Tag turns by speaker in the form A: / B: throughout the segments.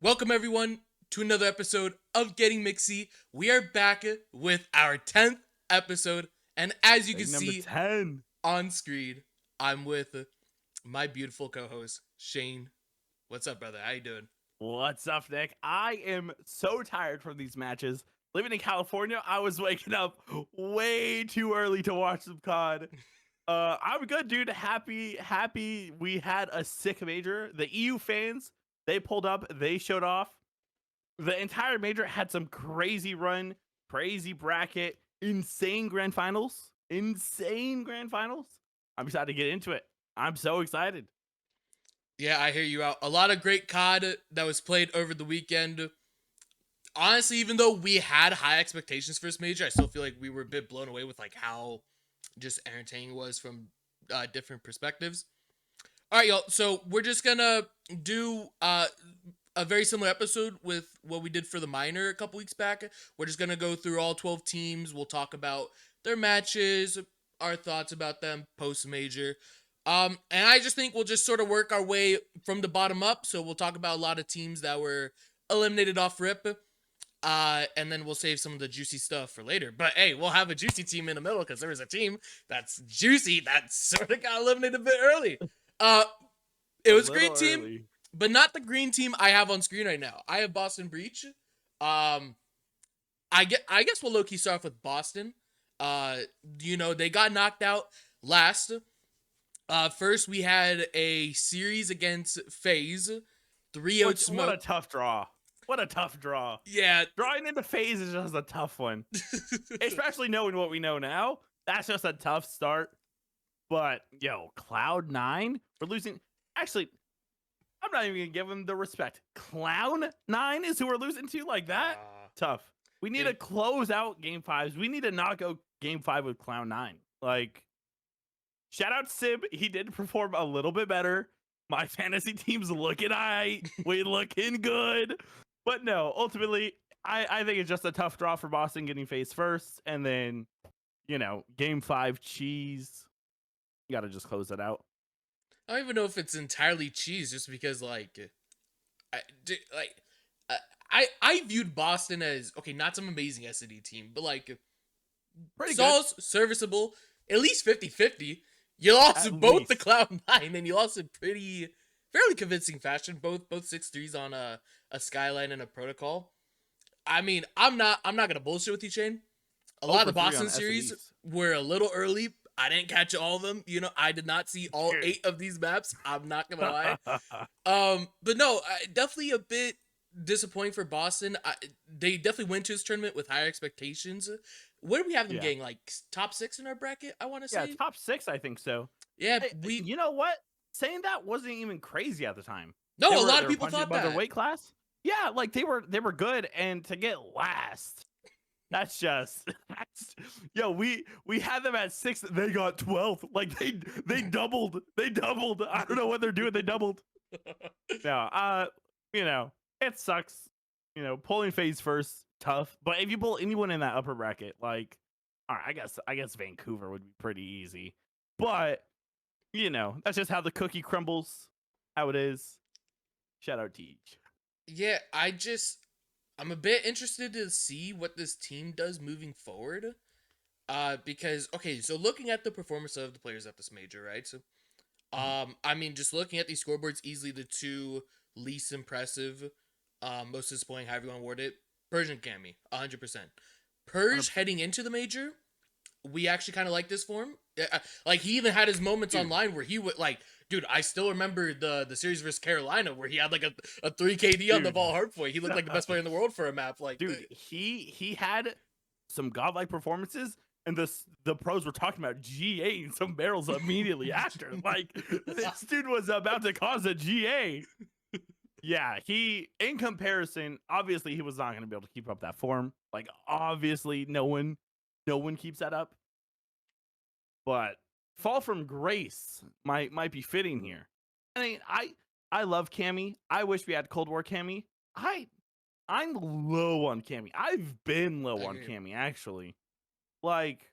A: Welcome everyone to another episode of Getting Mixy. We are back with our 10th episode, and as you can
B: Number
A: see
B: 10.
A: on screen, I'm with my beautiful co-host, Shane. What's up, brother? How you doing?
B: What's up, Nick? I am so tired from these matches. Living in California, I was waking up way too early to watch some COD. I'm good, dude. Happy we had a sick major. The EU fans, they pulled up, they showed off. The entire major had some crazy run, crazy bracket, insane grand finals. Insane grand finals. I'm excited to get into it. I'm so excited.
A: Yeah, I hear you out. A lot of great COD that was played over the weekend. Honestly, even though we had high expectations for this major, I still feel like we were a bit blown away with like how just entertaining it was from different perspectives. All right, y'all. So we're just gonna do a very similar episode with what we did for the minor a couple weeks back. We're just gonna go through all 12 teams. We'll talk about their matches, our thoughts about them post major. And I just think we'll just sort of work our way from the bottom up. So we'll talk about a lot of teams that were eliminated off rip. And then we'll save some of the juicy stuff for later. But hey, we'll have a juicy team in the middle because there was a team that's juicy that sort of got eliminated a bit early. It was a great team,
B: Early.
A: but not the green team I have on screen right now. I have Boston Breach. I guess we'll low key start off with Boston. They got knocked out last. First we had a series against FaZe. 3-0 smoke.
B: What a tough draw. What a tough draw.
A: Yeah.
B: Drawing into FaZe is just a tough one. Especially knowing what we know now. That's just a tough start. But, yo, Cloud9, we're losing. Actually, I'm not even going to give them the respect. Cloud9 is who we're losing to like that? Tough. We need to close out game 5s. We need to not go game 5 with Cloud9. Like, shout out Simp. He did perform a little bit better. My fantasy team's looking we looking good. But no, ultimately, I think it's just a tough draw for Boston getting FaZe first. And then, game 5 cheese. You got to just close it out.
A: I don't even know if it's entirely cheese, just because I viewed Boston as okay, not some amazing S&D team, but like
B: Pretty
A: good, serviceable, at least 50-50. You lost
B: At
A: both
B: least.
A: the Cloud9, and you lost in fairly convincing fashion. Both 6-3s on a Skyline and a Protocol. I mean, I'm not gonna bullshit with you, Shane. A lot of the Boston series were a little early. I didn't catch all of them. I did not see all 8 of these maps. I'm not gonna lie. But no, definitely a bit disappointing for Boston. They definitely went to this tournament with higher expectations. Where do we have them getting? Like top 6 in our bracket? I want to say.
B: Yeah, top 6. I think so.
A: Yeah,
B: You know what? Saying that wasn't even crazy at the time.
A: No, a lot of people thought that.
B: Their weight class. Yeah, like they were good, and to get last. That's yo, we had them at 6th, they got 12th. Like they doubled. They doubled. I don't know what they're doing. They doubled. No, it sucks. Pulling FaZe first, tough. But if you pull anyone in that upper bracket, like, all right, I guess Vancouver would be pretty easy. But that's just how the cookie crumbles, how it is. Shout out Teej.
A: Yeah, I'm a bit interested to see what this team does moving forward. Because okay, so looking at the performance of the players at this major, right? So, I mean, just looking at these scoreboards, easily the 2 least impressive, most disappointing, however you want to word it. Purge and Cammy, 100%. Purge heading into the major, we actually kind of like this for him. Like he even had his moments online where he would like, dude, I still remember the series versus Carolina where he had like a 3 KD on the ball hard point. He looked like the best player in the world for a map. Like,
B: dude, he had some godlike performances, and the pros were talking about GA and some barrels immediately after. Like this dude was about to cause a GA. Yeah, in comparison, obviously he was not going to be able to keep up that form. Like obviously no one keeps that up. But fall from grace might be fitting here. I mean, I love Cammy. I wish we had Cold War Cammy. I'm low on Cammy. I've been low on Cammy, actually. Like,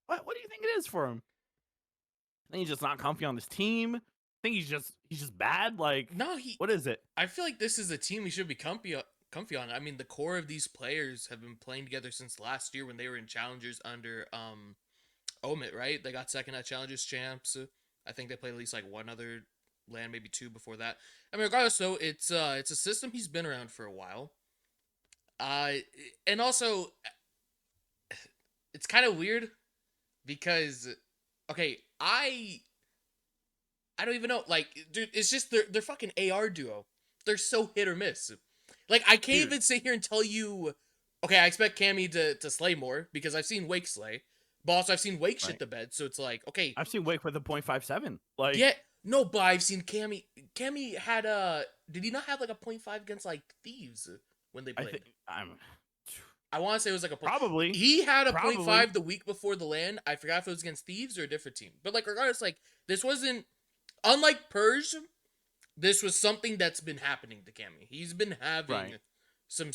B: what do you think it is for him? I think he's just not comfy on this team. think he's just bad? Like,
A: No,
B: what is it?
A: I feel like this is a team we should be comfy on. I mean, the core of these players have been playing together since last year when they were in challengers under Omit, right? They got second at challengers champs. I think they played at least like one other land, maybe two before that. I mean, regardless, so it's a system he's been around for a while. And also it's kind of weird because okay, I don't even know. Like, dude, it's just they're fucking AR duo. They're so hit or miss. Like, I can't even sit here and tell you. Okay, I expect Cammy to slay more because I've seen Wake slay, but also I've seen Wake shit the bed. So it's like, okay,
B: I've seen Wake with a 0.57. Like,
A: yeah, no, but I've seen Cammy. Cammy had did he not have like a 0.5 against like Thieves when they played? I want to say it was like a
B: probably.
A: He had a 0.5 the week before the LAN. I forgot if it was against Thieves or a different team. But like regardless, like this wasn't unlike Purge. This was something that's been happening to Cammy. He's been having some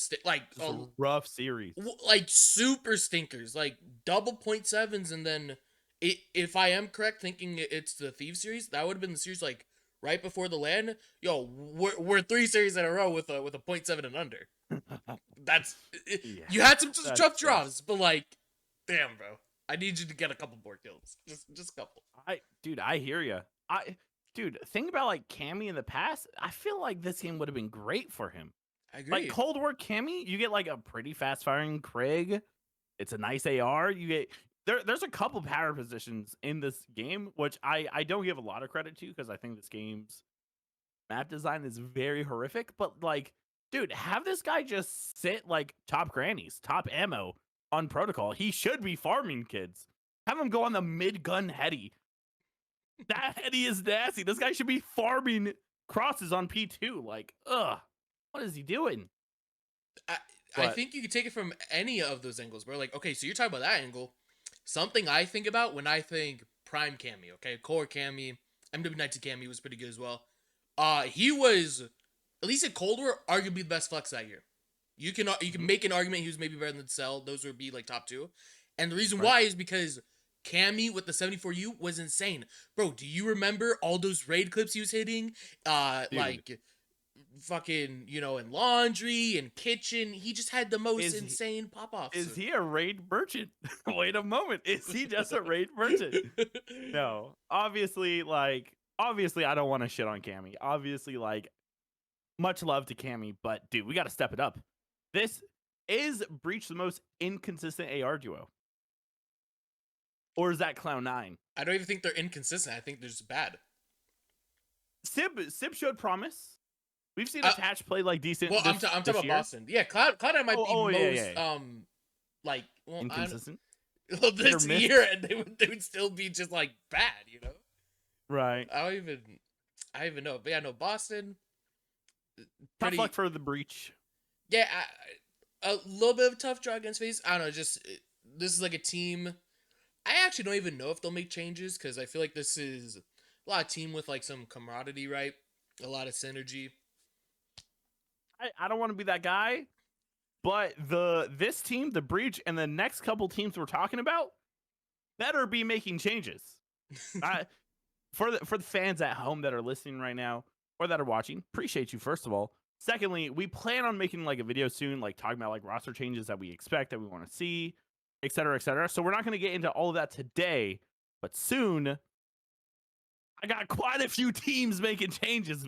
B: rough series,
A: like super stinkers, like double 0.7s, and then if I am correct, thinking it's the Thieves series, that would have been the series like right before the LAN. Yo, we're 3 series in a row with a 0.7 and under. That's you had some tough draws, but like, damn, bro, I need you to get a couple more kills, just a couple.
B: I hear you. Dude, think about like Cammy in the past. I feel like this game would have been great for him.
A: I agree.
B: Like Cold War Cammy, you get like a pretty fast firing Krieg. It's a nice AR. You get there's a couple power positions in this game, which I don't give a lot of credit to because I think this game's map design is very horrific. But like, dude, have this guy just sit like top grannies, top ammo on protocol. He should be farming kids. Have him go on the mid gun heady. That heady is nasty. This guy should be farming crosses on P2. Like, ugh, what is he doing?
A: I think you could take it from any of those angles, bro. Like, okay, so you're talking about that angle. Something I think about when I think Prime Cammy, okay, Core Cammy, MW19 Cammy was pretty good as well. He was, at least at Cold War, arguably the best flex that year. You can make an argument he was maybe better than Cell. Those would be like top 2. And the reason why is because Cammy with the 74U was insane. Bro, do you remember all those raid clips he was hitting? Like fucking, you know, in laundry and kitchen. He just had the most insane pop-offs.
B: Is he a raid merchant? Wait a moment. Is he just a raid merchant? No. Obviously, I don't want to shit on Cammy. Obviously, like, much love to Cammy, but dude, we got to step it up. This is Breach the most inconsistent AR duo. Or is that Cloud9?
A: I don't even think they're inconsistent. I think they're just bad.
B: Simp showed promise. We've seen Attach play like decent.
A: Well, I'm talking about Boston. Yeah, Cloud9 might be most like
B: inconsistent.
A: This year, and they would still be just like bad, you know?
B: Right.
A: I don't even know. But yeah, no, Boston.
B: Tough luck for the Breach.
A: Yeah, a little bit of a tough draw against FaZe. I don't know. Just this is like a team. I actually don't even know if they'll make changes because I feel like this is a lot of team with like some camaraderie, right? A lot of synergy.
B: I don't want to be that guy, but this team, the Breach, and the next couple teams we're talking about better be making changes. For the fans at home that are listening right now or that are watching, appreciate you first of all. Secondly, we plan on making like a video soon, like talking about like roster changes that we expect, that we want to see, et cetera, et cetera. So we're not going to get into all of that today, but soon I got quite a few teams making changes,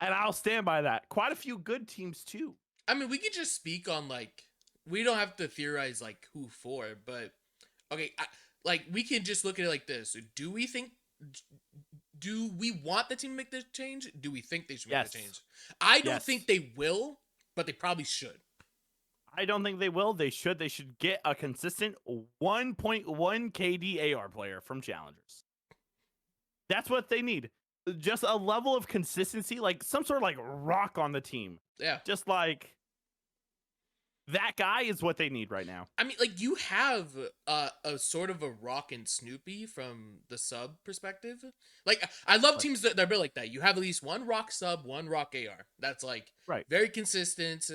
B: and I'll stand by that. Quite a few good teams too.
A: I mean, we could just speak on like, we don't have to theorize like who for, but okay, like we can just look at it like this. Do we want the team to make this change? Do we think they should make the change? I don't think they will, but they probably should.
B: I don't think they will. They should. They should get a consistent 1.1 KD AR player from challengers. That's what they need. Just a level of consistency, like some sort of like rock on the team.
A: Yeah.
B: Just like that guy is what they need right now.
A: I mean, like you have a sort of a rock and Scumpii from the sub perspective. Like I love teams that are built like that. You have at least one rock sub, one rock AR. That's like very consistent.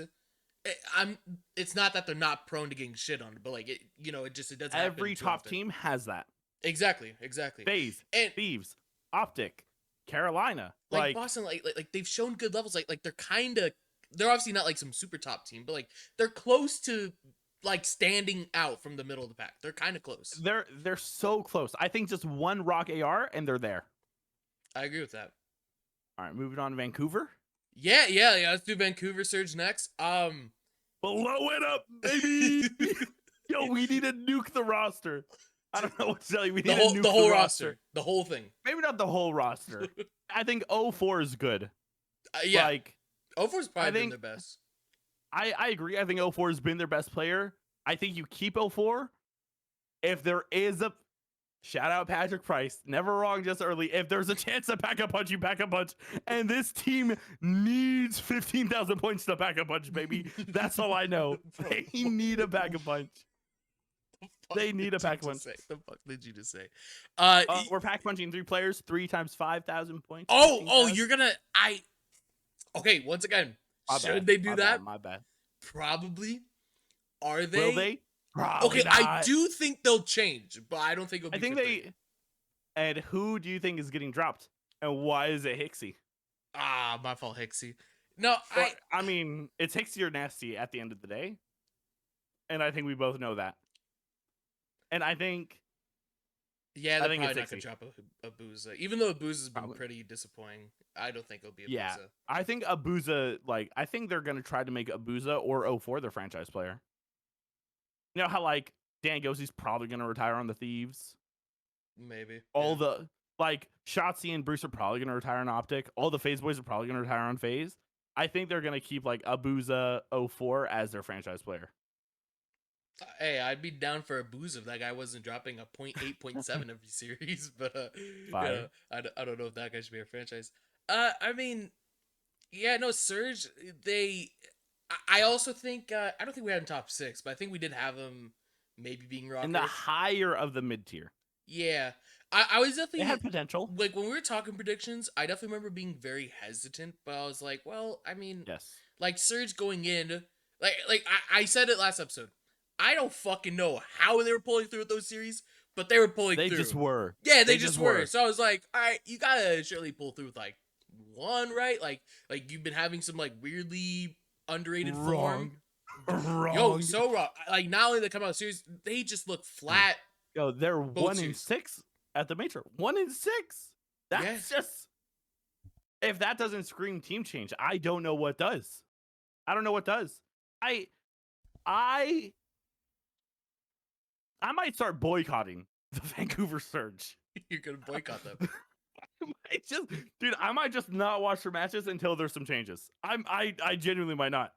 A: It's not that they're not prone to getting shit on, but like it doesn't.
B: Every top team has that.
A: Exactly.
B: FaZe, Thieves, OpTic, Carolina.
A: Like Boston, like they've shown good levels. Like they're obviously not like some super top team, but like they're close to like standing out from the middle of the pack. They're kind of close.
B: They're so close. I think just one ROKKR and they're there.
A: I agree with that.
B: All right, moving on to Vancouver.
A: Yeah. Let's do Vancouver Surge next.
B: Blow it up, baby. Yo, we need to nuke the roster. I don't know what to tell you. We need to nuke
A: the whole roster. The whole thing.
B: Maybe not the whole roster. I think 04 is good.
A: Yeah.
B: Like
A: 04's probably been their best.
B: I agree. I think 04 has been their best player. I think you keep 04. If there is a shout out Patrick Price, never wrong, just early. If there's a chance to pack a punch, you pack a punch. And this team needs 15,000 points to pack a punch, baby. That's all I know. They need a pack a punch. They need a pack a punch.
A: The fuck did you just say?
B: We're pack punching 3 players, 3 times 5,000 points.
A: Oh, you're gonna okay, once again, should they do that?
B: My bad.
A: Probably. Are they?
B: Will they? Probably
A: okay,
B: not.
A: I do think they'll change, but I don't think it'll be.
B: I think they. And who do you think is getting dropped? And why is it Hixie?
A: My fault, Hixie. No,
B: I mean, it's Hixie or Nasty at the end of the day. And I think we both know that. And I think.
A: Yeah, they're probably not gonna drop aBeZy. Even though aBeZy's been pretty disappointing, I don't think it'll be aBeZy.
B: Yeah, I think aBeZy, like, I think they're gonna try to make aBeZy or 04 their franchise player. You know how like Dan Gosey's probably gonna retire on the Thieves.
A: Maybe.
B: All the like Shotzzy and Bruce are probably gonna retire on OpTic. All the FaZe boys are probably gonna retire on FaZe. I think they're gonna keep like aBeZy 04 as their franchise player.
A: Hey, I'd be down for aBeZy if that guy wasn't dropping a 0.8, 0.7 every series, but yeah, I don't know if that guy should be a franchise. I mean, yeah, no, Surge, I also think, I don't think we had him top 6, but I think we did have him maybe being ROKKR.
B: In the higher of the mid tier.
A: Yeah. I was definitely...
B: They had potential.
A: Like, when we were talking predictions, I definitely remember being very hesitant, but I was like, well, I mean...
B: Yes.
A: Like, Surge going in... Like I said it last episode. I don't fucking know how they were pulling through with those series, but they were pulling through.
B: They just were.
A: Yeah, they just were. So I was like, all right, you gotta surely pull through with, like, one, right? Like you've been having some, like, weirdly underrated form.
B: Wrong.
A: Yo, so wrong. Like, not only they come out of series, they just look flat.
B: Yo, they're 1-6 at the major. 1-6. That's just... If that doesn't scream team change, I don't know what does. I don't know what does. I might start boycotting the Vancouver Surge.
A: You're gonna boycott them.
B: I might just not watch their matches until there's some changes. I genuinely might not.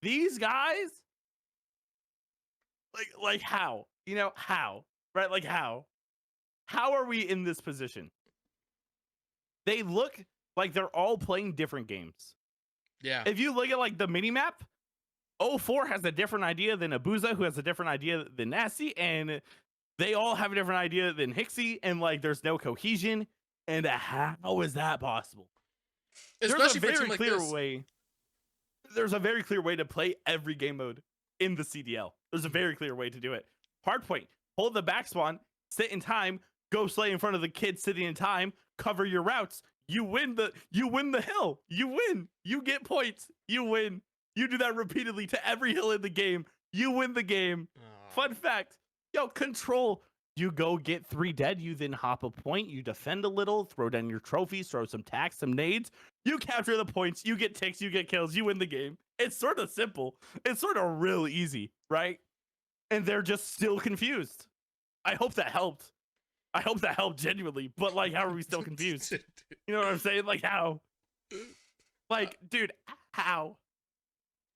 B: These guys, like how? You know, how? Right? Like how? How are we in this position? They look like they're all playing different games.
A: Yeah.
B: If you look at like the mini map, 04 has a different idea than aBeZy, who has a different idea than Nasty, and they all have a different idea than Hixie, and like there's no cohesion. And how is that possible?
A: Especially
B: there's a very
A: for a team
B: clear
A: like this.
B: way. There's a very clear way to play every game mode in the CDL. There's a very clear way to do it. Hardpoint, hold the back spawn, sit in time, go slay in front of the kid sitting in time, cover your routes. You win the hill. You win. You get points. You win. You do that repeatedly to every hill in the game. You win the game. Fun fact. Yo, control. You go get 3 dead. You then hop a point. You defend a little. Throw down your trophies. Throw some tacks, some nades. You capture the points. You get ticks. You get kills. You win the game. It's sort of simple. It's sort of real easy, right? And they're just still confused. I hope that helped. I hope that helped genuinely. But like, how are we still confused? You know what I'm saying? Like, how? Like, dude, how?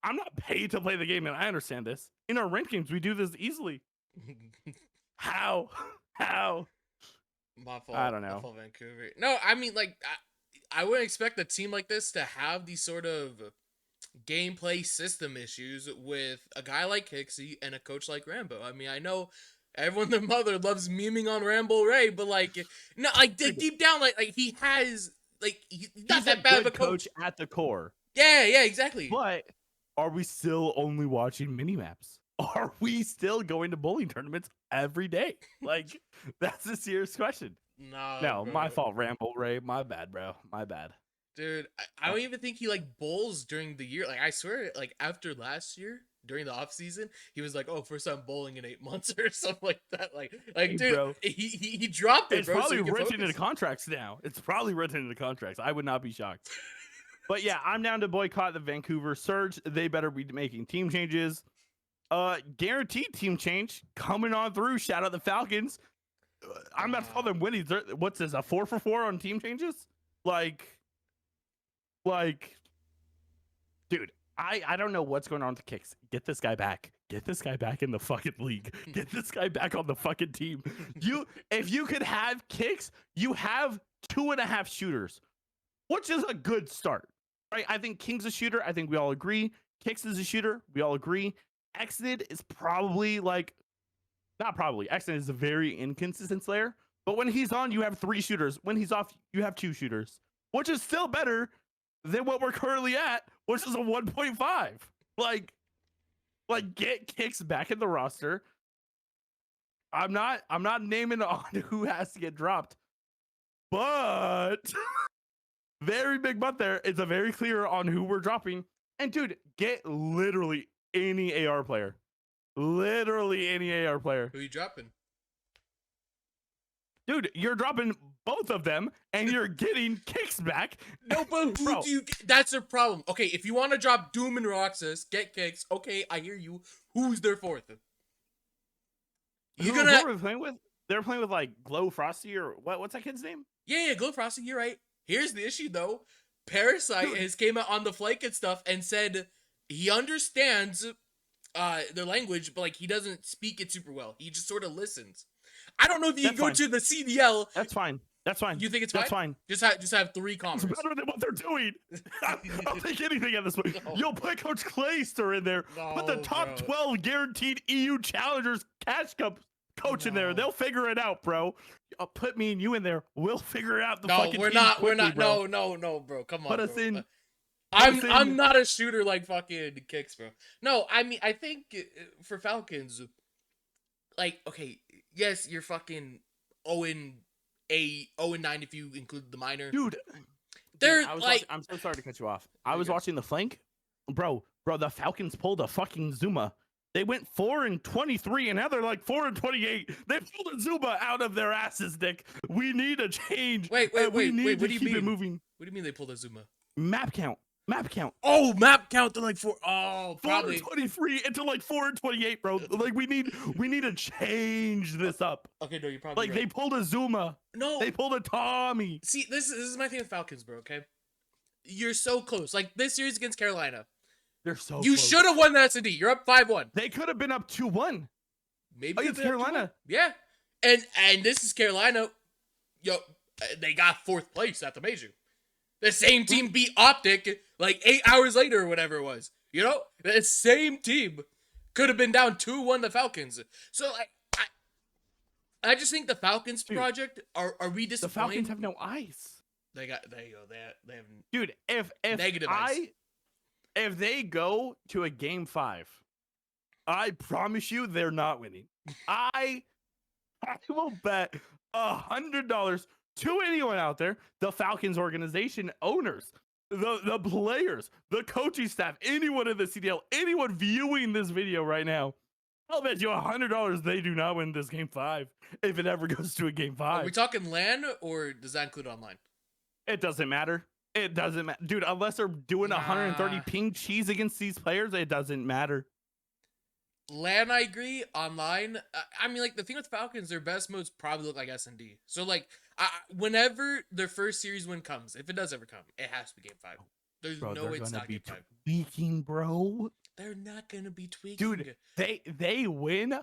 B: I'm not paid to play the game, and I understand this. In our ranked games, we do this easily. How?
A: My fault.
B: I don't know.
A: My fault, Vancouver. No, I mean, like, I wouldn't expect a team like this to have these sort of gameplay system issues with a guy like Hixie and a coach like Rambo. I mean, I know everyone, their mother, loves memeing on Rambo Ray, but like, no, like deep down, like he has, like, he's not that bad of a coach
B: at the core.
A: Yeah, exactly.
B: But are we still only watching minimaps? Are we still going to bowling tournaments every day? Like, that's a serious question. No,
A: bro.
B: my fault, Ramble Ray. My bad, bro. My bad.
A: Dude, I don't even think he like bowls during the year. Like I swear, like after last year during the off season, he was like, "Oh, first time bowling in 8 months" or something like that. Like
B: Hey,
A: dude,
B: bro.
A: he dropped it,
B: It's
A: bro. So
B: probably
A: he can
B: written
A: focus.
B: into contracts now. It's probably written into contracts. I would not be shocked. But yeah, I'm down to boycott the Vancouver Surge. They better be making team changes. Guaranteed team change coming on through. Shout out the Falcons. I'm about to call them winning. What's this? A 4-for-4 on team changes? Like, dude, I don't know what's going on with the kicks. Get this guy back. Get this guy back in the fucking league. Get this guy back on the fucking team. If you could have kicks, you have 2.5 shooters, which is a good start, right? I think King's a shooter. I think we all agree. Kicks is a shooter. We all agree. Exnid is probably like, not probably. Exnid is a very inconsistent player. But when he's on, you have 3 shooters. When he's off, you have 2 shooters, which is still better than what we're currently at, which is a 1.5. Like get kicks back in the roster. I'm not naming on who has to get dropped, but very big but there. It's a very clear on who we're dropping. And dude, get literally any AR player. Literally any AR player.
A: Who you dropping?
B: Dude, you're dropping both of them and you're getting kicks back.
A: No, but who do you? That's their problem. Okay, if you want to drop Doom and Roxas, get kicks. Okay, I hear you. Who's their fourth?
B: Who are they playing with? They're playing with like Glow Frosty or what's that kid's name?
A: Yeah, Glow Frosty. You're right. Here's the issue though. Parasite has came out on the flank and stuff and said he understands their language, but like he doesn't speak it super well. He just sort of listens. I don't know if you can go to the CDL.
B: That's fine. That's fine.
A: You think it's fine?
B: That's fine.
A: Just have 3 commas.
B: It's better than what they're doing. I'll take anything at this point. No. You'll put Coach Clayster in there. No, put the top 12 guaranteed EU challengers cash cup coach in there. They'll figure it out, bro. Put me and you in there. We'll figure it out.
A: We're not. Bro. No, bro. Come on.
B: Put us in.
A: I'm not a shooter like fucking Kicks, bro. No, I mean I think for Falcons, like okay, yes, you're fucking 0-9 if you include the minor.
B: Dude, I'm so sorry to cut you off. I was watching the flank. Bro, the Falcons pulled a fucking ZooMaa. They went 4-23 and now they're like 4-28. They pulled a ZooMaa out of their asses, Dick. We need a change.
A: Wait. What do you mean?
B: It moving.
A: What do you mean they pulled a ZooMaa?
B: Map count.
A: Oh, map count to like 4. Oh, probably
B: 4-23 into like 4-28, bro. Like we need to change this up.
A: Okay, no, you're probably
B: like
A: right.
B: They pulled a ZooMaa.
A: No,
B: they pulled a Tommy.
A: See, this is my thing with Falcons, bro. Okay, you're so close. Like this series against Carolina,
B: they're so.
A: You should have won the S&D. You're up 5-1.
B: They could have been up 2-1.
A: Maybe
B: against Carolina.
A: Yeah, and this is Carolina. Yo, they got 4th place at the major. The same team beat OpTic like 8 hours later or whatever it was. You know, the same team could have been down 2-1 the Falcons. So like, I just think the Falcons project are we disappointed?
B: The Falcons have no ice.
A: There you go. They have.
B: Dude, if
A: negative ice.
B: If they go to a game 5, I promise you they're not winning. I will bet $100 to anyone out there, the Falcons organization owners, the players, the coaching staff, anyone in the CDL, anyone viewing this video right now, I'll bet you $100 they do not win this game 5 if it ever goes to a game 5.
A: Are we talking LAN or does that include online?
B: It doesn't matter. It doesn't matter. Dude, unless they're doing 130 ping cheese against these players, it doesn't matter.
A: LAN, I agree. Online, I mean, like, the thing with Falcons, their best modes probably look like S&D. So, like, whenever their first series win comes, if it does ever come, it has to be game 5. There's no way it's not game 5.
B: Tweaking, bro.
A: They're not going to be tweaking.
B: Dude, they win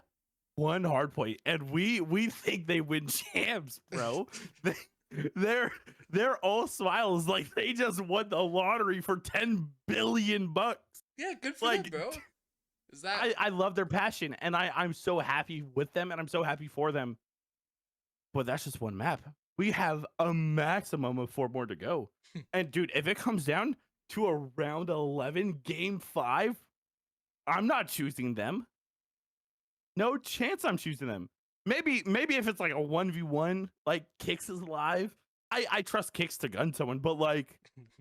B: one hard point, and we think they win champs, bro. They're all smiles like they just won the lottery for $10 billion.
A: Yeah, good for them, bro. Is that
B: I love their passion, and I'm so happy with them, and I'm so happy for them. But that's just one map. We have a maximum of 4 more to go. And dude, if it comes down to a round 11 game 5, I'm not choosing them. No chance I'm choosing them. maybe if it's like a 1v1, like Kix is alive, I trust Kix to gun someone, but like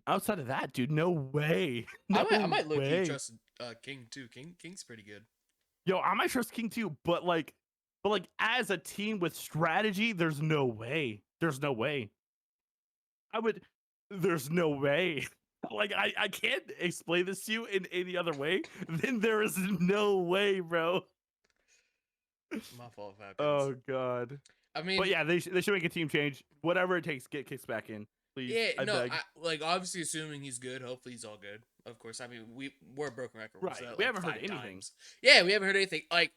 B: outside of that, dude, no way.
A: I
B: No
A: might low key
B: way.
A: trust King too. King's pretty good.
B: Yo, I might trust King too, but like as a team with strategy, there's no way. There's no way. There's no way. Like I can't explain this to you in any other way. Then there is no way, bro.
A: My fault, Falcons.
B: Oh god.
A: I mean,
B: But yeah, they should make a team change. Whatever it takes, get Kicks back in, please.
A: yeah,
B: I beg.
A: like obviously assuming he's good. Hopefully he's all good. Of course, I mean we're a broken record.
B: Right.
A: That,
B: We
A: like,
B: haven't heard
A: 5
B: anything.
A: times. Yeah, we haven't heard anything. Like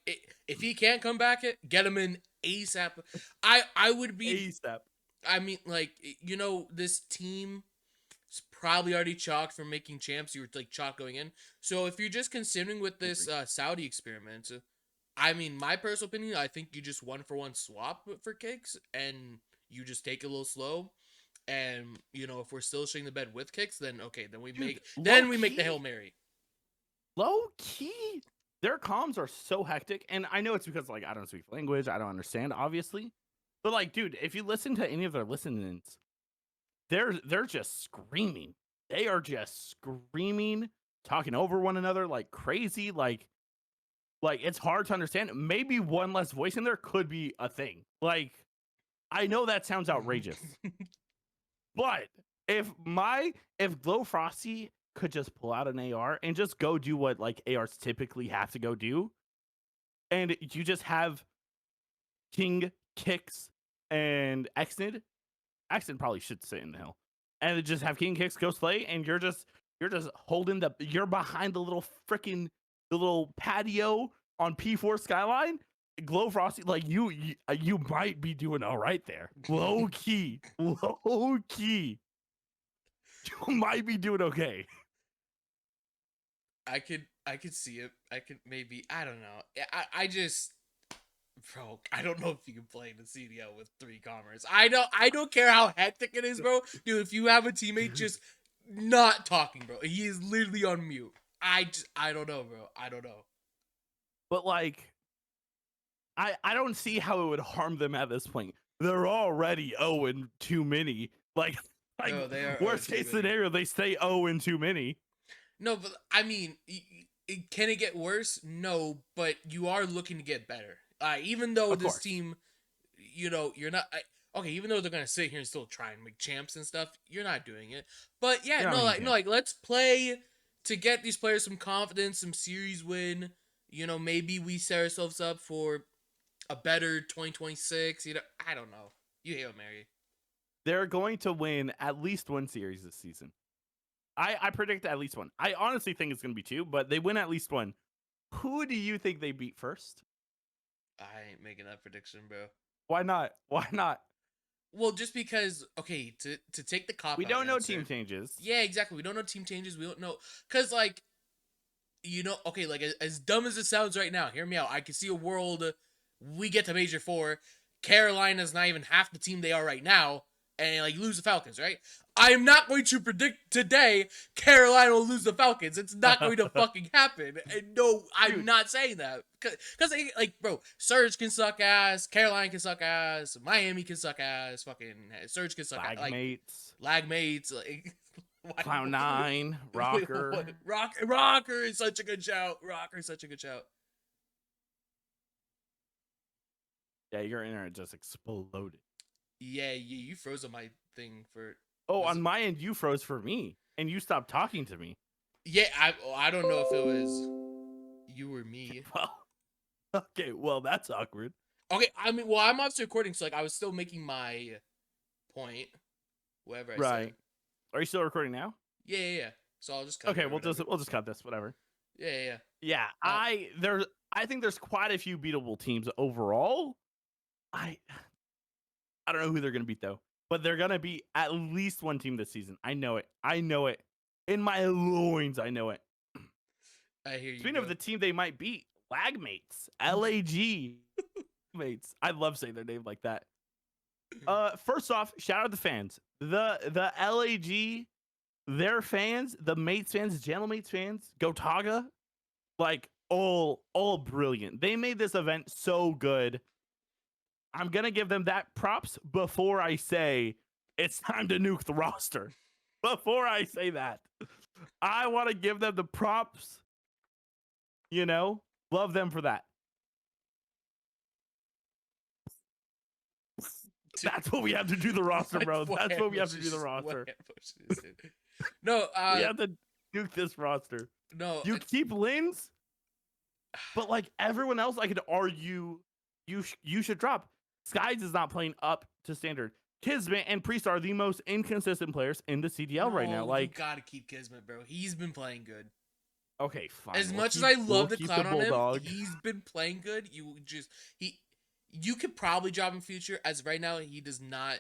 A: if he can't come back, get him in ASAP. I would be
B: ASAP.
A: I mean, like, you know, this team is probably already chalked for making champs. You were like chalk going in. So if you're just considering with this Saudi experiment, I mean, my personal opinion, I think you just 1-for-1 swap for Kicks and you just take it a little slow. And you know, if we're still shitting the bed with Kicks, then okay, then we make the Hail Mary.
B: Low key, their comms are so hectic, and I know it's because like I don't speak language, I don't understand, obviously. But like, dude, if you listen to any of their listenings, they're just screaming. They are just screaming, talking over one another like crazy. Like it's hard to understand. Maybe one less voice in there could be a thing. Like, I know that sounds outrageous. But if Glow Frosty could just pull out an AR and just go do what like ARs typically have to go do, and you just have King, Kicks, and Xnid probably should sit in the hill, and just have King, Kicks go slay, and you're just holding you're behind the little patio on P4 Skyline. Glow Frosty, like you might be doing all right there. Low key. You might be doing okay.
A: I could see it. I could maybe, I don't know. I just, bro, I don't know if you can play the CDL with 3 commerce. I don't care how hectic it is, bro. Dude, if you have a teammate just not talking, bro, he is literally on mute. I don't know, bro. I don't know.
B: But like, I don't see how it would harm them at this point. They're already 0 and too many. Like
A: No, they are
B: worst case scenario, they stay 0 and too many.
A: No, but I mean, can it get worse? No, but you are looking to get better. Even though this team, you know, you're not. Okay, even though they're gonna sit here and still try and make champs and stuff, you're not doing it. But yeah, like let's play to get these players some confidence, some series win. You know, maybe we set ourselves up for a better 2026. You know, I don't know. You Hail Mary.
B: They're going to win at least 1 series this season. I predict at least 1. I honestly think it's going to be 2, but they win at least 1. Who do you think they beat first?
A: I ain't making that prediction, bro.
B: Why not?
A: Well, just because, okay, to take the cop.
B: We don't know team changes.
A: Yeah, exactly. We don't know team changes. We don't know. Because, like, you know, okay, like, as dumb as it sounds right now, hear me out. I can see a world we get to Major 4. Carolina's not even half the team they are right now. And, like, lose the Falcons, right? I am not going to predict today Carolina will lose the Falcons. It's not going to fucking happen. And no, I'm not saying that. Because, like, bro, Surge can suck ass. Carolina can suck ass. Miami can suck ass. Fucking Surge can suck ass. Lag mates. Like,
B: Cloud9, ROKKR.
A: ROKKR is such a good shout. ROKKR is such a good shout.
B: Yeah, your internet just exploded.
A: Yeah, you froze on my thing for.
B: Oh, on my end, you froze for me, and you stopped talking to me.
A: Yeah, I don't know if it was you or me.
B: Well, okay, well that's awkward.
A: Okay, I mean, well, I'm obviously recording, so like I was still making my point. Whatever I said.
B: Are you still recording now?
A: Yeah. So I'll just cut.
B: Okay, we'll just cut this. Whatever.
A: Yeah.
B: Yeah, I think there's quite a few beatable teams overall. I don't know who they're going to beat, though. But they're going to beat at least 1 team this season. I know it. In my loins, I know it.
A: I hear you.
B: Speaking of the team they might beat, Lagmates. LAG. Mates. I love saying their name like that. First off, shout out the fans. The LAG, their fans, the Mates fans, Gentle Mates fans, Gotaga, like all brilliant. They made this event so good. I'm gonna give them that props before I say it's time to nuke the roster. Before I say that, I want to give them the props. You know, love them for that. That's what we have to do the roster, bro. That's what we have to do the roster.
A: No,
B: We have to nuke this roster.
A: no.
B: You keep Lins, but like everyone else, I could argue you should drop. Skies is not playing up to standard. Kismet and Priestahh are the most inconsistent players in the CDL right now. Like,
A: you gotta keep Kismet, bro. He's been playing good.
B: Okay, fine.
A: As much as I love the clown on him, he's been playing good. You could probably drop him future. As of right now, he does not.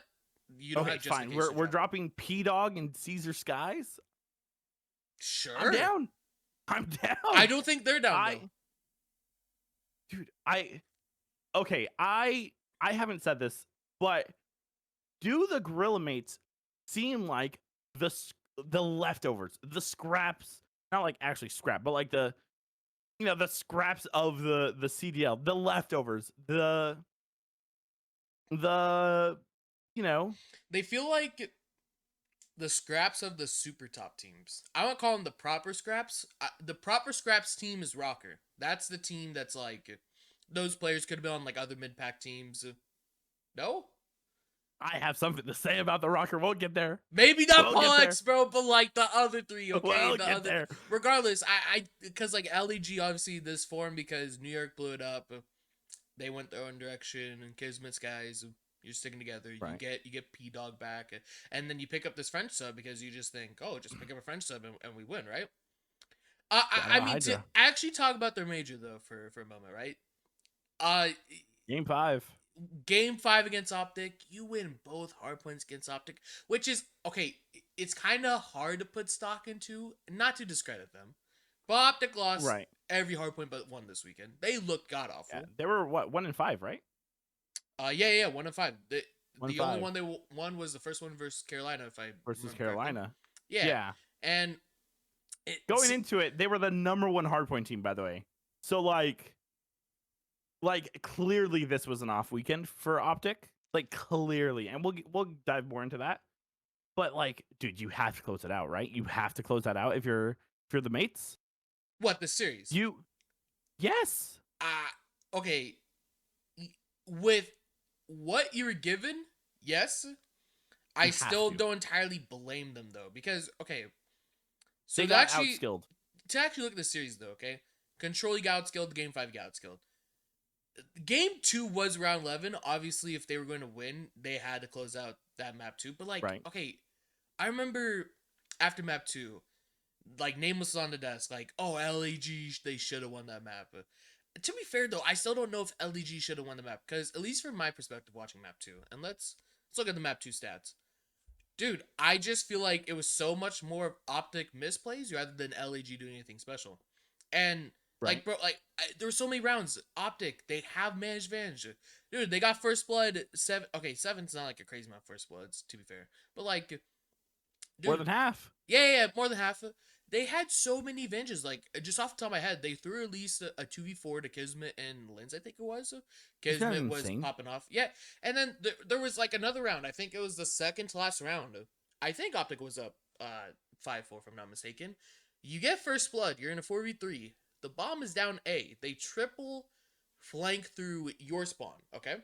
A: You don't have
B: fine. We're dropping P Dog and Caesar Skies.
A: Sure,
B: I'm down.
A: I don't think they're down though.
B: Dude, I haven't said this, but do the Gorilla mates seem like the leftovers, the scraps? Not like actually scrap, but like the scraps of the CDL, the leftovers, the
A: They feel like the scraps of the super top teams. I won't call them the proper scraps. The proper scraps team is ROKKR. That's the team that's like, those players could have been on like other mid pack teams. No?
B: I have something to say about the ROKKR. We'll get there.
A: Maybe not Pollux, bro, but like the other three, okay?
B: There.
A: Regardless, because like LEG obviously this form because New York blew it up. They went their own direction, and Kismet's guys, you're sticking together. Right. You get P Dog back, and then you pick up this French sub because you just think, oh, just pick up a French sub and we win, right? I mean, to actually talk about their major though for a moment, right?
B: Game 5
A: against OpTic, you win both hardpoints against OpTic, which is okay. It's kind of hard to put stock into, not to discredit them, but OpTic lost every hardpoint but one this weekend. They looked god awful.
B: Yeah, they were what 1-5, right?
A: Yeah, 1-5. The only one they won was the first one versus Carolina,
B: versus Carolina.
A: Yeah, and
B: going into it, they were the #1 hardpoint team, by the way. So like clearly this was an off weekend for OpTic, like clearly, and we'll dive more into that. But like, dude, you have to close it out, right? You have to close that out if you're the mates.
A: What, the series?
B: Yes.
A: Okay. With what you were given, yes. I still don't entirely blame them though, because okay, so
B: they got outskilled.
A: To actually look at the series though, okay, Control you got outskilled, Game 5 got outskilled. Game 2 was round 11. Obviously, if they were going to win, they had to close out that map 2. But, like, okay, I remember after map 2, like, Nameless was on the desk, like, oh, LEG, they should have won that map. To be fair, though, I still don't know if LEG should have won the map. Because, at least from my perspective watching map 2, and let's look at the map 2 stats. Dude, I just feel like it was so much more OpTic misplays rather than LEG doing anything special. And... like, bro, like, there were so many rounds. OpTic, they have managed advantage. Dude, they got first blood 7. Okay, 7's not like a crazy amount of first bloods, to be fair. But, like, dude,
B: more than half.
A: Yeah, more than half. They had so many advantages. Like, just off the top of my head, they threw at least a 2v4 to Kismet and Lins, I think it was. Kismet was popping off. Yeah, and then there was, like, another round. I think it was the second to last round. I think OpTic was up 5-4, if I'm not mistaken. You get first blood. You're in a 4v3. The bomb is down A. They triple flank through your spawn, okay?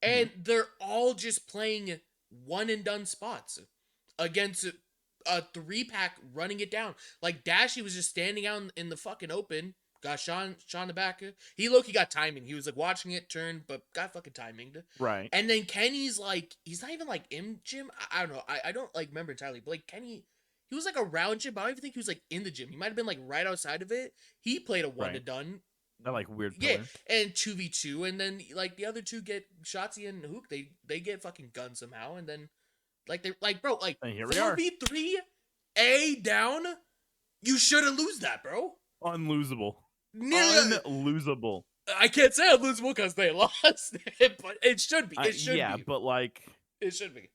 A: And they're all just playing one and done spots against a 3-pack running it down. Like, Dashy was just standing out in the fucking open. Got shot in the back. He got timing. He was like watching it turn, but got fucking timinged.
B: Right.
A: And then Kenny's like, he's not even like in gym. I don't know. I don't like remember entirely, but like Kenny, he was like around gym, but I don't even think he was like in the gym. He might have been like right outside of it. He played a 1 to done.
B: That like weird pillar.
A: Yeah, and 2v2, and then like the other two get Shotzzy and Hook. They get fucking gunned somehow, and then like they like bro like 4v3 A down. You shouldn't lose that, bro.
B: Unlosable. Unlosable.
A: I can't say unlosable because they lost it, but it should be. It should be.
B: Yeah, but like
A: it should be.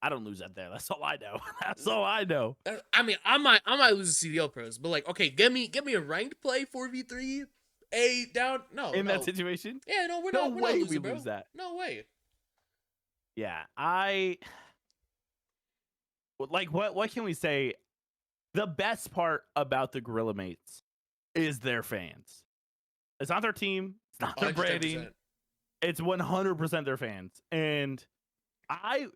B: I don't lose that there. That's all I know. That's all I know.
A: I mean, I might lose the CDL pros, but like, okay, give me a ranked play 4v3 A down. No,
B: in
A: no.
B: that situation.
A: Yeah, no, we're
B: No
A: not. We're
B: way
A: not
B: we
A: losing, bro.
B: lose that.
A: No way.
B: Yeah, what can we say? The best part about the Gorilla Mates is their fans. It's not their team. It's not their branding.
A: 110%.
B: It's 100% their fans. And I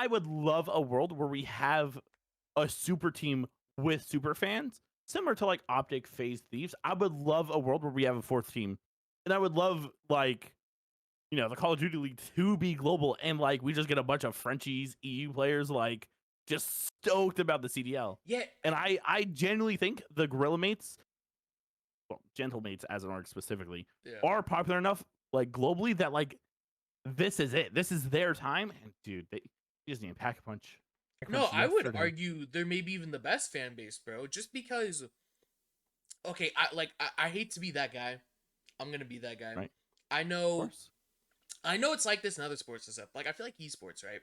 B: would love a world where we have a super team with super fans, similar to like OpTic, FaZe, Thieves. I would love a world where we have a fourth team. And I would love like, you know, the Call of Duty League to be global and like we just get a bunch of Frenchies, EU players like just stoked about the CDL.
A: Yeah.
B: And I genuinely think the Gorilla Mates, well, Gentle Mates as an org specifically, are popular enough like globally that like this is it. This is their time. And dude, they just need a pack a punch.
A: No, I would argue they're maybe even the best fan base, bro. Just because, okay, I hate to be that guy. I'm gonna be that guy.
B: Right.
A: I know it's like this in other sports and stuff. Like I feel like esports, right?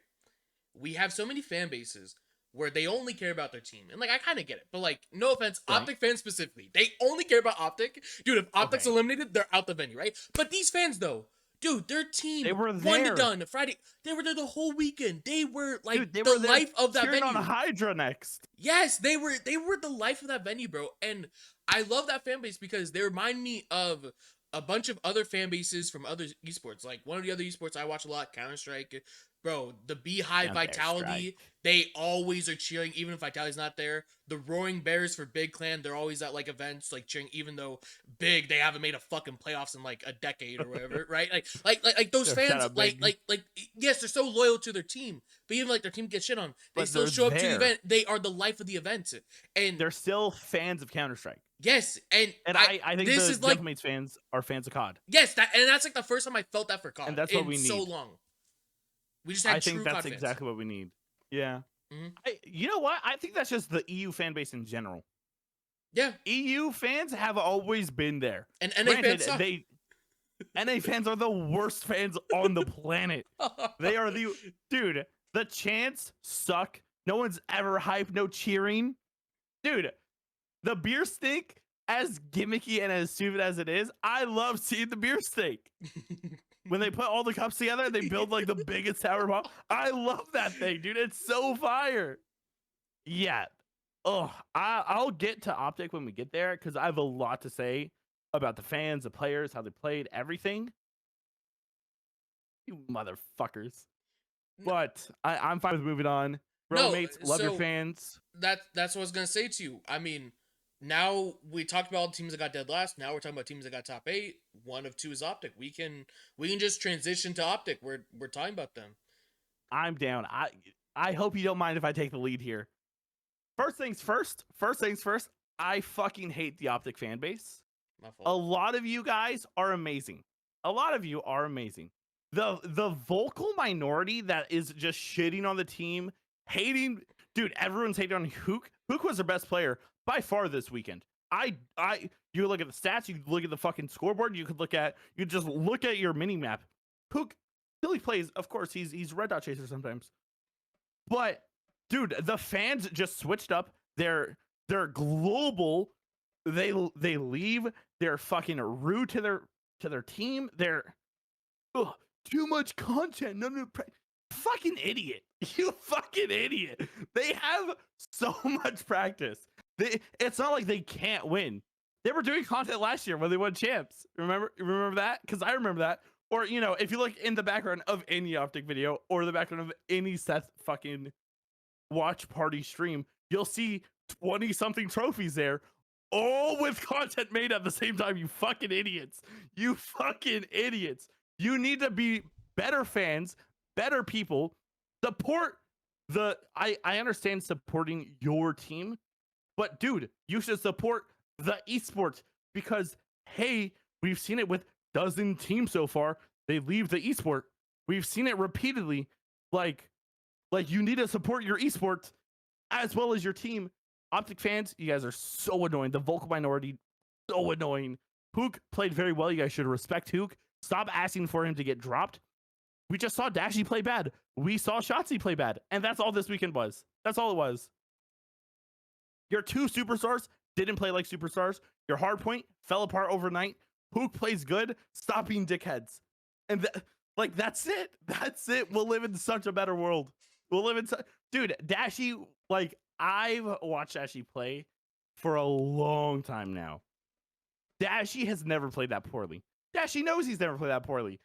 A: We have so many fan bases where they only care about their team, and like I kind of get it, but like no offense,
B: Right.
A: OpTic fans specifically, they only care about OpTic. Dude, if OpTic's eliminated, they're out the venue, right? But these fans though. Dude, their team
B: they were
A: one
B: there.
A: to done Friday. They were there the whole weekend. They were like
B: Dude, they
A: the
B: were there
A: life of that
B: cheering
A: venue.
B: on HyDra next.
A: Yes, they were the life of that venue, bro. And I love that fan base because they remind me of a bunch of other fan bases from other esports. Like one of the other esports I watch a lot, Counter-Strike. Bro, the Beehive Vitality, they always are cheering even if Vitality's not there. The Roaring Bears for Big Clan, they're always at like events like cheering even though Big they haven't made a fucking playoffs in like a decade or whatever, right? Like those fans like yes, they're so loyal to their team, but even like their team gets shit on, they still show up to the event. They are the life of the event. And
B: they're still fans of Counter-Strike.
A: Yes, and
B: I think
A: this
B: the
A: is like
B: Gentlemates fans are fans of COD.
A: Yes, that's like the first time I felt that for COD.
B: And that's what we need.
A: So long. We just had
B: I think
A: true
B: that's
A: COD fans.
B: exactly what we need. Yeah.
A: Mm-hmm.
B: You know what? I think that's just the EU fan base in general.
A: Yeah.
B: EU fans have always been there.
A: And NA fans suck.
B: NA fans are the worst fans on the planet. They are dude, the chants suck. No one's ever hyped, no cheering. Dude, the beer stink, as gimmicky and as stupid as it is, I love seeing the beer stink. When they put all the cups together, they build like the biggest tower bomb. I love that thing, dude. It's so fire. Yeah. Oh, I'll get to OpTic when we get there because I have a lot to say about the fans, the players, how they played, everything. You motherfuckers. But I'm fine with moving on. Bro, mates, love your fans.
A: That's what I was gonna say to you. I mean, now we talked about all the teams that got dead last. Now we're talking about teams that got top 8. One of two is OpTic. We can just transition to OpTic. We're talking about them.
B: I'm down. I hope you don't mind if I take the lead here. First things first. I fucking hate the OpTic fan base.
A: My fault.
B: A lot of you guys are amazing. The vocal minority that is just shitting on the team, hating, dude, everyone's hating on Hook. Hook was their best player by far this weekend. You look at the stats, you look at the fucking scoreboard, you just look at your mini map. Hook still he plays, of course, he's red dot chaser sometimes. But dude, the fans just switched up. They're global. They leave. They're fucking rude to their team. They're too much content. Fucking idiot. You fucking idiot. They have so much practice. It's not like they can't win. They were doing content last year when they won champs. Remember that? Because I remember that. Or, you know, if you look in the background of any OpTic video or the background of any Seth fucking watch party stream, you'll see 20-something trophies there, all with content made at the same time. You fucking idiots. You fucking idiots. You need to be better fans, better people. Support I understand supporting your team, but dude, you should support the esports because, hey, we've seen it with dozen teams so far. They leave the esport. We've seen it repeatedly. Like you need to support your esports as well as your team. OpTic fans, you guys are so annoying. The vocal minority, so annoying. Hook played very well. You guys should respect Hook. Stop asking for him to get dropped. We just saw Dashy play bad. We saw Shotzzy play bad. And that's all this weekend was. That's all it was. Your two superstars didn't play like superstars. Your hardpoint fell apart overnight. Hook plays good, stop being dickheads. And like that's it. That's it. We'll live in such a better world. We'll live in dude, Dashy, like I've watched Dashy play for a long time now. Dashy has never played that poorly. Dashy knows he's never played that poorly.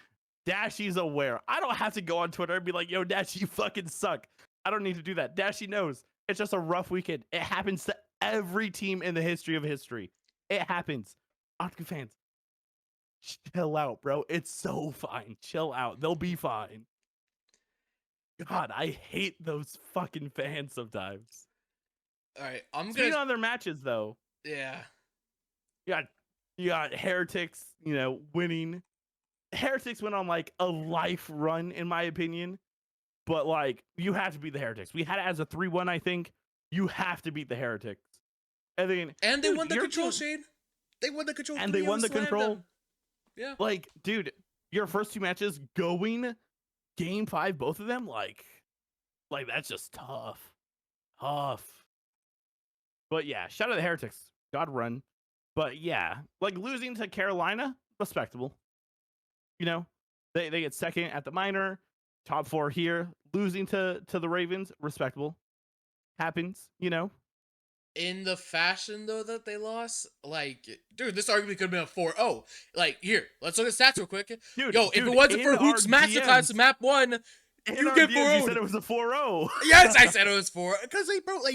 B: Dashy's aware. I don't have to go on Twitter and be like, yo, Dashy, you fucking suck. I don't need to do that. Dashy knows. It's just a rough weekend. It happens to every team in the history of history. It happens. OpTic fans, chill out, bro. It's so fine. Chill out. They'll be fine. God, I hate those fucking fans sometimes.
A: All right, I'm
B: Speaking
A: gonna
B: on their matches though.
A: yeah.
B: You got Heretics, winning. Heretics went on like a life run, in my opinion. But like, you have to beat the Heretics. We had it as a 3-1, I think. You have to beat the Heretics. And then
A: they won the control, Shane. They won the control.
B: And they won the control.
A: Them. Yeah.
B: Like, dude, your first 2 matches going game 5, both of them, like that's just tough. Tough. But yeah, shout out to the Heretics. God run. But yeah, like losing to Carolina, respectable. They get second at the minor, top 4 here. Losing to the Ravens, respectable. Happens.
A: In the fashion though that they lost, like, dude, this arguably could have been a 4-0. Like, here, let's look at stats real quick. Dude, if it wasn't for Hook's masterclass in map 1, you get 4-0.
B: You said it was a 4-0.
A: Yes, I said it was 4. Because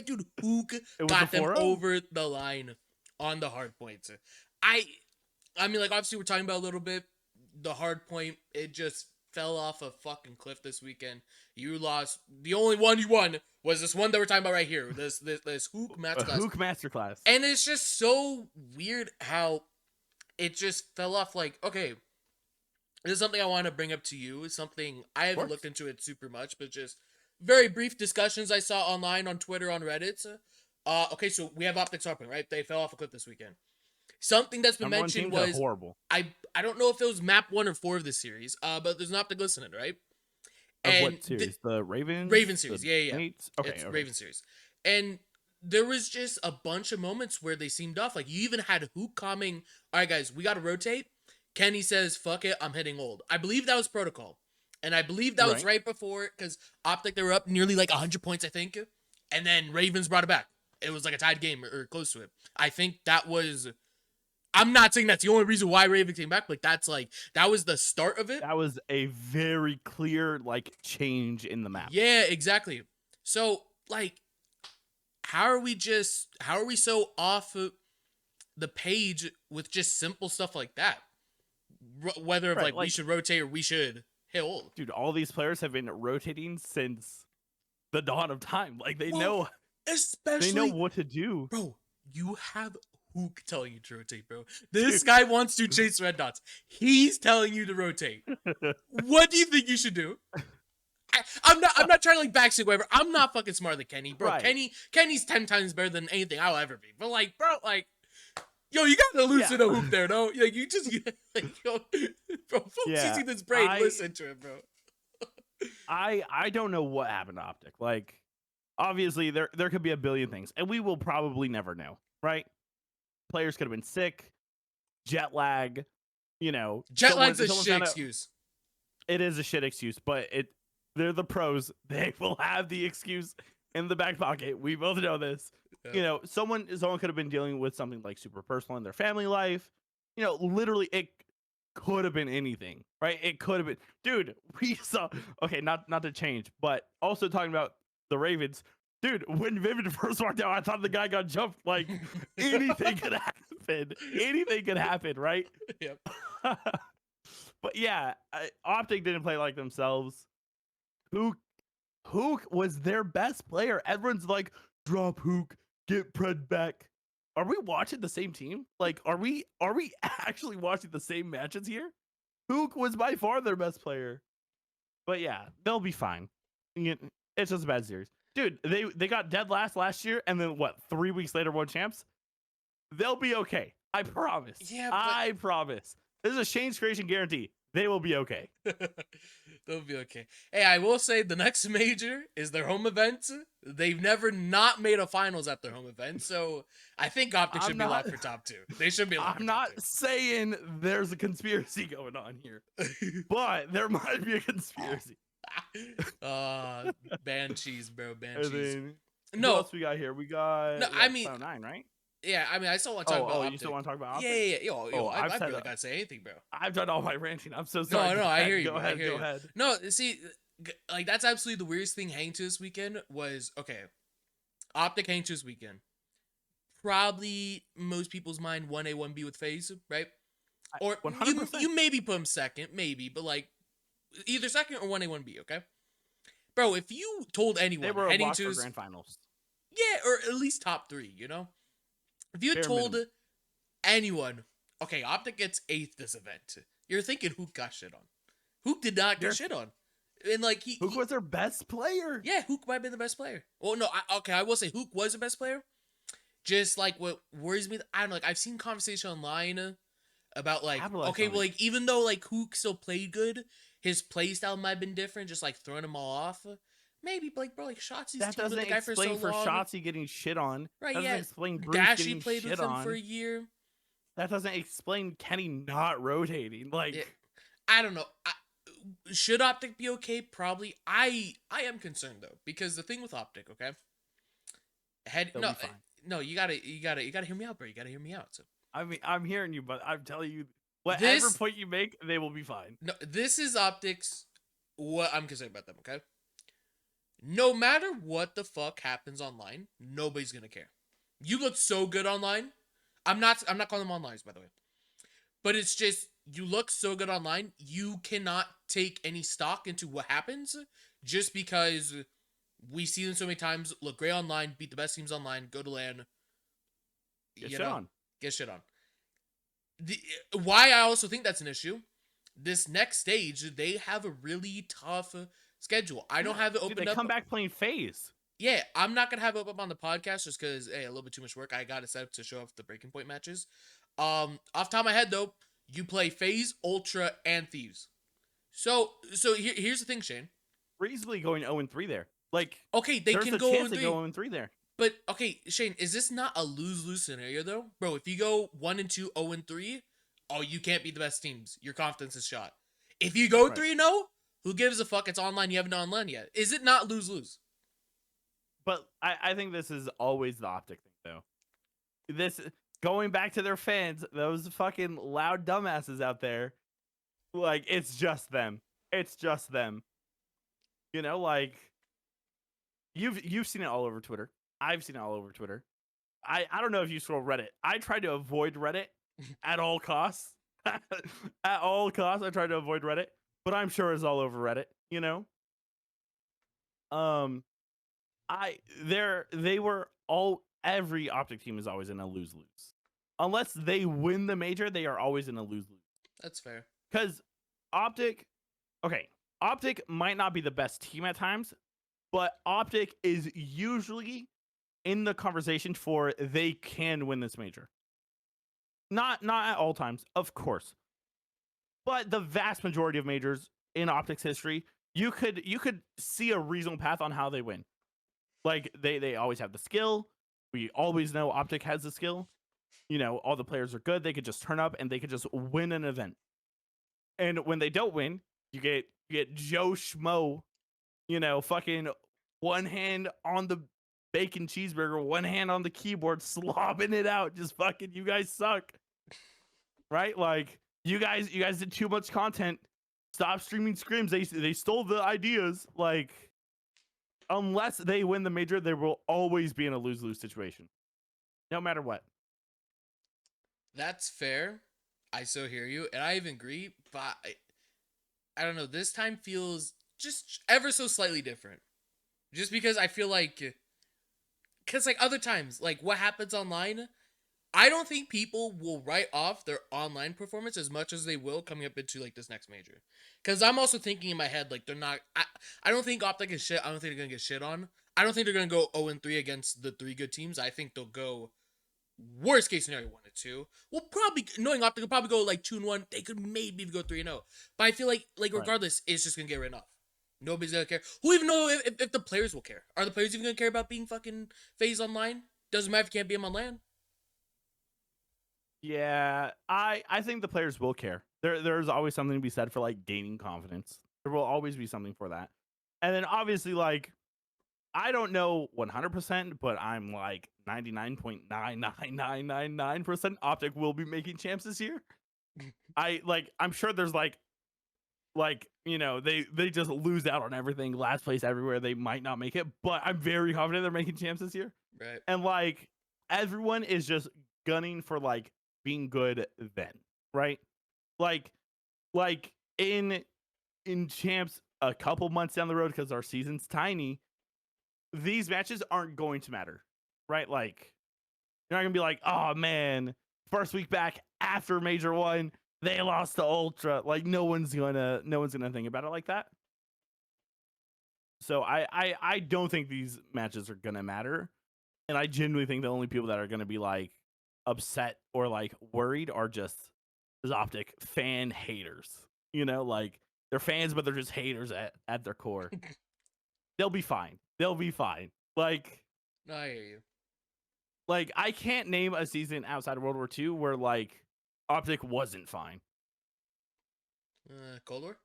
A: dude, Hook got them
B: 4-0.
A: over the line on the hard points. I mean, like, obviously we're talking about a little bit the hard point. It just fell off a fucking cliff this weekend. You lost. The only one you won was this one that we're talking about right here. This Hook masterclass.
B: Hook masterclass.
A: And it's just so weird how it just fell off. Like, okay, this is something I want to bring up to you. It's something I haven't looked into it super much, but just very brief discussions I saw online, on Twitter, on Reddit. Okay, so we have OpTic Starpoint, right? They fell off a cliff this weekend. Something that's been mentioned was
B: horrible.
A: I don't know if it was map 1 or 4 of this series, but there's an OpTic list in it, right?
B: And what series? The Raven
A: series, yeah.
B: Okay,
A: it's Raven series. And there was just a bunch of moments where they seemed off. Like, you even had Hook coming, all right, guys, we got to rotate. Kenny says, fuck it, I'm hitting old. I believe that was protocol. And I believe that was right before, because OpTic, they were up nearly like 100 points, I think. And then Ravens brought it back. It was like a tied game or close to it. I think that was... I'm not saying that's the only reason why Raven came back. Like, that was the start of it.
B: That was a very clear, like, change in the map.
A: Yeah, exactly. So, like, how are we so off the page with just simple stuff like that? Whether like we should rotate or we should hit old.
B: Dude, all these players have been rotating since the dawn of time. Like, they know,
A: especially
B: they know what to do.
A: Bro, you have Hook telling you to rotate, bro. This guy wants to chase red dots. He's telling you to rotate. What do you think you should do? I'm not trying to like backseat whatever. I'm not fucking smarter than Kenny, bro. Right. Kenny's 10 times better than anything I'll ever be. But like, bro, like, yo, you gotta loosen a Hook there, no? Like, you just like, yo, bro, folks, you see this brain, listen to it, bro.
B: I don't know what happened to OpTic. Like, obviously there could be a billion things, and we will probably never know, right? Players could have been sick, jet lag,
A: Jet lag's a shit excuse.
B: It is a shit excuse, but they're the pros. They will have the excuse in the back pocket. We both know this. Yeah. Someone could have been dealing with something like super personal in their family life. Literally it could have been anything, right? It could have been, dude, we saw, okay, not to change, but also talking about the Ravens. Dude, when Vivid first walked out, I thought the guy got jumped. Like, anything could happen. Anything could happen, right?
A: Yep.
B: But yeah, OpTic didn't play like themselves. Hook was their best player. Everyone's like, drop Hook, get Pred back. Are we watching the same team? Like, are we actually watching the same matches here? Hook was by far their best player. But yeah, they'll be fine. It's just a bad series. Dude, they got dead last year, and then 3 weeks later won champs? They'll be okay. I promise.
A: Yeah,
B: I promise. This is a Shane's creation guarantee. They will be okay.
A: They'll be okay. Hey, I will say the next major is their home event. They've never not made a finals at their home event, so I think OpTic should be locked for top 2. They should be locked
B: I'm
A: for top
B: not saying there's a conspiracy going on here,
A: 2.
B: but there might be a conspiracy.
A: Banshees, bro.
B: And
A: Banshees.
B: then,
A: No.
B: What else we got here? We got
A: I mean,
B: Cloud9, right?
A: Yeah, I mean, I still want to talk about OpTic.
B: You still want to talk about OpTic?
A: Yeah. Yo, I barely got to say anything, bro.
B: I've done all my ranting. I'm so sorry.
A: No, I hear you.
B: Go ahead.
A: No, see, like, that's absolutely the weirdest thing hanging to this weekend was, okay, OpTic hanging to this weekend. Probably most people's mind 1A, 1B with FaZe, right? Or 100%. You maybe put him second, maybe, but like either second or 1A, 1B, okay? Bro, if you told anyone
B: they were
A: heading
B: a
A: to
B: for grand finals.
A: Yeah, or at least top 3, you know? If you had told anyone, okay, OpTic gets 8th this event, you're thinking Hook got shit on. Hook did not get shit on. And like
B: Hook was their best player.
A: Yeah, Hook might have been the best player. Well, no, I will say Hook was the best player. Just like what worries me, I don't know, like I've seen conversation online about like, okay, well, like even though like Hook still played good, his play style might have been different, just like throwing him all off. Maybe like, bro, like Shotzzy's
B: that doesn't
A: the guy
B: explain
A: for
B: Shotzzy getting shit on.
A: Right?
B: That
A: doesn't
B: explain Bruce
A: Dashy
B: getting
A: played
B: shit
A: with him
B: on
A: for a year.
B: That doesn't explain Kenny not rotating. Like,
A: I don't know. Should OpTic be okay? Probably. I am concerned though, because the thing with OpTic, okay, no, you gotta hear me out, bro. You gotta hear me out. So
B: I mean, I'm hearing you, but I'm telling you, whatever point you make, they will be fine.
A: No, this is OpTic's. What I'm concerned about them, okay? No matter what the fuck happens online, nobody's gonna care. You look so good online. I'm not calling them online, by the way. But it's just, you look so good online, you cannot take any stock into what happens just because we see them so many times, look great online, beat the best teams online, go to LAN.
B: Get shit on.
A: Why I also think that's an issue, this next stage, they have a really tough schedule. I don't have it opened up.
B: They come back playing FaZe.
A: Yeah, I'm not going to have it up on the podcast just because, hey, a little bit too much work. I got it set up to show off the breaking point matches. Off the top of my head, though, you play FaZe, Ultra, and Thieves. So here's the thing, Shane.
B: We're easily going 0-3 there. Like,
A: okay, they can go 0-3.
B: They go 0-3 there.
A: But, okay, Shane, is this not a lose-lose scenario, though? Bro, if you go 1-2, 0-3, you can't beat the best teams. Your confidence is shot. If you go 3-0, who gives a fuck? It's online. You haven't done online yet. Is it not lose-lose?
B: But I think this is always the OpTic thing, though. This, going back to their fans, those fucking loud dumbasses out there, like, it's just them. It's just them. You know, like, you've seen it all over Twitter. I've seen it all over Twitter. I don't know if you scroll Reddit. I try to avoid Reddit at all costs. At all costs, I try to avoid Reddit. But I'm sure it's all over Reddit, you know? Every OpTic team is always in a lose-lose. Unless they win the major, they are always in a lose-lose.
A: That's fair.
B: Because OpTic might not be the best team at times, but OpTic is usually in the conversation for they can win this major. Not at all times, of course. But the vast majority of majors in OpTic's history, you could see a reasonable path on how they win. Like, they always have the skill. We always know OpTic has the skill. You know, all the players are good. They could just turn up and they could just win an event. And when they don't win, you get Joe Schmo, you know, fucking one hand on the bacon cheeseburger, one hand on the keyboard, slobbing it out. Just fucking, you guys suck. Right? Like, you guys did too much content. Stop streaming scrims. They stole the ideas. Like, unless they win the major, they will always be in a lose-lose situation. No matter what.
A: That's fair. I so hear you. And I even agree. But I don't know. This time feels just ever so slightly different. Just because I feel like... Because, like, other times, like, what happens online... I don't think people will write off their online performance as much as they will coming up into, like, this next major. Because I'm also thinking in my head, like, they're not... I don't think OpTic is shit. I don't think they're going to get shit on. I don't think they're going to go 0-3 against the 3 good teams. I think they'll go Worst case scenario, 1-2. We'll probably, knowing OpTic, will probably go like 2-1. They could maybe even go 3-0. But I feel like
B: Right.
A: regardless, it's just gonna get written off. Nobody's gonna care. Who even know if the players will care? Are the players even gonna care about being fucking FaZe online? Doesn't matter if you can't beat them on LAN.
B: Yeah, I think the players will care. There's always something to be said for like gaining confidence. There will always be something for that. And then obviously like I don't know 100%, but I'm like 99.99999% OpTic will be making champs this year. I'm sure there's like you know, they just lose out on everything, last place everywhere, they might not make it, but I'm very confident they're making champs this year.
A: Right.
B: And like everyone is just gunning for like being good then, right? Like in champs a couple months down the road, because our season's tiny, these matches aren't going to matter, right? Like you're not gonna be like, oh man, first week back after Major 1, they lost to Ultra. Like no one's gonna think about it like that. So I don't think these matches are gonna matter, and I genuinely think the only people that are gonna be like upset or like worried are just OpTic fan haters. You know, like they're fans, but they're just haters at their core. They'll be fine. They'll be fine. Like,
A: No, I hear you.
B: Like I can't name a season outside of World War II where like OpTic wasn't fine.
A: Cold War?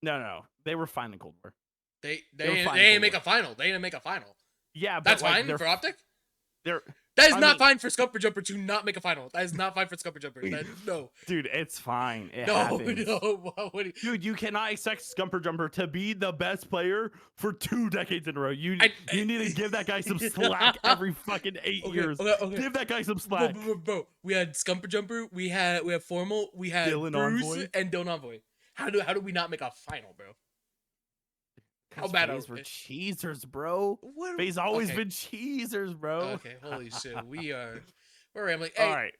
B: No, they were fine in Cold War.
A: They didn't make a final. They didn't make a final.
B: Yeah, but
A: that's
B: like,
A: fine for OpTic.
B: That
A: is not fine for scumperjumper to not make a final. That is not fine for scumperjumper. No,
B: dude, it's fine. It
A: no,
B: happens.
A: no.
B: Dude, you cannot expect scumperjumper to be the best player for 2 decades in a row. You need to give that guy some slack every fucking 8 years. Okay. Give that guy some slack.
A: Bro, we had scumperjumper. We had Formal. We had Dylan Bruce Envoy. And Dylan Envoy. How do we not make a final, bro?
B: How bad are we? Cheesers, bro. FaZe always been cheesers, bro.
A: Okay, holy shit. We're rambling. Hey, all right.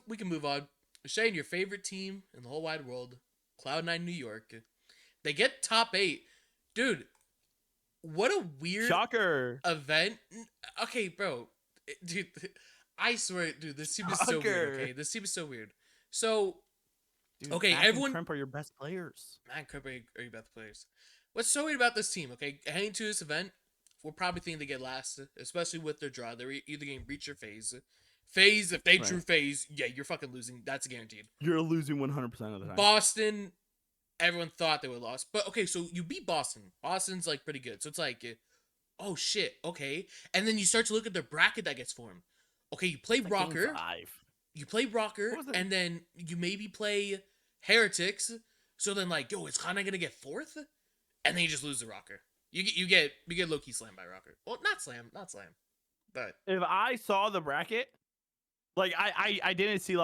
A: We can move on. Shane, your favorite team in the whole wide world, Cloud9 New York. They get top 8. Dude, what a weird
B: shocker
A: event. Okay, bro. Dude, I swear, dude, this team is so weird, okay? This team is so weird. So,
B: dude,
A: okay,
B: Mac
A: everyone...
B: and Crimp are your best players.
A: Mac and Crimp are your best players. What's so weird about this team, okay? Heading to this event, we're probably thinking they get last, especially with their draw. They're either getting Breach or FaZe. FaZe, if they drew FaZe, yeah, you're fucking losing. That's guaranteed.
B: You're losing 100% of the time.
A: Boston, everyone thought they would lost. But, okay, so you beat Boston. Boston's, like, pretty good. So it's like, oh, shit, okay. And then you start to look at the bracket that gets formed. Okay, you play ROKKR. You play ROKKR, and then you maybe play Heretics. So then, like, yo, is Cloud9 going to get 4th? And then you just lose the ROKKR. You get low-key slammed by ROKKR. Well, not slam. But
B: if I saw the bracket, like I didn't see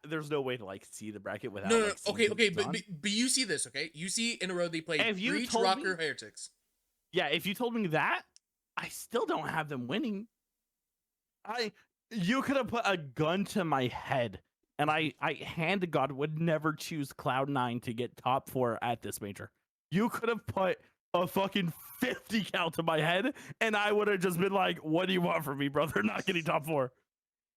B: there's no way to like see the bracket without.
A: No. Okay. But you see this, okay? You see in a row they play Breach, ROKKR, Heretics.
B: Yeah, if you told me that, I still don't have them winning. You could have put a gun to my head. And I hand to God, would never choose Cloud9 to get top 4 at this major. You could have put a fucking 50 cal to my head, and I would have just been like, what do you want from me, bro? They're not getting top 4.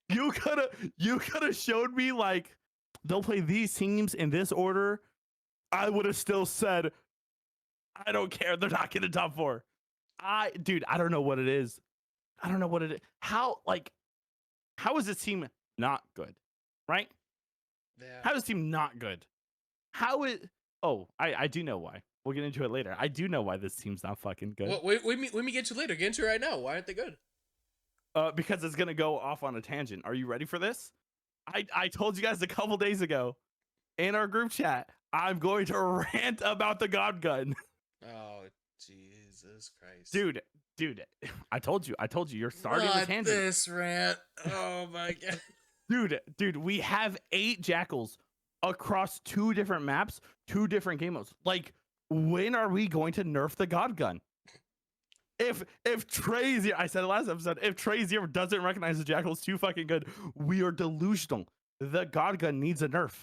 B: You could have showed me, like, they'll play these teams in this order. I would have still said, I don't care. They're not getting top 4. Dude, I don't know what it is. How is this team not good? Right?
A: Yeah.
B: How is this team not good? I do know why. We'll get into it later. I do know why this team's not fucking good.
A: Well, wait, let me get to later. Get into it right now. Why aren't they good?
B: Because it's gonna go off on a tangent. Are you ready for this? I told you guys a couple days ago in our group chat, I'm going to rant about the God Gun.
A: Oh, Jesus Christ.
B: Dude, I told you you're starting the tangent.
A: This rant. Oh my God.
B: Dude, we have 8 jackals across 2 different maps, 2 different game modes. Like, when are we going to nerf the God Gun? If Trazier, I said it last episode, if Trazier doesn't recognize the jackals too fucking good, we are delusional. The God Gun needs a nerf.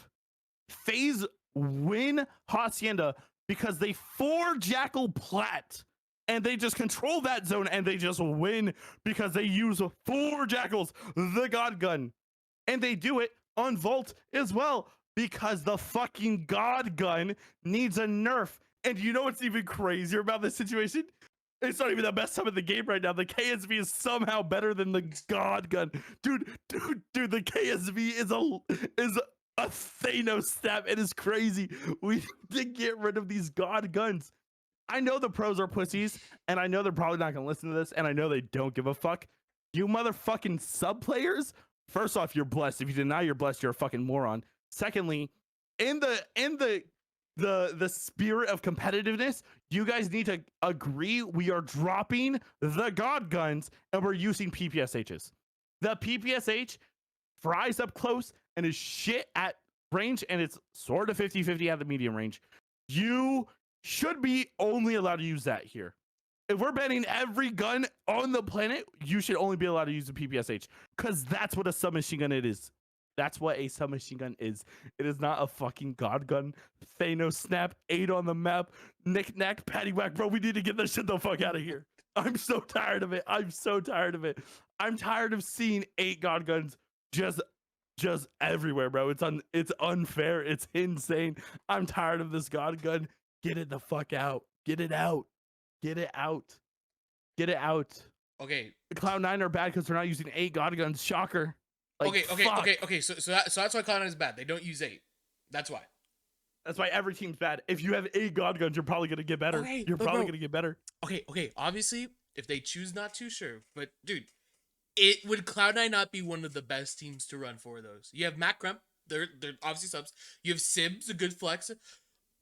B: FaZe win Hacienda because they 4 jackal plat and they just control that zone and they just win because they use 4 Jackals, the God Gun. And they do it on Vault as well because the fucking God Gun needs a nerf. And you know what's even crazier about this situation? It's not even the best time in the game right now. The KSV is somehow better than the God Gun. Dude, the KSV is a Thanos snap. It is crazy. We need to get rid of these God Guns. I know the pros are pussies, and I know they're probably not gonna listen to this, and I know they don't give a fuck. You motherfucking sub players. First off, you're blessed. If you deny you're blessed, you're a fucking moron. Secondly, in the spirit of competitiveness, you guys need to agree we are dropping the God Guns and we're using PPSHs. The PPSH fries up close and is shit at range, and it's sort of 50-50 at the medium range. You should be only allowed to use that here. If we're banning every gun on the planet, you should only be allowed to use the PPSH because that's what a submachine gun is. That's what a submachine gun is. It is not a fucking God Gun. Thanos snap, 8 on the map, knick-knack, paddywhack. Bro, we need to get this shit the fuck out of here. I'm so tired of it. I'm so tired of it. I'm tired of seeing 8 God Guns just everywhere, bro. It's unfair. It's insane. I'm tired of this God Gun. Get it the fuck out. Get it out. Get it out. Get it out.
A: Okay.
B: The Cloud9 are bad because they're not using 8 God Guns. Shocker. Like,
A: okay. So that's why Cloud9 is bad. They don't use 8. That's why.
B: That's why every team's bad. If you have 8 God Guns, you're probably gonna get better.
A: Okay,
B: you're probably gonna get better.
A: Okay. Obviously, if they choose not to, sure. But dude, it would Cloud9 not be one of the best teams to run for those. You have Matt Crump. They're obviously subs. You have Sib's a good flex.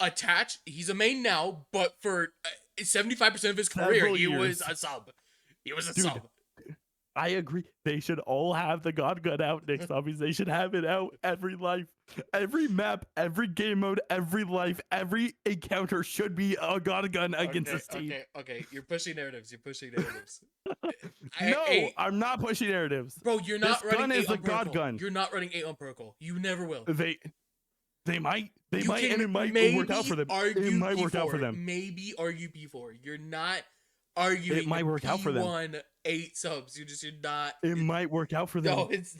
A: Attach. He's a main now, but for 75% of his career, he was a sub. He was a sub.
B: I agree. They should all have the God Gun out next zombies. They should have it out every life, every map, every game mode, every life, every encounter should be a God Gun against this team.
A: Okay. You're pushing narratives.
B: I'm not pushing narratives.
A: Bro, you're not
B: this
A: running
B: gun
A: 8
B: is
A: on
B: the God
A: protocol.
B: Gun.
A: You're not running 8 on protocol. You never will.
B: They might, and it might work out for them. It might work out for them.
A: Maybe argue P4. You're not arguing.
B: It might work out for them.
A: P1 8 subs. You're not.
B: It might work out for them.
A: No, it's.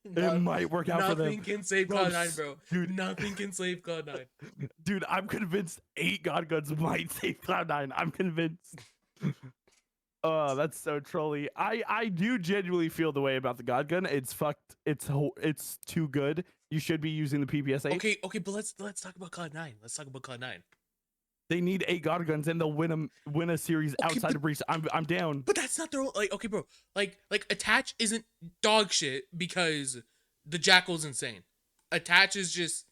B: It might work out for them.
A: Nothing can save Cloud9, bro.
B: Dude,
A: nothing can save Cloud9.
B: Dude, I'm convinced 8 God Guns might save Cloud9. I'm convinced. Oh, that's so trolly. I do genuinely feel the way about the God Gun. It's fucked. It's too good. You should be using the PPSH.
A: Okay, but let's talk about Cloud9. Let's talk about Cloud9.
B: They need 8 God Guns and they'll win a series outside of Breach. I'm down.
A: But that's not their okay, bro. Like Attach isn't dog shit because the Jackal's insane. Attach is just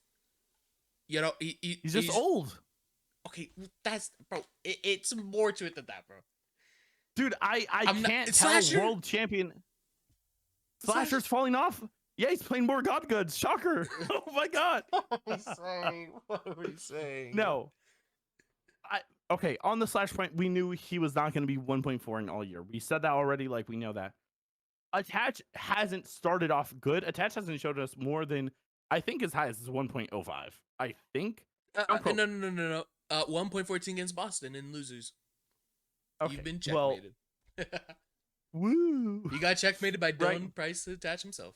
A: he's
B: just old.
A: Okay, that's bro. It's more to it than that, bro.
B: Dude, I can't tell
A: Slasher?
B: world champion. Slasher's falling off. Yeah, he's playing more God Guns. Shocker. Oh my god.
A: What are we saying?
B: No. Okay, on the Slash point, we knew he was not going to be 1.4 in all year. We said that already, like we know that. Attach hasn't started off good. Attach hasn't showed us more than, I think his highest is 1.05. I think.
A: No. 1.14 against Boston in losers.
B: Okay,
A: You've been checkmated.
B: Woo.
A: You got checkmated by Dylan Price to Attach himself.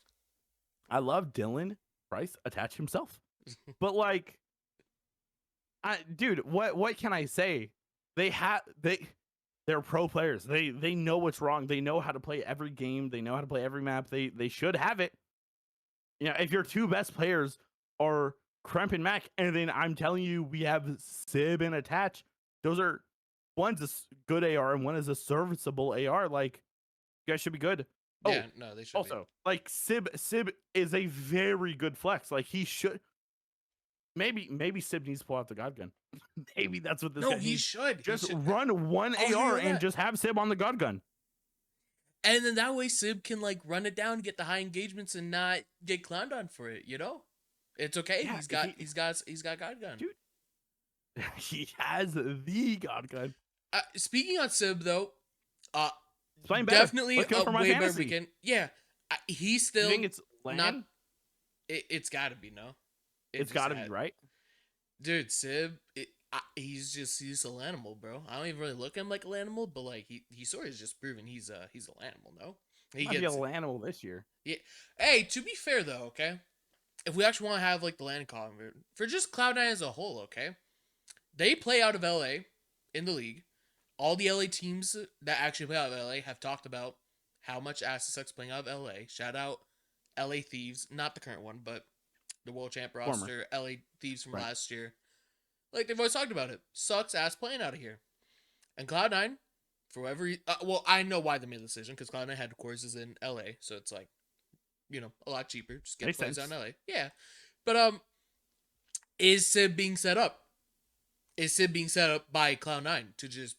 B: I love Dylan Price Attach himself. But like, dude, what can I say? They're pro players. They know what's wrong. They know how to play every game. They know how to play every map. They should have it. You know, if your 2 best players are Crump and Mac, and then I'm telling you we have Sib and Attach, those are, one's a good AR and one is a serviceable AR. Like, you guys should be good.
A: Yeah, no, they should
B: also be. Like Sib is a very good flex. Like, he should. Maybe Sib needs to pull out the God Gun. Maybe that's what this.
A: No,
B: guy
A: he
B: needs.
A: should
B: Just run one AR and just have Sib on the God Gun.
A: And then that way Sib can like run it down, get the high engagements, and not get clowned on for it. You know, it's okay. Yeah, he's got God Gun.
B: Dude, he has the God Gun.
A: Speaking on Sib though,
B: definitely
A: a way better weekend. Yeah, he's still.
B: You think it's
A: not. It's got to be no.
B: It's got to be right,
A: dude. Sib, He's a animal, bro. I don't even really look at him like an animal, but like he sort of just proven he's an animal. No, he
B: Might be a
A: gets
B: little animal this year.
A: yeah. Hey, to be fair though, okay, if we actually want to have like the land column for just Cloud9 as a whole, okay, they play out of LA in the league. All the LA teams that actually play out of LA have talked about how much ass it sucks playing out of LA. Shout out LA Thieves, not the current one, but the world champ roster, LA Thieves from last year. Like, they've always talked about it. Sucks ass playing out of here. And Cloud9, for whatever well, I know why they made the decision, because Cloud9 headquarters in LA, so it's like, a lot cheaper. Just get players out in LA. Yeah. But is Sib being set up? Is Sib being set up by Cloud9 to just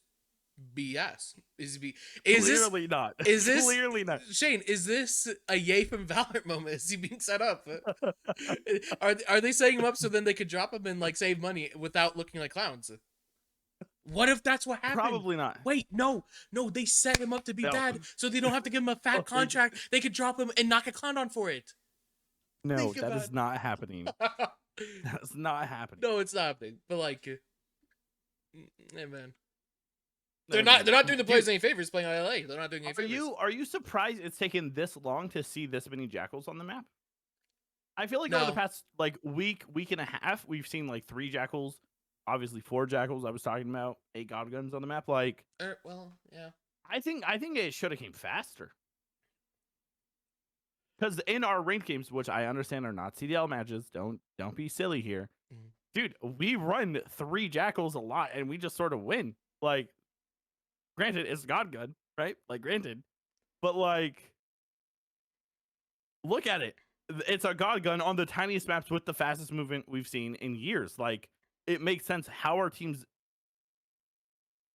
A: be ass?
B: Clearly not.
A: Is this
B: clearly not?
A: Shane, is this a Yay from Valorant moment? Is he being set up? Are they setting him up so then they could drop him and like save money without looking like clowns? What if that's what happened?
B: Probably not.
A: Wait, no, they set him up to be bad, so they don't have to give him a fat contract. They could drop him and knock a clown on for it.
B: No, that is not happening. That's not happening.
A: No, it's not happening. But like, hey man. They're not doing the players any favors playing on LA. They're not doing any favors.
B: Are you surprised it's taken this long to see this many jackals on the map? I feel like
A: No.
B: over the past like week and a half, we've seen like 3 jackals, obviously 4 jackals. I was talking about 8 god guns on the map. Like,
A: well, yeah.
B: I think it should have came faster. Because in our ranked games, which I understand are not CDL matches, don't be silly here, dude. We run 3 jackals a lot, and we just sort of win. Like, granted, it's god gun, right? Like, granted, but like, look at it. It's a god gun on the tiniest maps with the fastest movement we've seen in years. Like, it makes sense how our teams,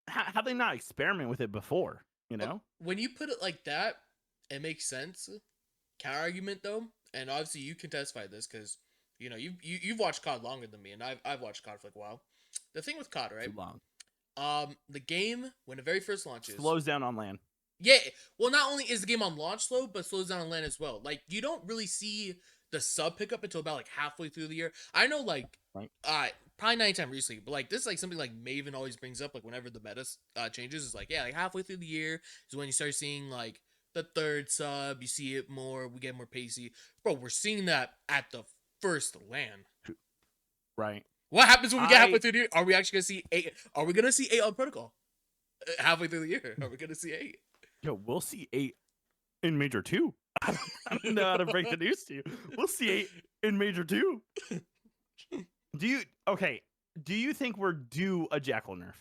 B: how they not experiment with it before. You know,
A: when you put it like that, it makes sense. Counter argument though, and obviously you can testify this because you've watched COD longer than me, and I've watched COD for like a while. The thing with COD, right?
B: Too long.
A: The game when it very first launches
B: slows down on LAN.
A: Yeah, well, not only is the game on launch slow, but slows down on LAN as well. Like, you don't really see the sub pickup until about like halfway through the year. I know, like, probably not anytime recently, but like this is like something like Maven always brings up, like whenever the meta changes, is like, yeah, like halfway through the year is when you start seeing like the third sub, you see it more, we get more pacey. Bro, we're seeing that at the first LAN.
B: Right.
A: What happens when we get halfway through the year? Are we actually gonna see 8? Are we gonna see 8 on protocol? Halfway through the year, are we gonna see 8?
B: Yo, we'll see 8 in Major 2. I don't know how to break the news to you. We'll see 8 in Major 2. Do you think we're due a jackal nerf?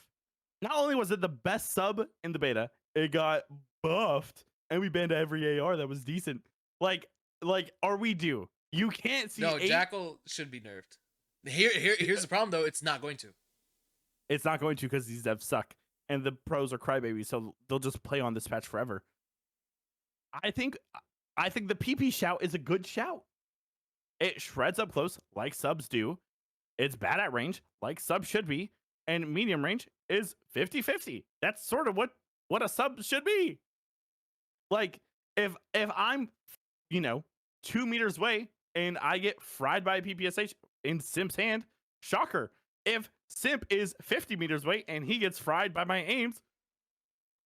B: Not only was it the best sub in the beta, it got buffed, and we banned every AR that was decent. Like, are we due? You can't see.
A: No, 8? Jackal should be nerfed. Here's the problem though. It's not going to.
B: It's not going to because these devs suck, and the pros are crybabies, so they'll just play on this patch forever. I think the PP shout is a good shout. It shreds up close like subs do. It's bad at range like subs should be, and medium range is 50-50. That's sort of what a sub should be. Like, if I'm 2 meters away and I get fried by a PPSH in Simp's hand, shocker. If Simp is 50 meters away and he gets fried by my aims,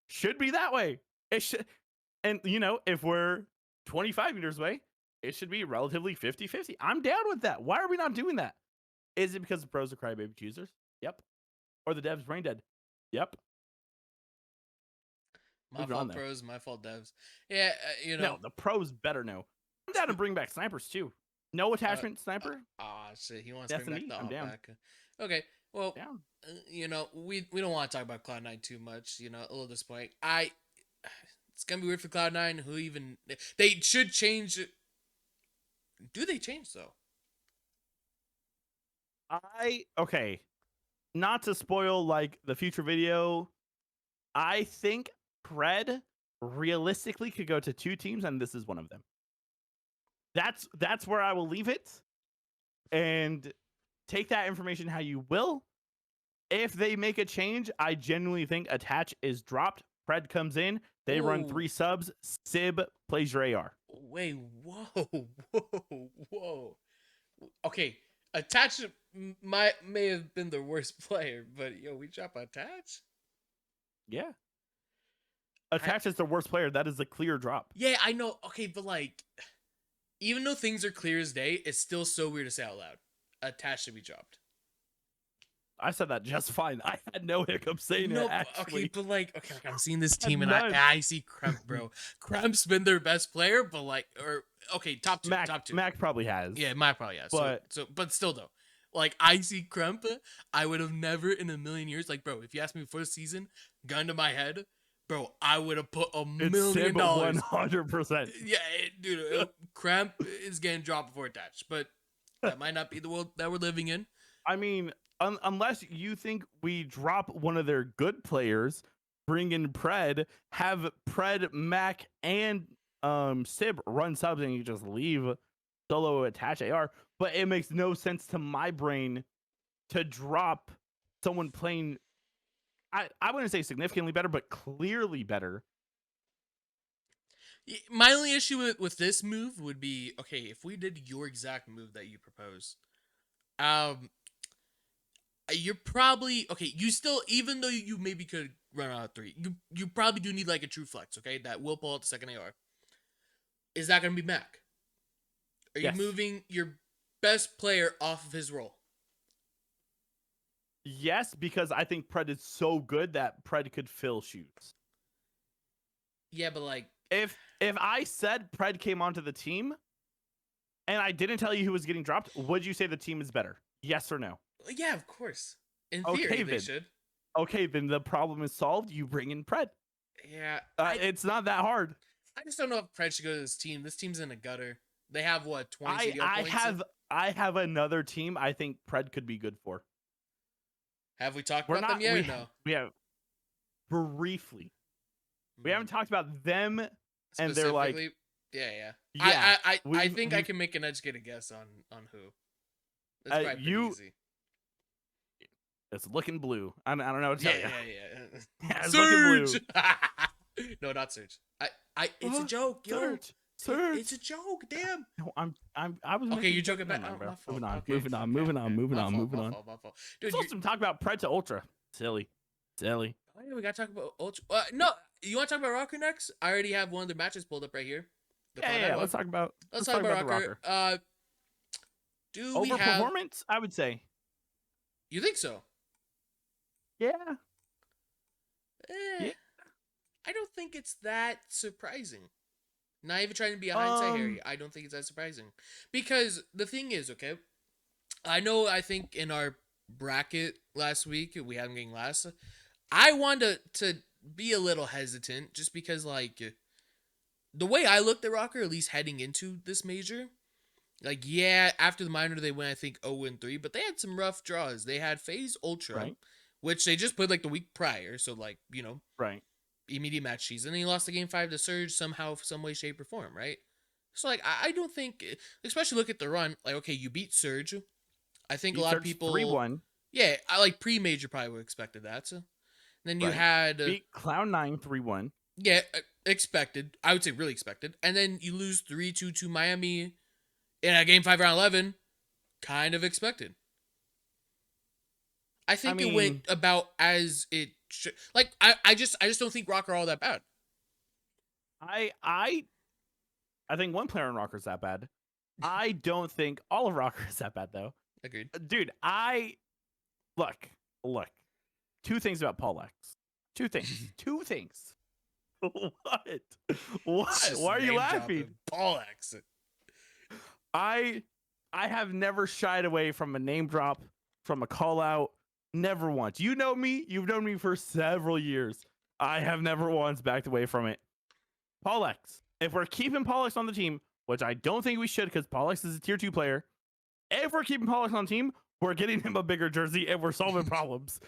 B: should be that way. It should, and if we're 25 meters away, it should be relatively 50-50. I'm down with that. Why are we not doing that? Is it because the pros are crybaby choosers? Yep. Or the devs brain dead? Yep.
A: My fault pros, my fault devs. Yeah,
B: No, the pros better know. I'm down to bring back snipers too. No attachment sniper.
A: Shit, he wants to bring back the
B: down.
A: back. Okay, well,
B: down.
A: We don't want to talk about Cloud9 too much. A little disappointing. It's gonna be weird for Cloud9. Who even they should change. Do they change though?
B: Okay, not to spoil like the future video. I think Pred realistically could go to 2 teams, and this is one of them. That's where I will leave it, and take that information how you will. If they make a change, I genuinely think attach is dropped. Pred comes in, they run 3 subs. Sib plays your AR.
A: Wait, whoa. Okay, attach may have been the worst player, but yo, we drop attach.
B: Yeah. Attach is the worst player. That is a clear drop.
A: Yeah, I know. Okay, but like, even though things are clear as day, it's still so weird to say out loud. Attach should be dropped.
B: I said that just fine. I had no hiccup saying it, actually.
A: Okay, but like, I'm seeing this team and I see Crump, bro. Crump's been their best player, but like, top two.
B: Mac probably has.
A: Yeah, Mac probably has. But still though, like I see Crump, I would have never in a million years, like, bro, if you asked me before the season, gun to my head, bro, I would have put $1 million.
B: 100%.
A: Yeah, dude, Crump is getting dropped before attached, but that might not be the world that we're living in.
B: I mean, unless you think we drop one of their good players, bring in Pred, have Pred, Mac, and Sib run subs, and you just leave solo attach AR. But it makes no sense to my brain to drop someone playing, I wouldn't say significantly better, but clearly better.
A: My only issue with this move would be, okay, if we did your exact move that you propose, you're probably, okay, you still, even though you maybe could run out of 3, you probably do need like a true flex, okay, that will pull out the second AR. Is that going to be Mac? Are you moving your best player off of his role?
B: Yes, because I think Pred is so good that Pred could fill shoots.
A: Yeah, but like,
B: if I said Pred came onto the team and I didn't tell you who was getting dropped, would you say the team is better? Yes or no?
A: Yeah, of course. In theory, they should.
B: Okay, then the problem is solved. You bring in Pred.
A: Yeah.
B: It's not that hard.
A: I just don't know if Pred should go to this team. This team's in a gutter. They have, what, 20 CDO points?
B: I have another team I think Pred could be good for.
A: Have we talked about them yet or no?
B: We have briefly. We haven't talked about them, and they're like,
A: yeah. I think I can make an educated guess on who. That's probably pretty easy.
B: It's looking blue. I don't know what to tell you.
A: Yeah. Surge. No, not Surge. It's a joke, yo.
B: Surge.
A: It's a joke. Damn.
B: No, I was
A: okay. You're joking about
B: moving on. Dude, supposed to talk about Pred to Ultra. Silly.
A: Oh, yeah, we gotta talk about Ultra. No, you want to talk about ROKKR next? I already have one of the matches pulled up right here.
B: Yeah. Let's talk about
A: ROKKR. Do we have
B: performance? I would say.
A: You think so?
B: Yeah.
A: I don't think it's that surprising. Not even trying to be a hindsight Harry. I don't think it's that surprising. Because the thing is, okay, I think in our bracket last week, we had them getting last. I wanted to be a little hesitant just because, like, the way I looked at ROKKR, at least heading into this major, like, yeah, after the minor, they went, I think, 0-3, but they had some rough draws. They had FaZe Ultra, which they just played, like, the week prior, so, like, you know.
B: Right.
A: Immediate match season. And he lost the game 5 to Surge somehow, some way, shape, or form, right? So, like, I don't think, especially look at the run, like, okay, you beat Surge. I think a lot of people
B: 3-1.
A: Yeah, I like pre-major probably would have expected that. So then you had
B: beat Cloud9 3-1.
A: Yeah, expected. I would say really expected. And then you lose 3-2 to Miami in a game 5 round 11. Kind of expected. I think it went about as it should. Like, I just don't think ROKKR are all that bad.
B: I think one player in ROKKR is that bad. I don't think all of ROKKR is that bad, though.
A: Agreed.
B: Dude, look. 2 things about Paul X. 2 things. What? Why are you laughing?
A: Paul X.
B: I have never shied away from a name drop, from a call out. Never once. You know me. You've known me for several years. I have never once backed away from it. Paul X. If we're keeping Paul X on the team, which I don't think we should because Paul X is a tier 2 player. If we're keeping Paul X on the team, we're getting him a bigger jersey and we're solving problems.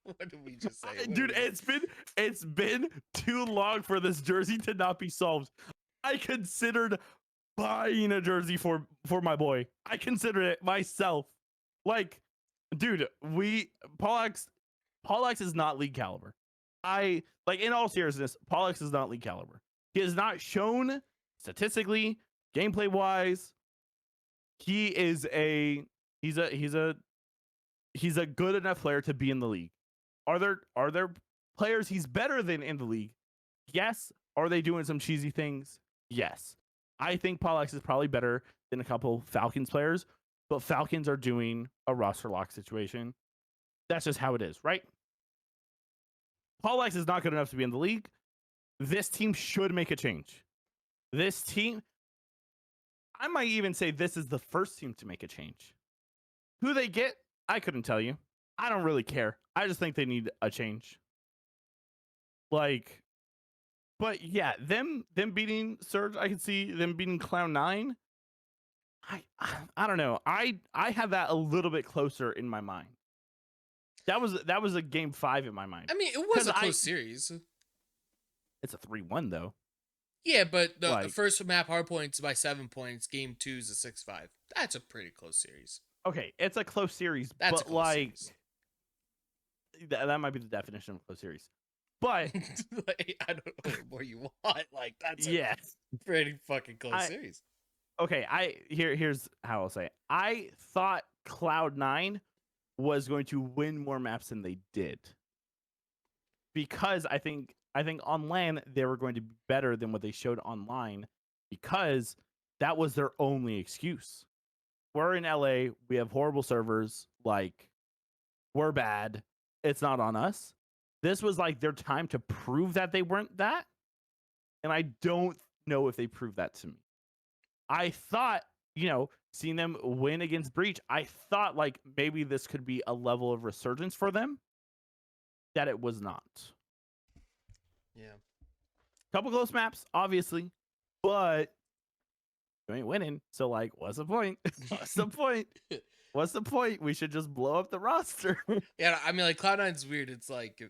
A: What did we just say?
B: Dude, it's been too long for this jersey to not be solved. I considered buying a jersey for my boy. I considered it myself. Like, dude, Paul X is not league caliber. In all seriousness, Paul X is not league caliber. He has not shown statistically, gameplay wise, he's He's a good enough player to be in the league. Are there players he's better than in the league? Yes. Are they doing some cheesy things? Yes. I think Paulex is probably better than a couple Falcons players, but Falcons are doing a roster lock situation. That's just how it is, right? Paulex is not good enough to be in the league. This team should make a change. This team, I might even say this is the first team to make a change. Who they get, I couldn't tell you. I don't really care. I just think they need a change. Like, but yeah, them beating Surge, I can see them beating Cloud9. I don't know. I have that a little bit closer in my mind. That was a game 5 in my mind.
A: I mean, it was a close series.
B: It's a 3-1 though.
A: Yeah, but the first map hardpoints by 7 points. Game 2 is a 6-5. That's a pretty close series.
B: Okay, it's a close series,
A: That's
B: but like that might be the definition of a close series. But
A: like, I don't know what more you want. Like that's
B: a
A: pretty fucking close series.
B: Okay, here's how I'll say it. I thought Cloud9 was going to win more maps than they did. Because I think on LAN they were going to be better than what they showed online, because that was their only excuse. We're in LA, we have horrible servers, like we're bad. It's not on us. This was like their time to prove that they weren't that. And I don't know if they proved that to me. I thought, seeing them win against Breach, I thought like maybe this could be a level of resurgence for them that it was not.
A: Yeah.
B: Couple close maps, obviously, but you ain't winning. So like, what's the point? What's the point? What's the point? We should just blow up the roster.
A: Yeah, I mean, like Cloud9's weird. It's like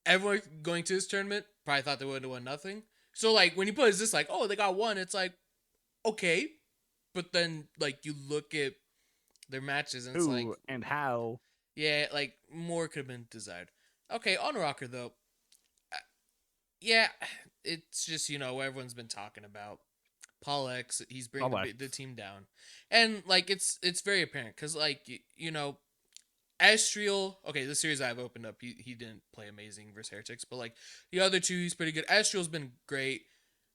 A: everyone going to this tournament probably thought they would have won nothing. So like when you put this like, oh, they got one, it's like, okay, but then like you look at their matches and it's
B: Who
A: like,
B: and how?
A: Yeah, like more could have been desired. Okay, on ROKKR though, yeah, it's just what everyone's been talking about. Paulex, he's bringing the team down, and like it's very apparent because like Estriel. Okay, the series I've opened up, he didn't play amazing versus Heretics, but like the other two, he's pretty good. Estriel's been great.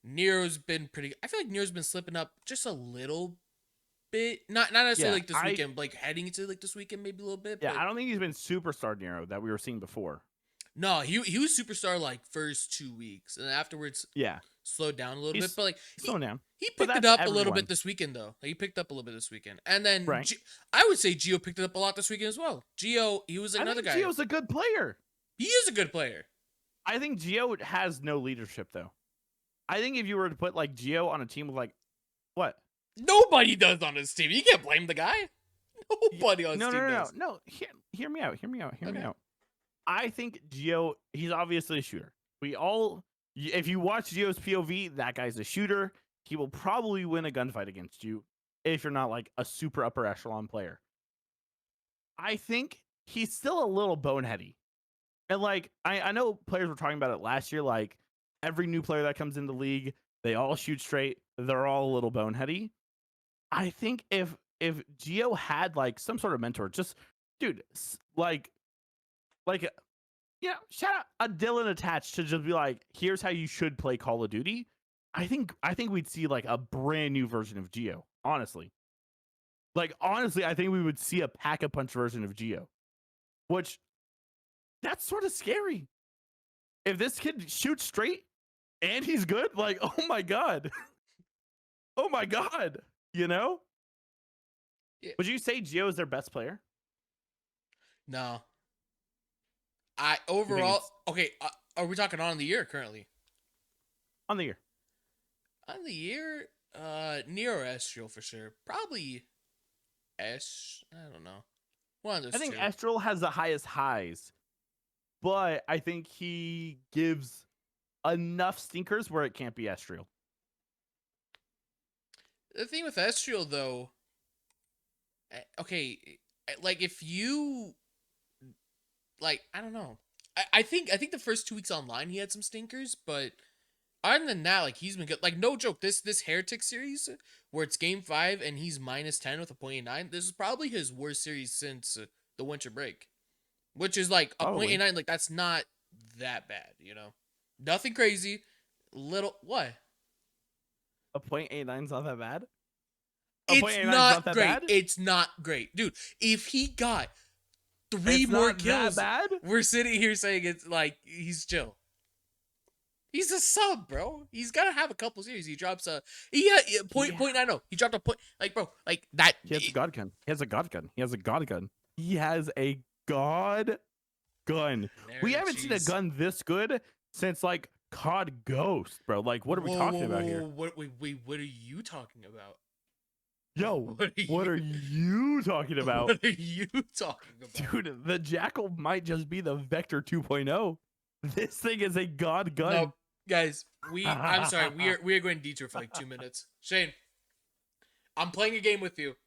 A: Nero's been pretty. I feel like Nero's been slipping up just a little bit. Not necessarily like this weekend, but like heading into like this weekend maybe a little bit.
B: Yeah,
A: but
B: I don't think he's been superstar Nero that we were seeing before.
A: No, he was superstar like first 2 weeks, and afterwards slowed down a little bit. But like
B: slowing down.
A: He picked it up a little bit this weekend though. Like, he picked up a little bit this weekend, and then I would say Gio picked it up a lot this weekend as well. Gio, he was another guy.
B: Gio's a good player.
A: He is a good player.
B: I think Gio has no leadership though. I think if you were to put like Gio on a team with like what?
A: Nobody does on his team. You can't blame the guy. Nobody on his team does.
B: No. Hear me out. I think Gio, he's obviously a shooter. If you watch Gio's POV, that guy's a shooter. He will probably win a gunfight against you if you're not like a super upper echelon player. I think he's still a little boneheady. And like, I know players were talking about it last year, like every new player that comes in the league, they all shoot straight. They're all a little boneheady. I think if Gio had like some sort of mentor, just dude, like shout out a Dylan attached to just be like, here's how you should play Call of Duty. I think we'd see like a brand new version of Gio. Honestly, I think we would see a pack-a-punch version of Gio, which that's sort of scary. If this kid shoots straight and he's good, like, oh my god, Yeah. Would you say Gio is their best player?
A: No. Overall, okay. Are we talking on the year currently?
B: On the year.
A: On the year, Nero Estriel for sure. Probably I don't know. One of those.
B: I think
A: two.
B: Estriel has the highest highs, but I think he gives enough stinkers where it can't be Estriel.
A: The thing with Estriel though, okay, like if you, like I don't know. I think the first 2 weeks online he had some stinkers, but other than that, like he's been good. Like no joke, this Heretics series where it's game 5 and he's -10 with a .89. This is probably his worst series since the winter break, which is like a
B: Probably.
A: .89. Like that's not that bad, you know. Nothing crazy. Little what?
B: A .89 is not that bad. A
A: It's
B: 0.89 is
A: not
B: that
A: great.
B: bad?
A: It's not great, dude. If he got 3
B: It's
A: more
B: not
A: kills,
B: that bad?
A: we're sitting here saying it's like he's chill. He's a sub, bro. He's gotta have a couple series. He drops a point 90. He dropped a point, like bro, like that.
B: He has a god gun. He has a god gun. He has a god gun. He has a god gun. We haven't seen a gun this good since like COD Ghost, bro. Like, what are we talking about here?
A: What? Wait, what are you talking about?
B: Yo, what are you talking about?
A: What are you talking about?
B: Dude, the Jackal might just be the Vector 2.0. This thing is a god gun.
A: No, guys, I'm sorry. We are going to detour for like 2 minutes. Shane, I'm playing a game with you.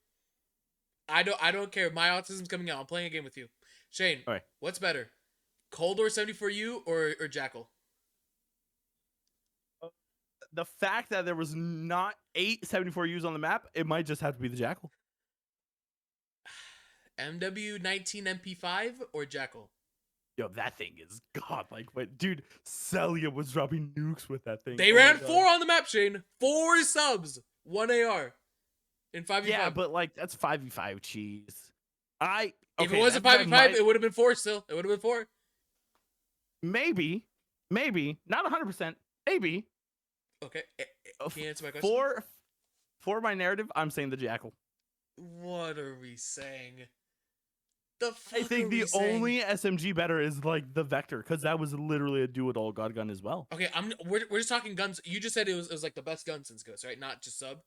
A: I don't care. My autism's coming out. I'm playing a game with you. Shane,
B: right.
A: What's better? Cold War 74U or Jackal?
B: The fact that there was not 8 74Us on the map, it might just have to be the Jackal.
A: MW19 MP5 or Jackal?
B: Yo, that thing is godlike. But dude, Celia was dropping nukes with that thing.
A: They ran 4 on the map, Shane. 4 subs, 1 AR in 5v5.
B: Yeah, but like that's 5v5 cheese.
A: If it was a 5v5, it would have been 4 still. It would have been 4.
B: Maybe, not 100%. Maybe.
A: Okay. Can you answer my question?
B: For my narrative, I'm saying the Jackal.
A: What are we saying? The fuck
B: I think the only SMG better is like the Vector, because that was literally a do-it-all god gun as well.
A: Okay, we're just talking guns. You just said it was like the best gun since Ghost, right? Not just sub.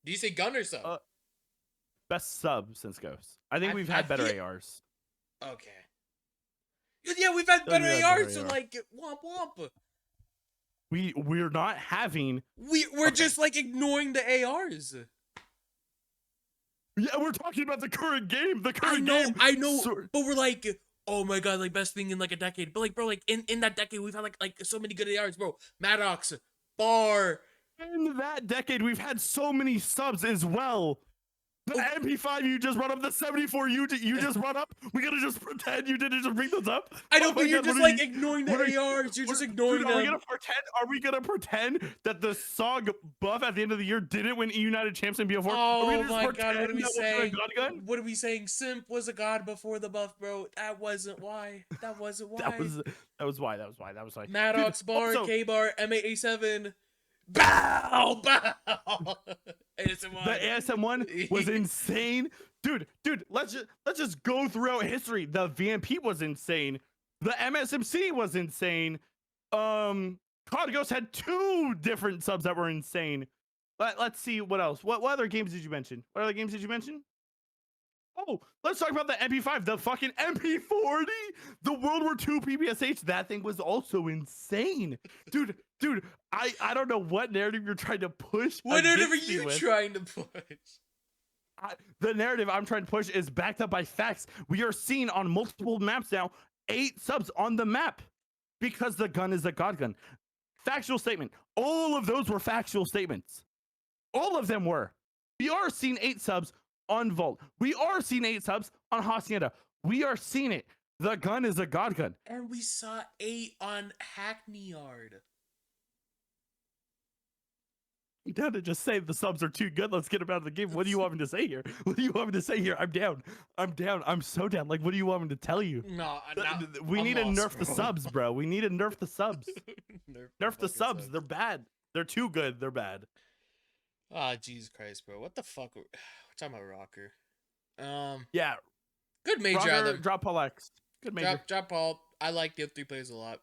A: Do you say gun or sub?
B: Best sub since Ghost. I think we've had better ARs.
A: Okay. Yeah, we've had better ARs, so like womp womp.
B: We're not having.
A: We're just like ignoring the ARs.
B: Yeah, we're talking about the current game.
A: I know, but we're like, oh my god, like best thing in like a decade. But like, bro, like in that decade, we've had like so many good ARs, bro. Maddox, Bar.
B: In that decade, we've had so many subs as well. The MP5 you just brought up, the 74 you just brought up. We gotta just pretend you didn't just bring those up.
A: I know, but you're just like ignoring the ARs. You're just ignoring them.
B: Are we gonna pretend that the SOG buff at the end of the year didn't win United Champs in BO4?
A: Oh my god, what are we saying? What are we saying? Simp was a god before the buff, bro. That wasn't why. That wasn't why.
B: That was why.
A: Maddox, Bar, K-Bar, M8, A7. Bow! ASM1.
B: The ASM1 was insane. Dude, let's just go throughout history. The VMP was insane. The MSMC was insane. COD Ghost had 2 different subs that were insane. Let's see what else. What other games did you mention? What other games did you mention? Oh, let's talk about the MP5, the fucking MP40, the World War II PPSH. That thing was also insane. Dude, I don't know what narrative you're trying to push.
A: What narrative are you trying to push?
B: The narrative I'm trying to push is backed up by facts. We are seeing on multiple maps now 8 subs on the map because the gun is a god gun. Factual statement. All of those were factual statements. All of them were. We are seeing 8 subs on Vault. We are seeing 8 subs on Hacienda. We are seeing it. The gun is a god gun.
A: And we saw 8 on Hackney Yard.
B: You down to just say the subs are too good. Let's get them out of the game. What do you want me to say here? I'm down. I'm so down. Like, what do you want me to tell you?
A: No,
B: we need to nerf the subs, bro. We need to nerf the subs. nerf the subs. They're bad. They're too good. They're bad.
A: Ah, Jesus Christ, bro. What the fuck? We're talking about ROKKR.
B: Yeah.
A: Good major out of them.
B: Drop Paul X. Good major.
A: Drop Paul. I like the other 3 players a lot.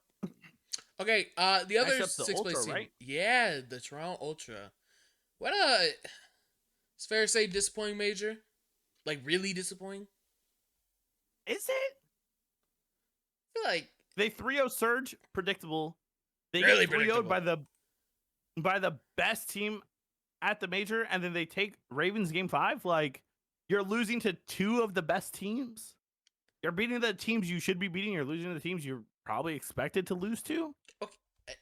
A: Okay, the other 6th place team. Right? Yeah, the Toronto Ultra. What it's fair to say disappointing major? Like really disappointing?
B: Is it?
A: I feel like
B: they 3-0 Surge, predictable. They
A: really
B: get 3-0'd by the best team at the major, and then they take Ravens game 5. Like, you're losing to 2 of the best teams. You're beating the teams you should be beating. You're losing to the teams you're probably expected to lose to.
A: Okay.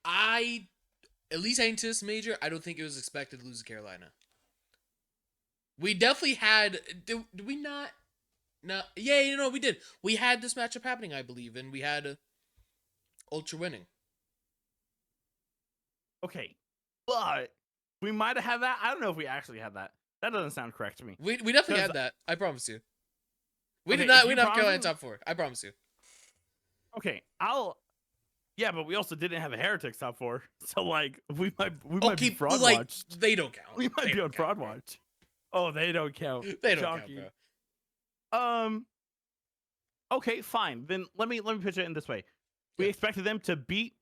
A: I at least heading to this major, I don't think it was expected to lose to Carolina. We definitely had. Did we not? No. Yeah, you know, we did. We had this matchup happening, I believe, and we had Ultra winning.
B: Okay, but we might have had that. I don't know if we actually had that. That doesn't sound correct to me.
A: We definitely had that. I promise you. We
B: Okay,
A: did not.
B: if
A: We
B: you
A: didn't have Carolina
B: promise-
A: top 4. I promise you.
B: Okay, Yeah, but we also didn't have a Heretics top 4, so like we might
A: Okay,
B: be fraud
A: like
B: watched.
A: they don't count.
B: We might
A: They
B: be
A: don't
B: on
A: count,
B: fraud
A: bro.
B: watch. Oh, they don't count.
A: They don't
B: Shocking.
A: count, bro.
B: Okay, fine. Then let me pitch it in this way. We
A: Yeah.
B: expected them to beat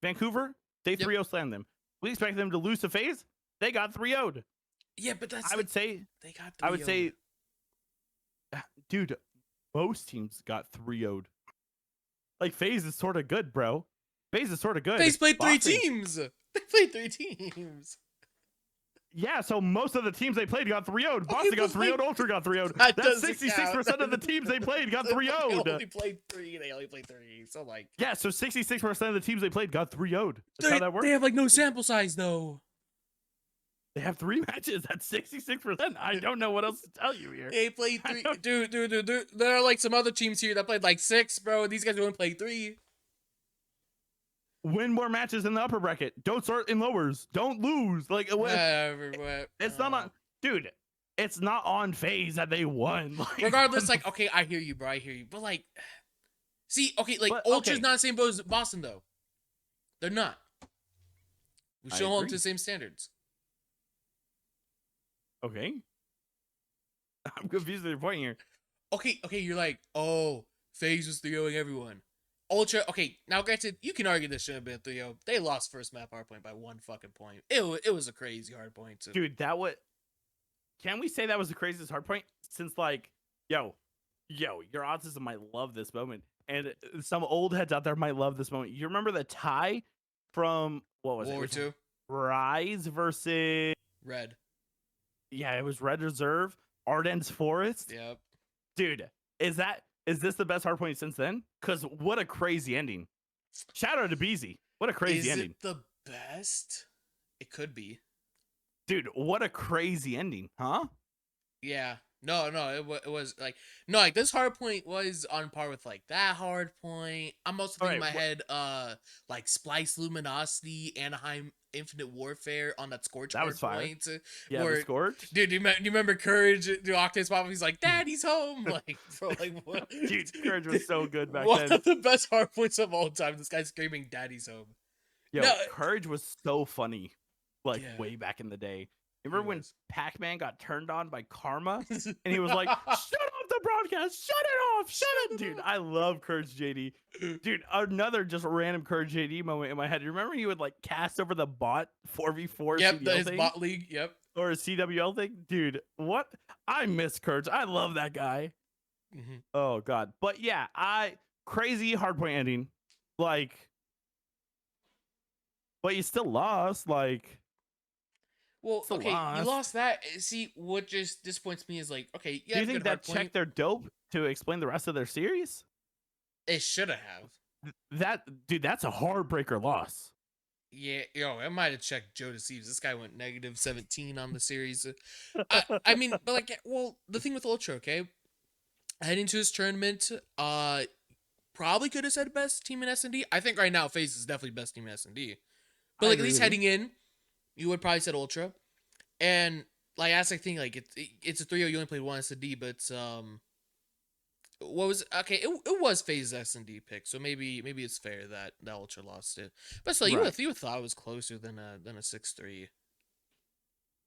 B: Vancouver. They
A: Yep.
B: 3-0 slammed them. We expected them to lose to FaZe. They got 3-0'd.
A: Yeah, but that's.
B: I would say,
A: they got.
B: I would
A: 3-0.
B: say, dude, most teams got 3-0'd. Like FaZe is sort of good, bro. FaZe is sort of good.
A: FaZe played 3
B: Boxing-
A: teams. They played 3 teams.
B: Yeah, so most of the teams they played got 3-0'd.
A: Okay,
B: Boston got
A: but, like,
B: 3-0'd. Ultra got 3-0'd.
A: that
B: That's
A: doesn't
B: 66%
A: count.
B: of the teams they played got
A: They
B: 3-0'd.
A: only played 3. They only played 3. So like.
B: Yeah, so 66% of the teams they played got 3-0'd. That's how that works.
A: They have like no sample size though.
B: They have 3 matches. That's 66%. I don't know what else to tell you here.
A: They played
B: I
A: 3.
B: don't-
A: Dude. There are like some other teams here that played like 6, bro. These guys only played 3.
B: Win more matches in the upper bracket. Don't start in lowers. Don't lose. Like
A: Whatever.
B: it's not on, dude. It's not on FaZe that they won. Like,
A: Regardless, like, okay, I hear you, bro. I hear you. But like, see, okay, like
B: But,
A: Ultra's
B: okay.
A: not the same boat as Boston though. They're not. We
B: I
A: should hold them
B: agree.
A: to the same standards.
B: okay. I'm confused with your point here.
A: Okay, you're like, oh, FaZe was 3-0ing everyone. Ultra, okay, now granted, you can argue this shouldn't have been 3-0. They lost first map hard point by 1 fucking point. It was a crazy hard point. Too.
B: Dude, can we say that was the craziest hard point? Since like, yo, your autism might love this moment. And some old heads out there might love this moment. You remember the tie from what was
A: World
B: it?
A: War
B: It was
A: II,
B: Rise versus
A: Red.
B: it was Red Reserve, Ardennes Forest.
A: Yep.
B: Dude, is this the best hard point since then? Because what a crazy ending. Shout out to aBeZy. What a crazy
A: Is
B: ending.
A: it the best? It could be.
B: Dude, what a crazy ending, huh?
A: Yeah. No, it was like no, like this hard point was on par with like that hard point. I'm also thinking in my head, like Splice Luminosity, Anaheim Infinite Warfare on that Scorch
B: That
A: hard
B: was fire.
A: point.
B: Yeah,
A: Where-
B: the Scorch.
A: Dude, do you remember Courage? The Octane's pop. He's like, "Daddy's home." Like, bro, like what?
B: Dude, Courage was so good back
A: One
B: then.
A: of the best hard points of all time. This guy's screaming, "Daddy's home."
B: Yo,
A: No,
B: Courage was so funny, like
A: Yeah.
B: way back in the day. Remember when
A: was.
B: Pac-Man got turned on by Karma, and he was like, "Shut off the broadcast! Shut it off! Shut it, dude!" I love Courage JD. Dude, another just random Courage JD moment in my head. You remember he would like cast over the bot 4v4
A: Yep,
B: CDL
A: his
B: thing?
A: bot league. Yep.
B: Or a CWL thing? Dude, what? I miss Courage. I love that guy.
A: Mhm.
B: Oh god. But yeah, crazy hardpoint ending. Like, but you still lost. Like,
A: Well,
B: It's a
A: okay, you
B: loss.
A: lost that. See, what just disappoints me is like, okay,
B: do
A: you
B: you
A: had a
B: think
A: good
B: that
A: hard point.
B: checked their dope to explain the rest of their series?
A: It should have.
B: Dude, that's a heartbreaker loss.
A: Yeah, I might have checked Joe Deceives. This guy went negative 17 on the series. I mean, but like, well, the thing with Ultra, okay, heading to this tournament, probably could have said best team in S&D. I think right now FaZe is definitely best team in S&D. But
B: I
A: like at
B: agree
A: least
B: with you.
A: heading in, you would probably said Ultra, and like that's the thing. Like it's a 3-0. You only played one S&D, but what was okay? It was FaZe's S&D pick, so maybe it's fair that Ultra lost it. But still, you
B: Right.
A: would thought it was closer than a 6-3.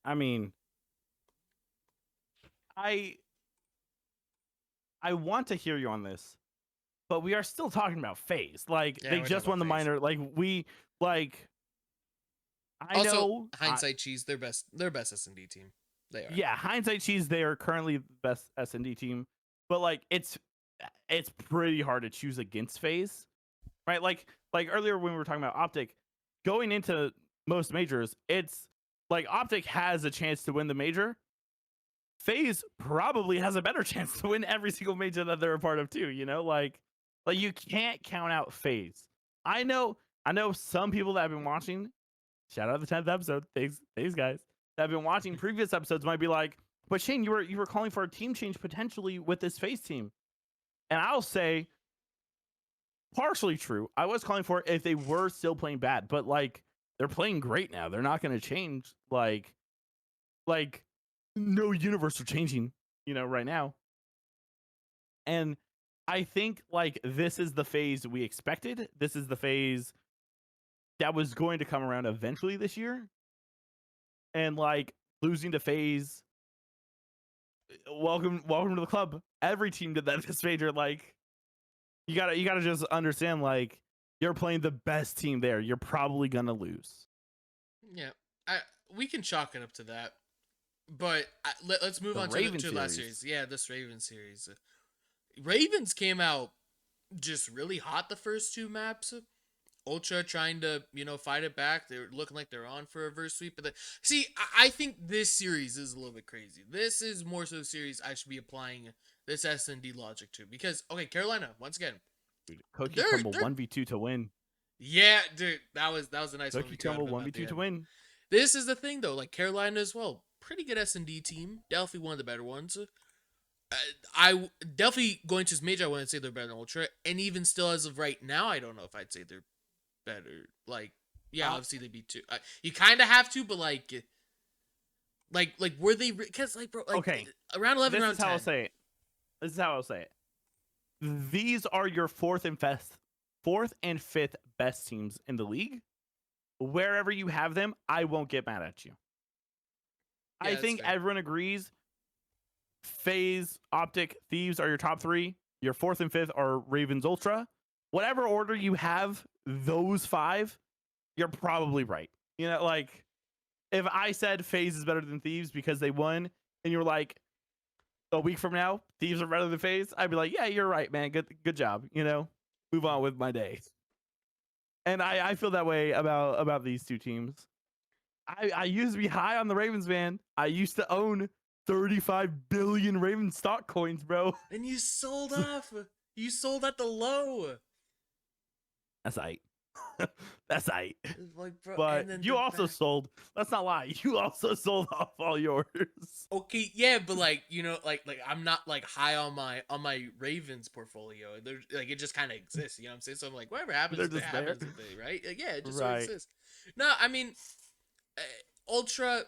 B: I mean, I want to hear you on this, but we are still talking about FaZe. Like,
A: Yeah,
B: they
A: we're
B: just
A: talking
B: won the
A: about FaZe.
B: minor. Like, I
A: Also,
B: know.
A: hindsight cheese, their best S&D team. They are.
B: Yeah, hindsight cheese. They are currently the best S&D team, but like it's pretty hard to choose against FaZe, right? Like earlier when we were talking about OpTic, going into most majors, it's like OpTic has a chance to win the major. FaZe probably has a better chance to win every single major that they're a part of too. You know, like you can't count out FaZe. I know some people that have been watching shout out the 10th episode. Thanks guys that have been watching previous episodes might be like, but Shane, you were calling for a team change potentially with this FaZe team, and I'll say partially true. I was calling for it if they were still playing bad, but like they're playing great now. They're not going to change. Like no universe are changing, right now. And I think like this is the FaZe we expected. This is the FaZe that was going to come around eventually this year. And like losing to FaZe, welcome to the club. Every team did that this major. Like you gotta just understand, like you're playing the best team there. You're probably gonna lose.
A: Yeah, we can chalk it up to that. But let's move on to the last series. Yeah, this Ravens series. Ravens came out just really hot the first two maps. Ultra trying to, fight it back. They're looking like they're on for a reverse sweep. But see, I think this series is a little bit crazy. This is more so a series I should be applying this S&D logic to. Because, okay, Carolina, once again.
B: Cookie Crumble 1v2 to win.
A: Yeah, dude, that was a nice
B: Cookie Crumble 1v2 to win.
A: This is the thing, though. Like, Carolina as well. Pretty good S&D team. Definitely one of the better ones. I definitely going to this major, I wouldn't say they're better than Ultra. And even still, as of right now, I don't know if I'd say they're better. Like, yeah, obviously they beat two. You kind of have to, but like were they? Because like, bro, like,
B: okay,
A: around 11,
B: this
A: around
B: is how
A: 10.
B: I'll say it. This is how I'll say it. These are your fourth and fifth best teams in the league. Wherever you have them, I won't get mad at you. Yeah, I think everyone agrees. FaZe, OpTic, Thieves are your top three. Your fourth and fifth are Ravens, Ultra. Whatever order you have, those five, you're probably right. Like if I said FaZe is better than Thieves because they won, and you're like, a week from now, Thieves are better than FaZe, I'd be like, yeah, you're right, man. Good job. Move on with my day. And I feel that way about these two teams. I used to be high on the Ravens, man. I used to own 35 billion Raven stock coins, bro.
A: And you sold off. You sold at the low.
B: That's aight. That's aight.
A: Like, bro,
B: but you also sold. Let's not lie. You also sold off all yours.
A: Okay, yeah, but like like I'm not like high on my Ravens portfolio. They're like it just kind of exists. You know what I'm saying? So I'm like, whatever happens, it happens, right? Like, yeah, it just sort of exists. No, I mean, Ultra.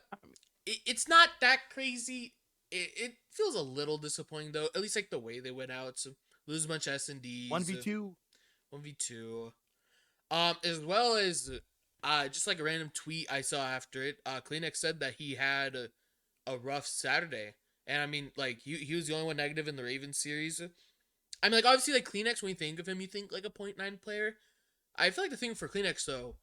A: It's not that crazy. It feels a little disappointing though. At least like the way they went out. So lose a bunch of S&Ds. 1v2. As well as just like a random tweet I saw after it. Kleenex said that he had a rough Saturday, and I mean like he was the only one negative in the Ravens series. I mean like obviously like Kleenex, when you think of him, you think like a 0.9 player. I feel like the thing for Kleenex though.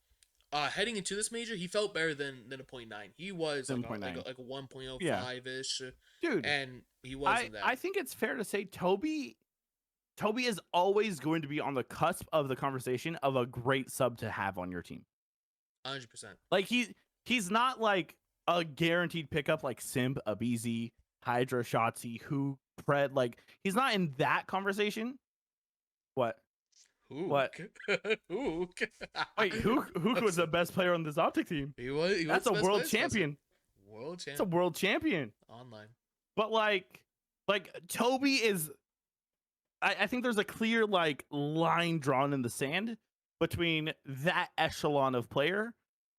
A: Heading into this major, he felt better than a 0.9. He was like a 1.05 ish,
B: dude,
A: and he wasn't that.
B: I think it's fair to say Toby is always going to be on the cusp of the conversation of a great sub to have on your team.
A: 100%.
B: Like he's not like a guaranteed pickup like Simp, aBeZy, HyDra, Shotzzy, who Pred. Like he's not in that conversation. What? What?
A: Hook.
B: Wait, Hook was the best player on this OpTic team.
A: He was.
B: That's a world champion. It's a world champion.
A: Online.
B: But like Toby is. I think there's a clear like line drawn in the sand between that echelon of player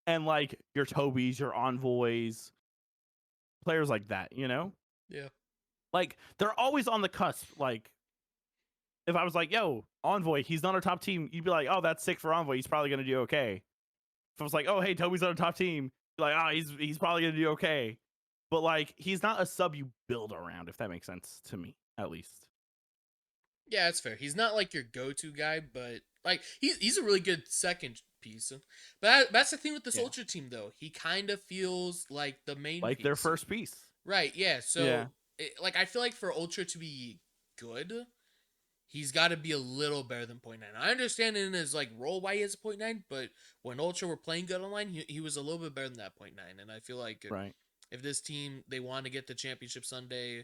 B: and like your Tobys, your Envoys, players like that.
A: Yeah.
B: Like they're always on the cusp. Like. If I was like, yo, Envoy, he's not our top team, you'd be like, oh, that's sick for Envoy. He's probably going to do okay. If I was like, oh, hey, Toby's on our top team, like, oh, he's probably going to do okay. But, like, he's not a sub you build around, if that makes sense to me, at least.
A: Yeah, that's fair. He's not, like, your go-to guy, but, like, he's a really good second piece. But that's the thing with this Ultra team, though. He kind of feels like the main
B: like
A: piece.
B: Their first piece.
A: Right, yeah. So, I feel like for Ultra to be good, he's got to be a little better than 0.9. I understand in his like role why he has a 0.9, but when Ultra were playing good online, he was a little bit better than that 0.9. And I feel like if this team, they want to get the championship Sunday,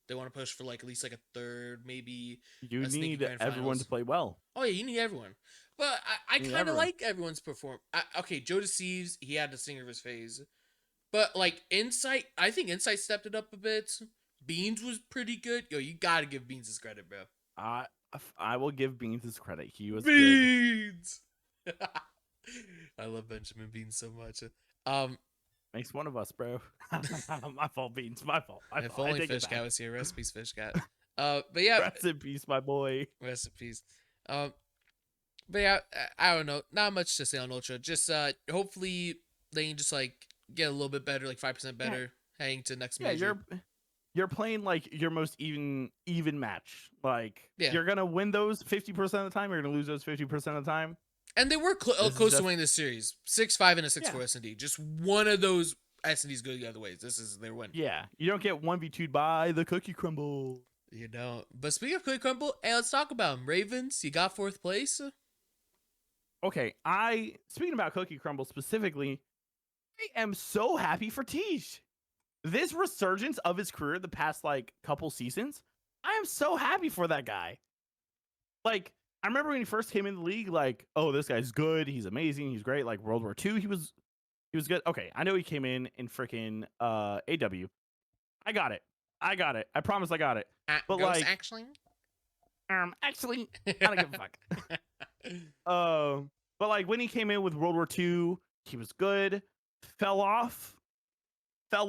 A: they want to push for like at least like a third, maybe.
B: You need everyone to play well.
A: Oh yeah, you need everyone. But I
B: mean,
A: kind of
B: everyone.
A: like everyone's perform. Okay, Joe Deceives, he had the singer of his phase. But like Insight, I think Insight stepped it up a bit. Beans was pretty good. Yo, you gotta give Beans his credit, bro.
B: I I will give Beans his credit. He was good.
A: Beans. I love Benjamin Beans so much.
B: Makes one of us, bro. My fault, Beans. My fault. My
A: if
B: fault. I
A: only
B: take it
A: Fish Cat
B: back.
A: was here. Rest in peace, Fish Cat. But yeah,
B: Rest in peace, my boy.
A: rest in peace. Um, but yeah, I don't know. Not much to say on Ultra. Just hopefully they can just like get a little bit better, like 5%
B: Yeah,
A: better heading to next
B: yeah.
A: major.
B: You're playing like your most even match. Like
A: Yeah,
B: you're gonna win those 50% of the time. You're gonna lose those 50% of the time.
A: and they were
B: This is
A: close to
B: just
A: winning this series. 6-5 and a
B: yeah,
A: 6-4 S&D. Just one of those S&Ds go the other ways. This is their win.
B: yeah. You don't get 1v2'd by the cookie crumble.
A: You know. But speaking of Quick Crumble, hey, let's talk about them. Ravens, you got 4th place.
B: Okay, speaking about cookie crumble specifically, I am so happy for Tej. This resurgence of his career the past like couple seasons, I am so happy for that guy. Like, I remember when he first came in the league, like, oh, this guy's good, he's amazing, he's great. Like World War II, he was good. Okay, I know he came in freaking AW. I got it. I promise I got it. But
A: Ghost
B: like,
A: actually?
B: actually, I don't give a fuck. But like when he came in with World War II, he was good. Fell off a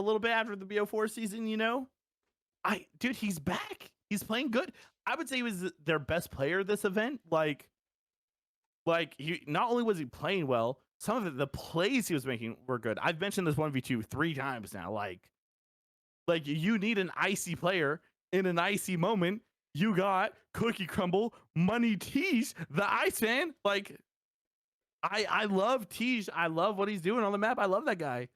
B: little bit after the BO4 season, you know. Dude, he's back. He's playing good. I would say he was their best player this event. Like he not only was he playing well, some of the plays he was making were good. I've mentioned this 1v2 3 times now. Like you need an icy player in an icy moment. You got Cookie Crumble, Money Tej, the Iceman. Like I love Tej. I love what he's doing on the map. I love that guy.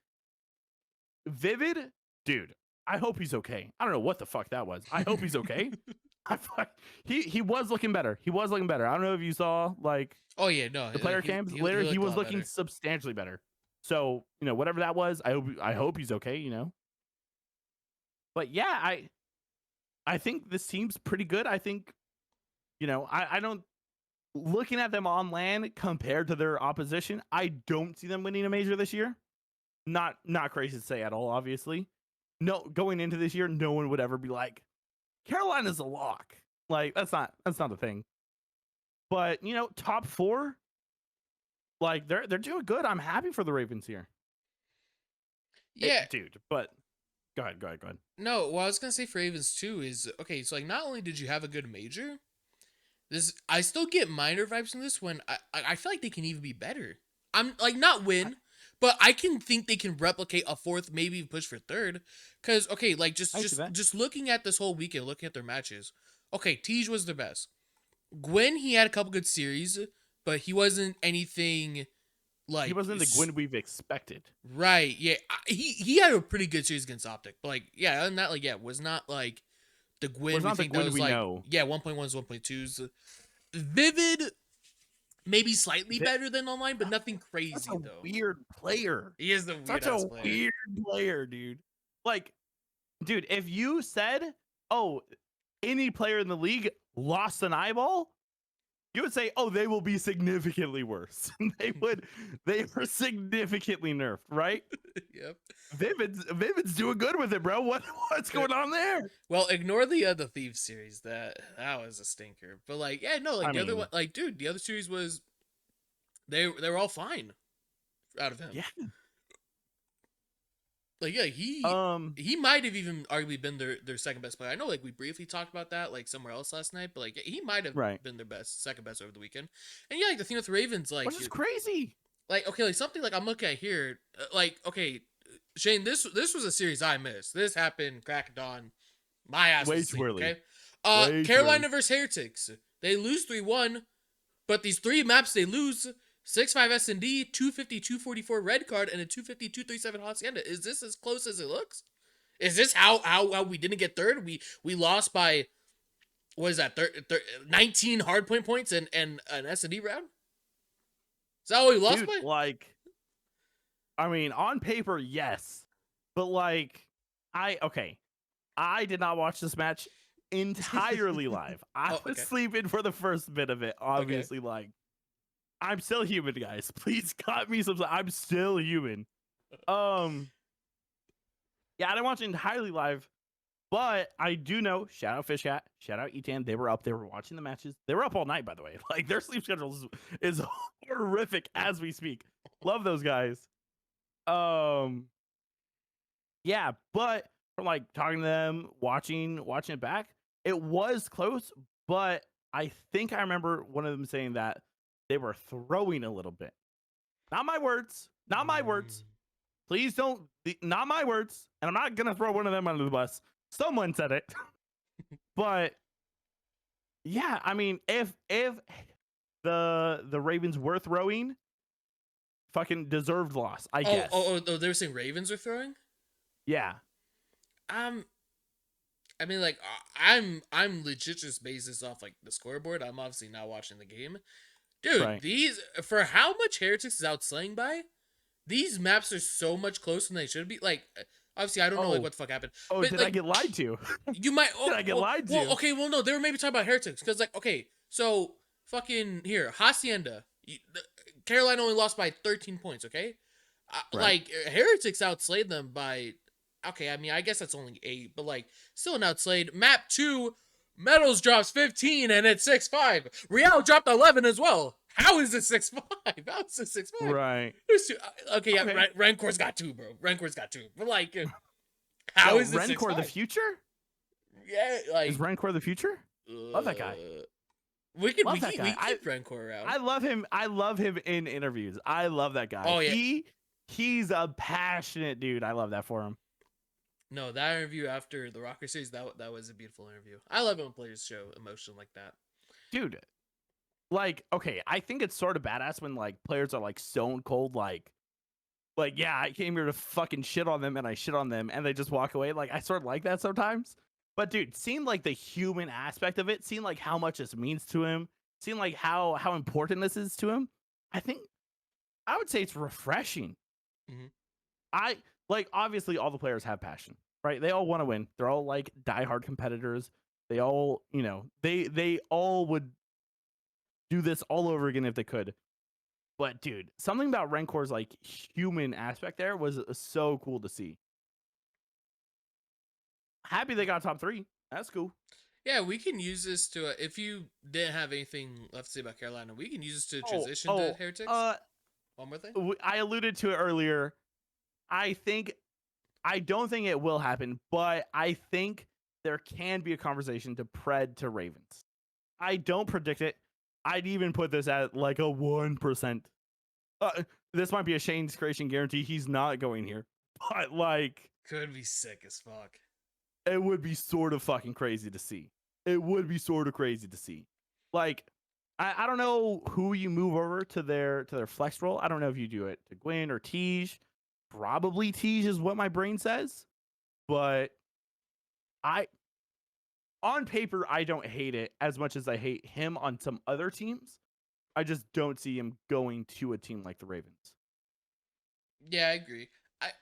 B: Vivid, dude. I hope he's okay. I don't know what the fuck that was. I hope he's okay. He was looking better. He was looking better. I don't know if you saw like
A: Oh yeah, no.
B: the player cams later. He
A: looked a
B: was
A: lot
B: looking
A: better.
B: substantially better. So you know whatever that was. I hope he's okay. You know. But yeah, I think this team's pretty good. I think you know I don't looking at them on land compared to their opposition. I don't see them winning a major this year. Not crazy to say at all. Obviously, no. Going into this year, no one would ever be like Carolina's a lock. Like that's not a thing. But you know, top 4, like they're doing good. I'm happy for the Ravens here.
A: Yeah.
B: Dude. But go ahead.
A: No, what I was gonna say for Ravens too is okay. So like, not only did you have a good major, this I still get minor vibes from this when I feel like they can even be better. I'm like not win, but I can think they can replicate a 4th, maybe even push for 3rd. Cause okay, like just looking at this whole weekend, looking at their matches. Okay, Tej was the best. Gwen, he had a couple good series, but he wasn't anything like
B: he wasn't the Gwen we've expected.
A: Right? Yeah, he had a pretty good series against OpTic, but like yeah, other than that, like yeah, was not like the Gwen we think that was like
B: know.
A: Yeah, 1.1s, 1.2s. Vivid, maybe slightly better than online, but nothing crazy
B: That's a
A: though.
B: weird player.
A: He is the
B: Such a weird player, dude. Like, dude, if you said, "Oh, any player in the league lost an eyeball," you would say, "Oh, they will be significantly worse." They were significantly nerfed, right?
A: Yep.
B: Vivid's doing good with it, bro. What's going on there?
A: Well, ignore the Thieves series. That was a stinker. But like, yeah, no, like other one, like, dude, the other series was they were all fine out of him.
B: Yeah.
A: Like yeah, he might have even arguably been their second best player. I know like we briefly talked about that like somewhere else last night, but like he might have been their second best over the weekend. And yeah, like the thing with the Ravens, like
B: which is crazy.
A: Like okay, like something like I'm looking at here, like okay, Shane, this was a series I missed. This happened crack of dawn, my ass
B: way
A: was
B: too
A: asleep,
B: early.
A: Okay, Carolina versus Heretics. They lose 3-1, but these 3 maps they lose. 6-5 S&D, 250, 244 red card, and a 250, 237 Hacienda. Is this as close as it looks? Is this how we didn't get 3rd? We lost by, what is that, 19 hardpoint points and an S&D round? Is that what we lost by?
B: Like, I mean, on paper, yes. But like, I did not watch this match entirely live. I was sleeping for the first bit of it, obviously, like I'm still human, guys. Please cut me some. I'm still human. Yeah, I didn't watch it entirely live, but I do know. Shout out Fishcat. Shout out Etan. They were up. They were watching the matches. They were up all night, by the way. Like their sleep schedule is horrific as we speak. Love those guys. Yeah, but from like talking to them, watching it back, it was close. But I think I remember one of them saying that they were throwing a little bit. Not my words. Not my words. Please don't. Not my words. And I'm not gonna throw one of them under the bus. Someone said it. But yeah, I mean, if the Ravens were throwing, fucking deserved loss, I guess.
A: Oh, they were saying Ravens are throwing?
B: Yeah.
A: I mean, like, I'm legit just based this off like the scoreboard. I'm obviously not watching the game, dude.
B: Right.
A: These, for how much Heretics is outslaying by, these maps are so much closer than they should be. Like, obviously, I don't know like what the fuck happened.
B: Oh,
A: but,
B: did
A: like,
B: I get lied to?
A: You might.
B: Did I get lied to?
A: Well, okay, well, no, they were maybe talking about Heretics because, like, okay, so fucking here, Hacienda, Carolina only lost by 13 points. Okay,
B: Right.
A: like Heretics outslayed them by. Okay, I mean, I guess that's only 8, but like, still an outslayed. Map 2, Metals drops 15 and it's 6-5. Real dropped 11 as well. How is it 6-5? How is it 6-5?
B: Right.
A: There's two. Okay, yeah,
B: Okay.
A: Rancor's got 2, bro. Rancor's got 2. But like, how is it
B: Rancor
A: 6-5?
B: the future?
A: Yeah, like,
B: is Rancor the future? Love that guy.
A: We keep
B: Rancor
A: around.
B: I love him. I love him in interviews. I love that guy.
A: Oh yeah,
B: he's a passionate dude. I love that for him.
A: No, that interview after the ROKKR series, that was a beautiful interview. I love it when players show emotion like that.
B: Dude, like, okay, I think it's sort of badass when like players are like stone cold, like yeah, I came here to fucking shit on them and I shit on them and they just walk away. Like, I sort of like that sometimes. But dude, seeing like the human aspect of it, seeing like how much this means to him, seeing like how important this is to him, I would say it's refreshing.
A: Mm-hmm.
B: Like, obviously all the players have passion, right? They all want to win. They're all like diehard competitors. They all, you know, they all would do this all over again if they could. But dude, something about Rancor's like human aspect there was so cool to see. Happy they got top 3. That's cool.
A: Yeah, we can use this to, if you didn't have anything left to say about Carolina, we can use this to transition to Heretics. One more thing.
B: I alluded to it earlier. I don't think it will happen, but I think there can be a conversation to Pred to Ravens. I don't predict it. I'd even put this at like a 1%. This might be a Shane's creation guarantee. He's not going here, but like,
A: could be sick as fuck.
B: It would be sort of fucking crazy to see. It would be sort of crazy to see. Like, I don't know who you move over to their flex role. I don't know if you do it to Gwyn or Tej. Probably Tej is what my brain says. But on paper, I don't hate it as much as I hate him on some other teams. I just don't see him going to a team like the Ravens.
A: Yeah, I agree.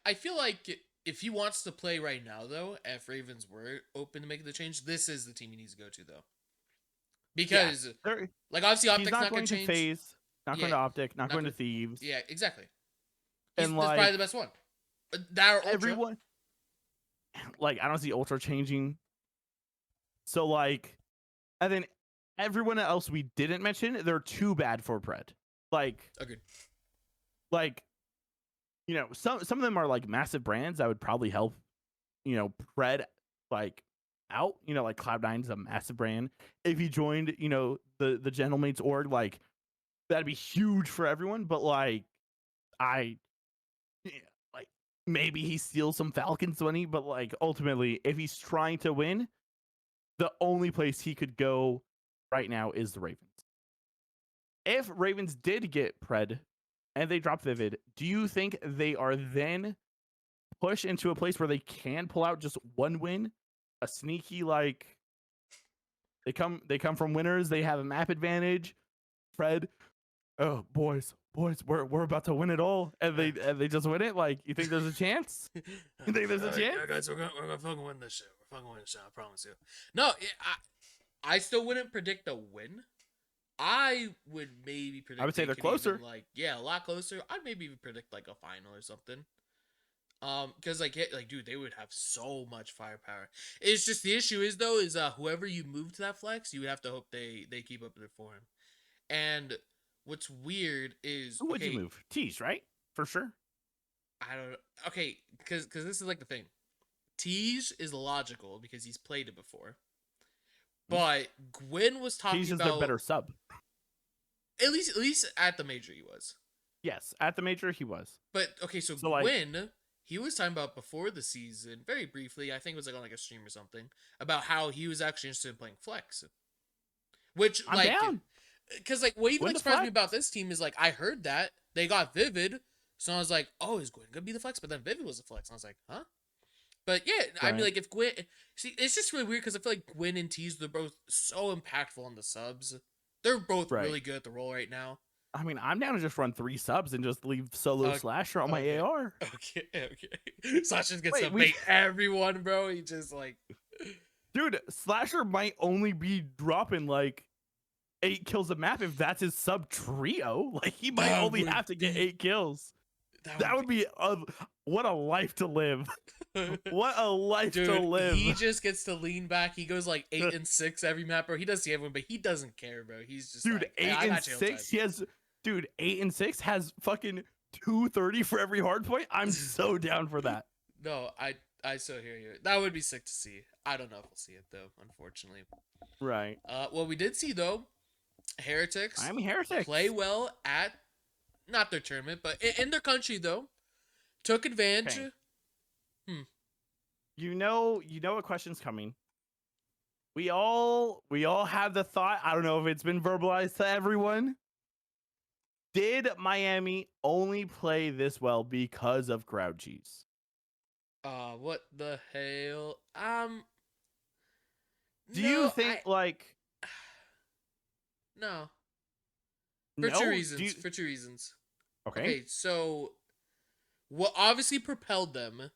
A: I feel like if he wants to play right now, though, if Ravens were open to making the change, this is the team he needs to go to, though. Because, like, obviously, OpTic's not going to change.
B: FaZe, not going to OpTic, not going to Thieves.
A: Yeah, exactly.
B: And
A: that's probably the best one. That or
B: everyone, like, I don't see Ultra changing. So, like, and then everyone else we didn't mention, they're too bad for Pred. Like,
A: agreed.
B: Like, you know, some of them are like massive brands that would probably help, you know, Pred like out. You know, like Cloud9 is a massive brand. If he joined, you know, the Gentlemates org, like that'd be huge for everyone. But like, like maybe he steals some Falcons money, but like ultimately, if he's trying to win, the only place he could go right now is the Ravens. If Ravens did get Pred and they drop Vivid, do you think they are then pushed into a place where they can pull out just one win? A sneaky, like, they come from winners, they have a map advantage. Pred, oh boys, we're about to win it all, and they just win it. Like, you think there's a chance? You think there's a chance?
A: Yeah, guys, we're gonna fucking win this shit. We're fucking win this shit. I promise you. No, I still wouldn't predict a win, I would maybe predict
B: I would say
A: they
B: they're
A: could
B: closer.
A: even, like, yeah, a lot closer. I'd maybe even predict like a final or something. Because like, yeah, like, dude, they would have so much firepower. It's just the issue is though is whoever you move to that flex, you would have to hope they keep up their form. And what's weird is,
B: Who would you
A: okay,
B: move? Tease, right? For sure.
A: I don't know. Okay, because this is like the thing. Tease is logical because he's played it before. But Gwen was
B: Tease
A: talking
B: is their
A: about,
B: better sub.
A: at least at the major he was.
B: Yes, at the major he was.
A: But okay, so
B: So like,
A: Gwen, he was talking about before the season, very briefly. I think it was like on like a stream or something, about how he was actually interested in playing flex. Which
B: I'm
A: like,
B: down.
A: because like what even
B: Gwen
A: like
B: the
A: surprised me
B: flex.
A: about this team is like I heard that they got Vivid, so I was like, oh, is Gwen gonna be the flex? But then Vivid was the flex, and I was like, huh? But yeah, I mean,
B: Right.
A: like if Gwen, see, it's just really weird because I feel like Gwen and Tease, they're both so impactful on the subs. They're both
B: Right.
A: really good at the role right now.
B: I mean, I'm down to just run 3 subs and just leave solo slasher on my
A: Okay.
B: AR.
A: Okay. Sasha's gets to
B: Wait,
A: bait everyone, bro. He just like,
B: dude, slasher might only be dropping like 8 kills a map if that's his sub trio. Like he might
A: That
B: only
A: would
B: have to get
A: be-
B: 8 kills. That would be what a life to live. What a life
A: dude.
B: to live.
A: He just gets to lean back. He goes like 8 and 6 every map, bro. He does see everyone, but he doesn't care, bro. He's just
B: dude,
A: like,
B: 8
A: hey, I
B: and
A: got you
B: 6. He has, dude, 8 and 6 has fucking 230 for every hard point. I'm so down for that.
A: No, I so hear you. That would be sick to see. I don't know if we'll see it though, unfortunately.
B: Right.
A: What we did see though, Heretics
B: I'm Heretics.
A: play well at not their tournament, but in their country though. Took advantage.
B: Okay. You know what question's coming. We all have the thought. I don't know if it's been verbalized to everyone. Did Miami only play this well because of crowd cheese?
A: What the hell?
B: Do
A: no,
B: you think
A: no. For
B: no?
A: two reasons. For two reasons.
B: Okay.
A: Okay, so what obviously propelled them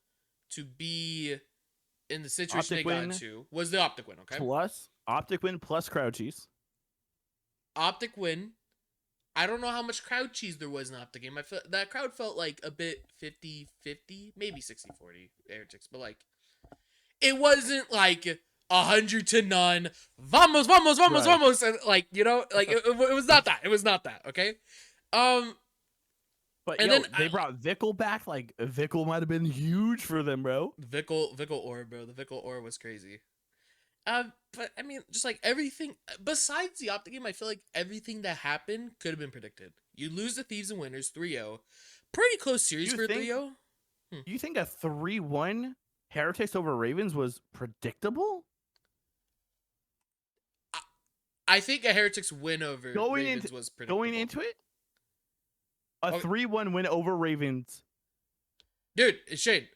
A: to be in the situation
B: OpTic
A: they got
B: win
A: into was the OpTic win, okay?
B: Plus OpTic win plus crowd cheese.
A: OpTic win. I don't know how much crowd cheese there was in OpTic game. I felt that crowd felt like a bit 50-50, maybe 60-40 Heretics, but like it wasn't like 100 to none. Vamos, vamos, vamos,
B: Right.
A: vamos, and like like it was not that. It was not that. Okay.
B: But
A: and
B: yo,
A: then
B: they brought Vickle back. Like Vickle might have been huge for them, bro.
A: Vickle Ore, bro. The Vickle Ore was crazy. But I mean, just like everything besides the OpTic game, I feel like everything that happened could have been predicted. You lose the Thieves and Winners 3-0. Pretty close series
B: You
A: for
B: think-
A: 3-0.
B: You think a 3-1 Heretics over Ravens was predictable?
A: I think a Heretics win over Ravens was predictable.
B: Going into it, a
A: Okay.
B: 3-1 win over Ravens.
A: Dude, Shane,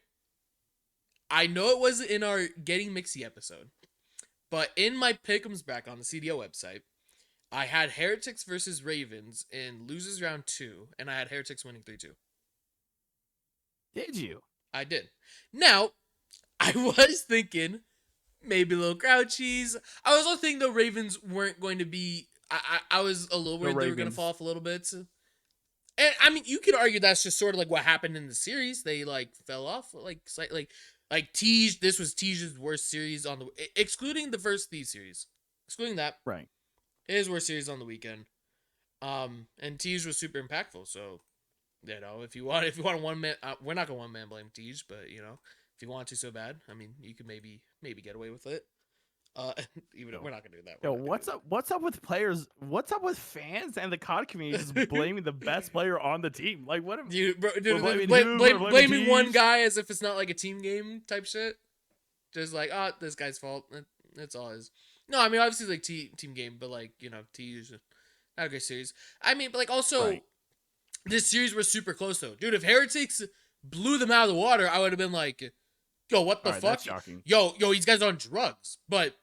A: I know it wasn't in our Getting Mixy episode, but in my pick'ems back on the CDO website, I had Heretics versus Ravens in losers round 2, and I had Heretics winning 3-2.
B: Did you?
A: I did. Now, I was thinking maybe a little crowd cheese. I was also thinking the Ravens weren't going to be. I was a little worried they were going to fall off a little bit. And I mean, you could argue that's just sort of like what happened in the series. They like fell off like slightly. Like Tej, this was Tej's worst series on the excluding the first Thieves series, excluding that.
B: Right.
A: His worst series on the weekend. And Tej was super impactful. So, you know, if you want one man, we're not gonna one man blame Tej, but you know, if you want to so bad, I mean, you could maybe get away with it. Even though we're not gonna do that.
B: Yo, what's up? What's up with players? What's up with fans and the COD community just blaming the best player on the team? Like, what?
A: Dude,
B: blaming
A: blaming one
B: Tej?
A: guy as if it's not like a team game type shit. Just like, oh, this guy's fault. That's all it is. No, I mean, obviously, like, team game, but, like, you know, Tej, not a great series. I mean, but, like, also,
B: Right.
A: This series was super close, though. Dude, if Heretics blew them out of the water, I would have been like, yo, what the
B: All right,
A: fuck?
B: that's shocking.
A: Yo, these guys are on drugs. But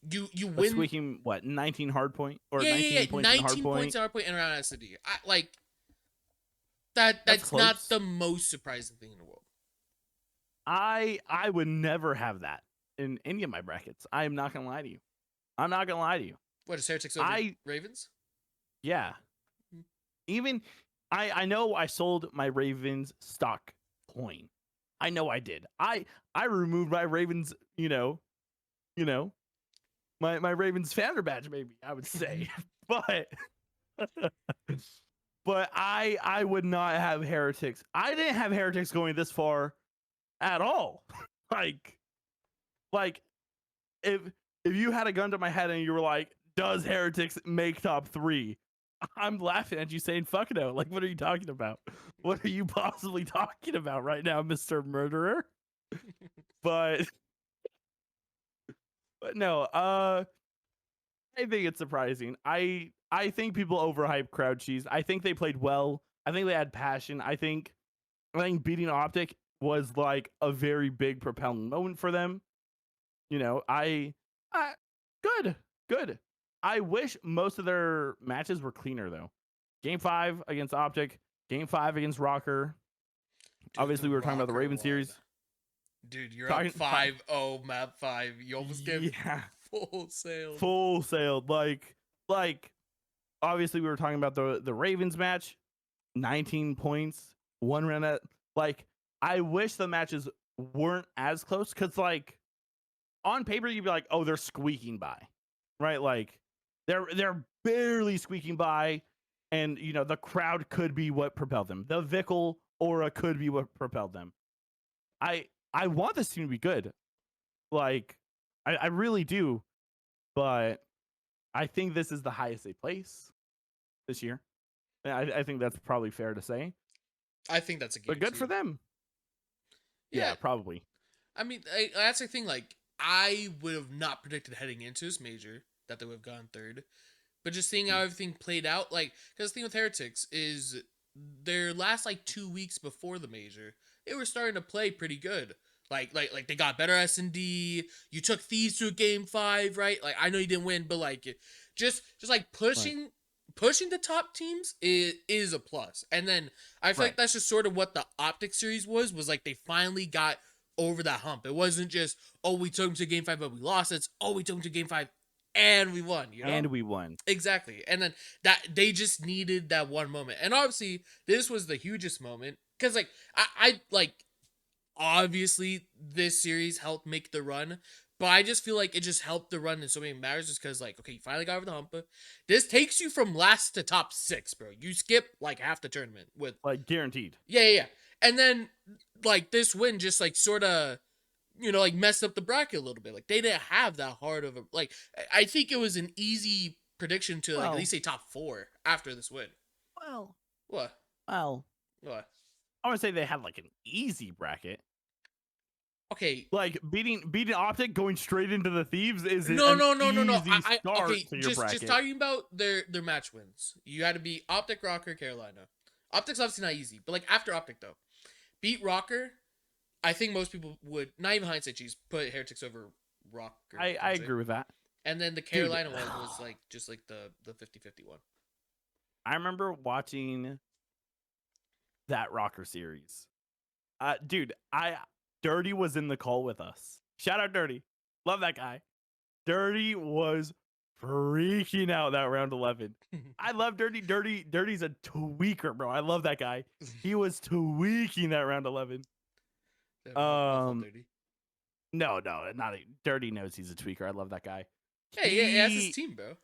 A: you win.
B: Squeaking, what, 19 hard point? Or
A: yeah,
B: 19 points
A: 19
B: in hard point?
A: points in hard point and around SD. That's not the most surprising thing in the world.
B: I would never have that in any of my brackets. I am not gonna lie to you. I'm not gonna lie to you.
A: What is Heretics over Ravens?
B: Yeah. Even I know I sold my Ravens stock coin. I know I did. I removed my Ravens, my Ravens founder badge, maybe I would say. but but I would not have Heretics. I didn't have Heretics going this far at all. like like if you had a gun to my head and you were like, does Heretics make top 3? I'm laughing at you saying fuck no. Like, what are you talking about? What are you possibly talking about right now, Mr. Murderer? But no, I think it's surprising. I think people overhype Crowd Cheese. I think they played well. I think they had passion. I think beating OpTic was like a very big propelling moment for them. I good. I wish most of their matches were cleaner though. Game 5 against OpTic, Game 5 against ROKKR.
A: Dude,
B: Obviously, we were talking about the Raven
A: one.
B: series.
A: Dude, you're up 5-0, map 5. You almost get full sailed.
B: Full sailed. Like, obviously, we were talking about the Ravens match. 19 points, 1 round at. Like, I wish the matches weren't as close because, like, on paper, you'd be like, oh, they're squeaking by, right? Like, they're barely squeaking by, and the crowd could be what propelled them. The Vickle aura could be what propelled them. I want this team to be good, like I really do, but I think this is the highest they place this year. I think that's probably fair to say.
A: I think that's a game.
B: But good for them. Yeah, probably.
A: I mean, that's the thing. Like, I would have not predicted heading into this major that they would have gone 3rd. But just seeing how everything played out, like, because the thing with Heretics is their last, like, 2 weeks before the major, they were starting to play pretty good. Like they got better S&D. You took Thieves to a Game 5, right? Like, I know you didn't win, but, like, just like pushing the top teams is a plus. And then I feel like that's just sort of what the OpTic series was like they finally got over that hump. It wasn't just, oh, we took them to Game 5, but we lost. It's, oh, we took them to Game 5, and we won,
B: And we won.
A: Exactly. And then that they just needed that one moment. And obviously, this was the hugest moment. Because, like, I like, obviously, this series helped make the run. But I just feel like it just helped the run in so many matters just because, like, okay, you finally got over the hump. This takes you from last to top 6, bro. You skip, like, half the tournament with...
B: Like, guaranteed.
A: Yeah. And then, like, this win just, like, sort of... like messed up the bracket a little bit. Like, they didn't have that hard of a, like, I think it was an easy prediction to, like, at least say top 4 after this win.
B: Well.
A: What?
B: Well.
A: What?
B: I want to say they had, like, an easy bracket.
A: Okay.
B: Like, beating OpTic going straight into the Thieves is
A: no.
B: Okay,
A: just talking about their match wins. You had to beat OpTic, ROKKR, Carolina. OpTic's obviously not easy, but, like, after OpTic, though, beat ROKKR. I think most people would, not even hindsight cheese, put Heretics over ROKKR.
B: I agree with that.
A: And then the Carolina one was like just like the 50-50 one.
B: I remember watching that ROKKR series. Dude, Dirty was in the call with us. Shout out Dirty. Love that guy. Dirty was freaking out that round 11. I love Dirty. Dirty's a tweaker, bro. I love that guy. He was tweaking that round 11. No, not Dirty knows he's a tweaker. I love that guy.
A: Hey, yeah, that's his team, bro.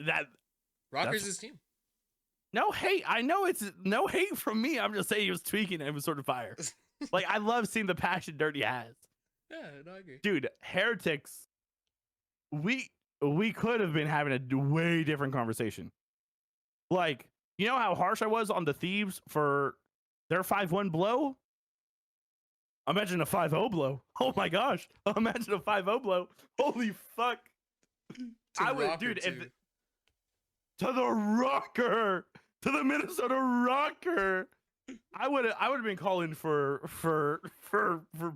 B: That
A: ROKKR's his team.
B: No hate. I know it's no hate from me. I'm just saying he was tweaking and it was sort of fire. Like, I love seeing the passion Dirty has.
A: Yeah, no, I agree.
B: Dude, Heretics, we could have been having a way different conversation. Like, you know how harsh I was on the Thieves for their 5-1 blow? Imagine a 5-0 blow. Oh my gosh. Imagine a 5-0 blow. Holy fuck. I would, dude, to the ROKKR, to the Minnesota ROKKR. I would have been calling for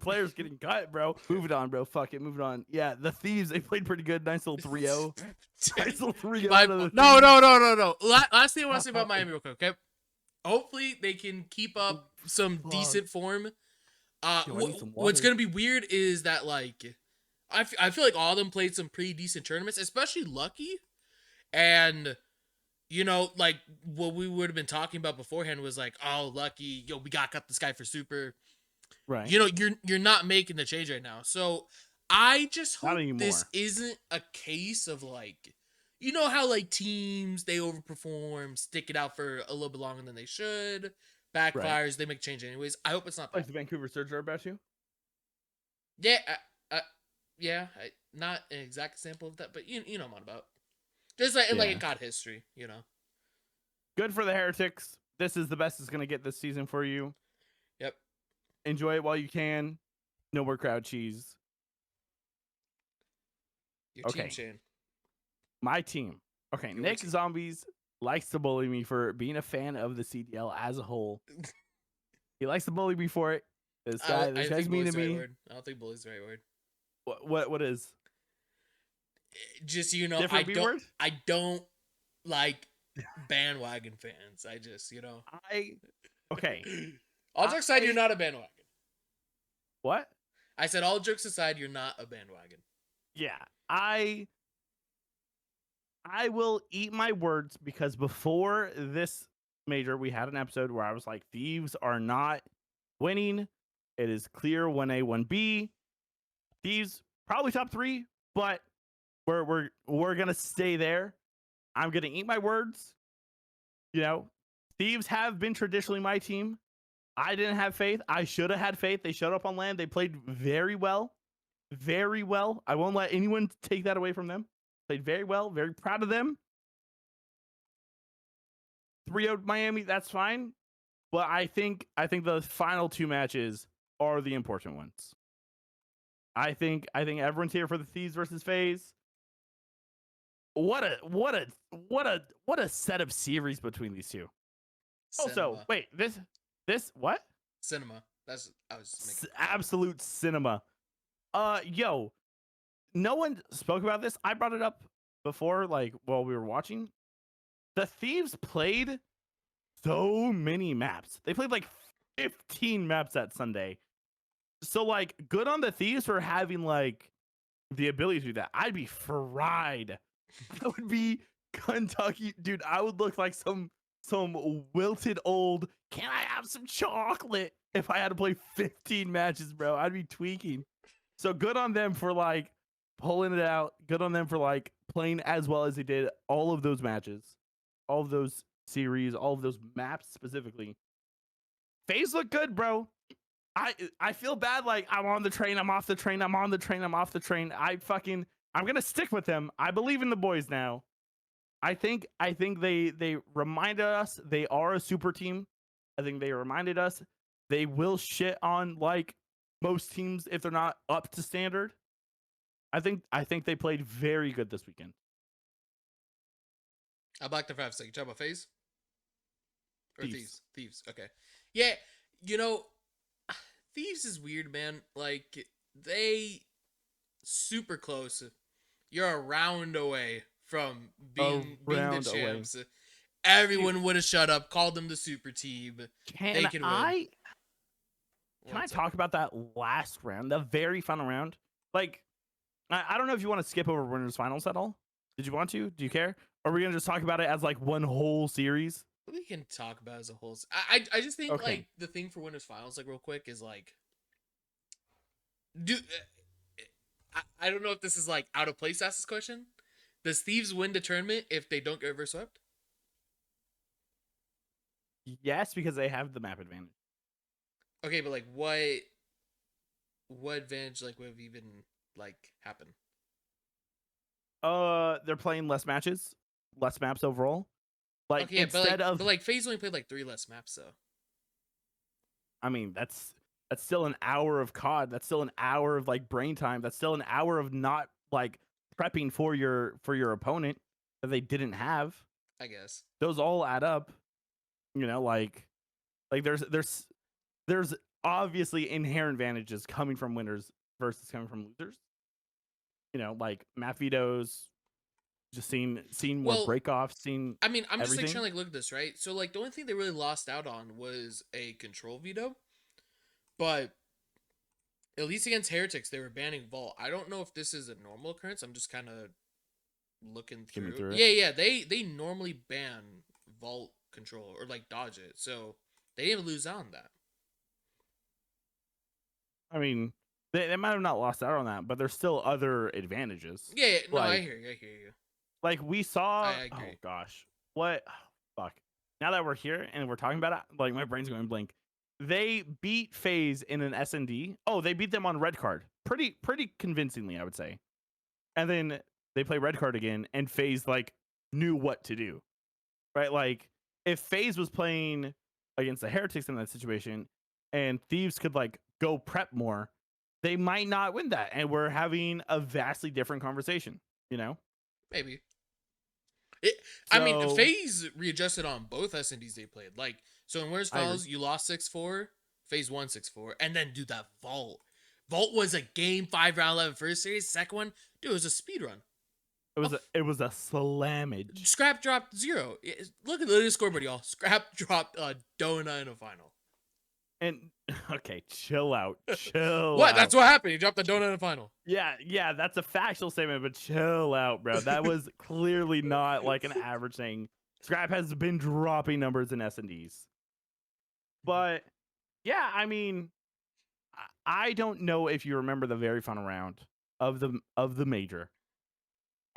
B: players getting cut, bro. Moving on, bro. Fuck it. Moving on. Yeah, the Thieves, they played pretty good. Nice little 3-0. Nice little 3-0.
A: No. Last thing I want to say about Miami real quick, okay? Hopefully they can keep up some decent form. What's going to be weird is that, like, I feel like all of them played some pretty decent tournaments, especially Lucky. And you know, like what we would have been talking about beforehand was like, oh, lucky, yo, we got this guy for super.
B: Right.
A: You know, you're not making the change right now. So I just
B: Not
A: hope this
B: anymore.
A: isn't a case of like, you know how like teams they overperform, stick it out for a little bit longer than they should,
B: Right.
A: backfires, they make change anyways. I hope it's not
B: Like
A: that.
B: the Vancouver Surge are about you.
A: Yeah, yeah, not an exact example of that, but you know what I'm on about. Just like
B: Yeah.
A: in COD history, you know.
B: Good for the Heretics. This is the best it's gonna get this season for you.
A: Yep.
B: Enjoy it while you can. No more crowd cheese.
A: Your team,
B: Okay.
A: Shane.
B: My team. Okay.
A: Your
B: Nick
A: team.
B: Zombies likes to bully me for being a fan of the CDL as a whole. He likes to bully me for it. This
A: I
B: guy's
A: think
B: mean to
A: bully's the right
B: me.
A: word. I don't think bully's the right word.
B: What is?
A: Just you know,
B: Different B word?
A: I don't like bandwagon fans. I just you know.
B: Okay.
A: All jokes aside, you're not a bandwagon.
B: What?
A: I said all jokes aside, you're not a bandwagon.
B: Yeah. I will eat my words because before this major, we had an episode where I was like, Thieves are not winning. It is clear 1A, 1B. Thieves probably top 3, but we're gonna stay there. I'm gonna eat my words. You know, Thieves have been traditionally my team. I didn't have faith. I should have had faith. They showed up on land. They played very well. Very well. I won't let anyone take that away from them. Played very well. Very proud of them. 3-0 Miami, that's fine. But I think the final 2 matches are the important ones. I think everyone's here for the Thieves versus FaZe. What a set of series between these two.
A: Cinema.
B: Also, wait, this what?
A: Cinema. That's I was making
B: Absolute cinema. Yo, no one spoke about this. I brought it up before, like while we were watching. The Thieves played so many maps. They played like 15 maps that Sunday. So like, good on the Thieves for having like the ability to do that. I'd be fried. I would be Kentucky, dude. I would look like some wilted old. Can I have some chocolate? If I had to play 15 matches, bro, I'd be tweaking. So good on them for like pulling it out. Good on them for like playing as well as they did all of those matches, all of those series, all of those maps specifically. FaZe look good, bro. I feel bad. Like I'm on the train. I'm off the train. I'm on the train. I'm off the train. I'm gonna stick with them. I believe in the boys now. I think they reminded us they are a super team. I think they reminded us they will shit on like most teams if they're not up to standard. I think they played very good this weekend.
A: I blacked the 5 second. You talking about FaZe? Or
B: Thieves.
A: Thieves. Okay. Yeah, you know, Thieves is weird, man. Like they super close. You're a round away from being the champs. Away. Everyone would have shut up, called them the super team. They can win.
B: Can I talk about that last round, the very final round? Like, I don't know if you want to skip over winners finals at all. Did you want to? Do you care? Or are we gonna just talk about it as like one whole series?
A: We can talk about it as a whole. I just think like the thing for winners finals, like real quick, is like, I don't know if this is like out of place to ask this question. Does Thieves win the tournament if they don't get reverse swept?
B: Yes, because they have the map advantage.
A: Okay, but like what advantage like would have even like happened?
B: They're playing less matches, less maps overall. Like
A: okay,
B: instead
A: but like FaZe only played like 3 less maps though.
B: I mean, that's still an hour of COD. That's still an hour of like brain time. That's still an hour of not like prepping for your opponent that they didn't have.
A: I guess
B: those all add up. You know, like there's obviously inherent advantages coming from winners versus coming from losers. You know, like map vetoes, just seeing more breakoffs, seeing.
A: I mean, I'm
B: everything.
A: just like trying to like look at this, right? So like the only thing they really lost out on was a control veto, but at least against Heretics they were banning Vault. I don't know if this is a normal occurrence. I'm just kind of looking
B: skimming
A: through.
B: through it.
A: Yeah, they normally ban vault control or like dodge it, so they didn't lose out on that.
B: I mean, they might have not lost out on that, but there's still other advantages.
A: Yeah, no, I
B: Like,
A: hear you. I hear you.
B: like we saw.
A: I
B: Oh
A: agree.
B: gosh, what? Oh, fuck. Now that we're here and we're talking about it, like my brain's going blank. They beat FaZe in an S&D. Oh, they beat them on red card, pretty convincingly, I would say. And then they play red card again, and FaZe like knew what to do, right? Like if FaZe was playing against the Heretics in that situation, and Thieves could like go prep more, they might not win that, and we're having a vastly different conversation. You know,
A: Maybe. I mean,
B: so
A: FaZe readjusted on both S&Ds they played. Like, so in Winners
B: I agree.
A: Finals, you lost 6-4, FaZe won 6-4, and then do that Vault. Vault was a game 5 round 11 first series. Second one, dude, it was a speed run.
B: It was a slammage.
A: Scrap dropped 0. Look at the scoreboard, y'all. Scrap dropped a donut in a final.
B: And okay, chill out, chill.
A: What?
B: Out.
A: That's what happened. He dropped the donut in the final.
B: Yeah, that's a factual statement, but chill out, bro. That was clearly not like an average thing. Scrap has been dropping numbers in S&Ds. But yeah, I mean, I don't know if you remember the very final round of the major.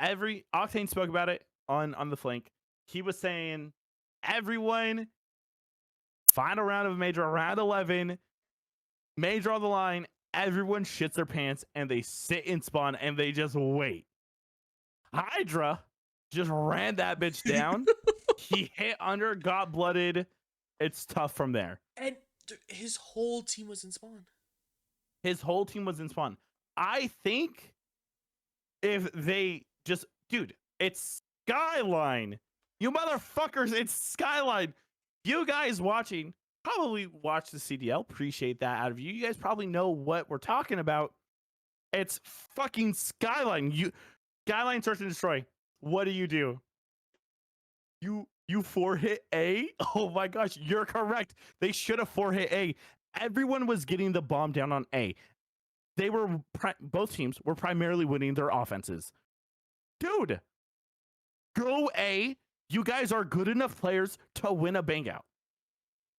B: Octane spoke about it on the flank. He was saying everyone, final round of major, round 11, major on the line, everyone shits their pants and they sit in spawn and they just wait. HyDra just ran that bitch down. He hit under, got blooded. It's tough from there.
A: And his whole team was in spawn.
B: His whole team was in spawn. I think if they just, dude, it's Skyline. You motherfuckers, it's Skyline. You guys watching probably watch the CDL. Appreciate that out of you. You guys probably know what we're talking about. It's fucking Skyline. Skyline search and destroy. What do? You 4-hit A? Oh my gosh, you're correct. They should have 4-hit A. Everyone was getting the bomb down on A. They were both teams were primarily winning their offenses. Dude, go A. You guys are good enough players to win a bang out.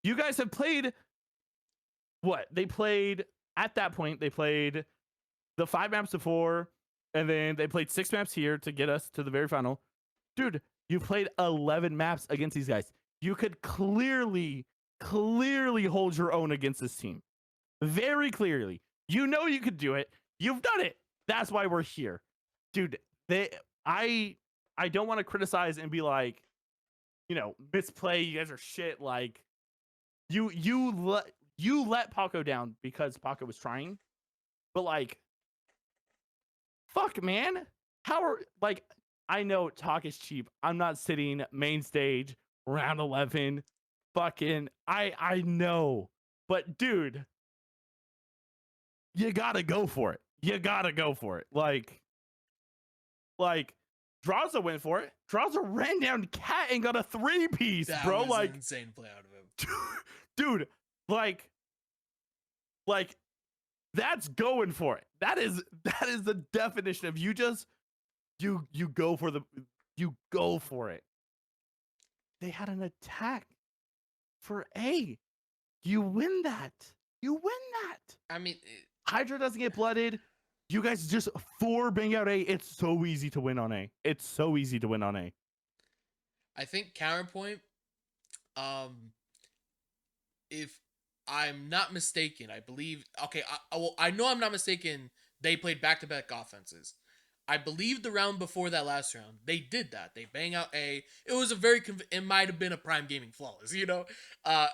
B: You guys have played what? They played at that point, they played the 5 maps before, and then they played 6 maps here to get us to the very final. Dude, you played 11 maps against these guys. You could clearly hold your own against this team. Very clearly. You know you could do it. You've done it. That's why we're here. Dude, I don't want to criticize and be like, you know, misplay, you guys are shit. Like, you let Paco down because Paco was trying. But like, fuck, man. How are, like, I know talk is cheap. I'm not sitting main stage, round 11, fucking, I know. But dude, you gotta go for it. You gotta go for it. Like Draza went for it. Draza ran down Cat and got a 3-piece,
A: That
B: bro.
A: was
B: Like,
A: an insane play out of him.
B: dude, like that's going for it. That is the definition of you just you go for it. They had an attack for A. You win that.
A: I mean,
B: HyDra doesn't get blooded. You guys just 4 bang out A. It's so easy to win on A.
A: I think counterpoint, if I'm not mistaken, I believe, okay, I know I'm not mistaken, they played back-to-back offenses. I believe the round before that last round, they did that. They bang out A. It was a very, it might have been a Prime Gaming flawless, you know? I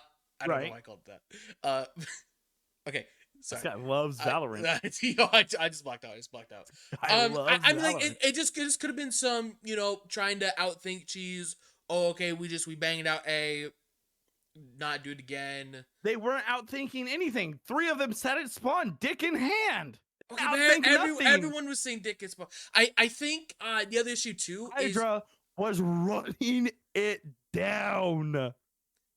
A: don't know why I called it that. Okay, sorry.
B: This guy loves Valorant.
A: I just blocked out. I mean, like, it just could have been some, you know, trying to outthink Cheese. Oh, okay, we bang it out A, not do it again.
B: They weren't outthinking anything. 3 of them sat at spawn, dick in hand.
A: Okay, man, everyone was saying dick in spawn. I think the other issue too
B: HyDra was running it down.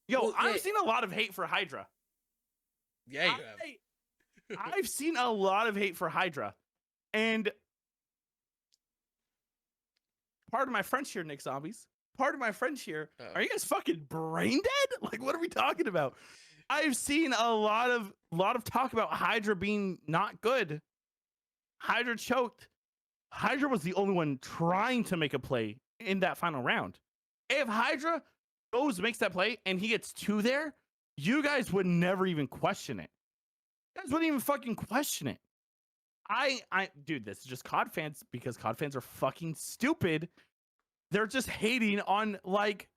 B: Yo, well, I've seen a lot of hate for HyDra.
A: Yeah, you have.
B: I've seen a lot of hate for HyDra. And pardon my French here, Nick Zombies. Pardon my French here.
A: Uh-oh.
B: Are you guys fucking brain dead? Like, what are we talking about? I've seen a lot of talk about HyDra being not good. HyDra choked. HyDra was the only one trying to make a play in that final round. If HyDra makes that play and he gets 2 there, you guys would never even question it. You guys wouldn't even fucking question it. Dude, this is just COD fans because COD fans are fucking stupid. They're just hating on like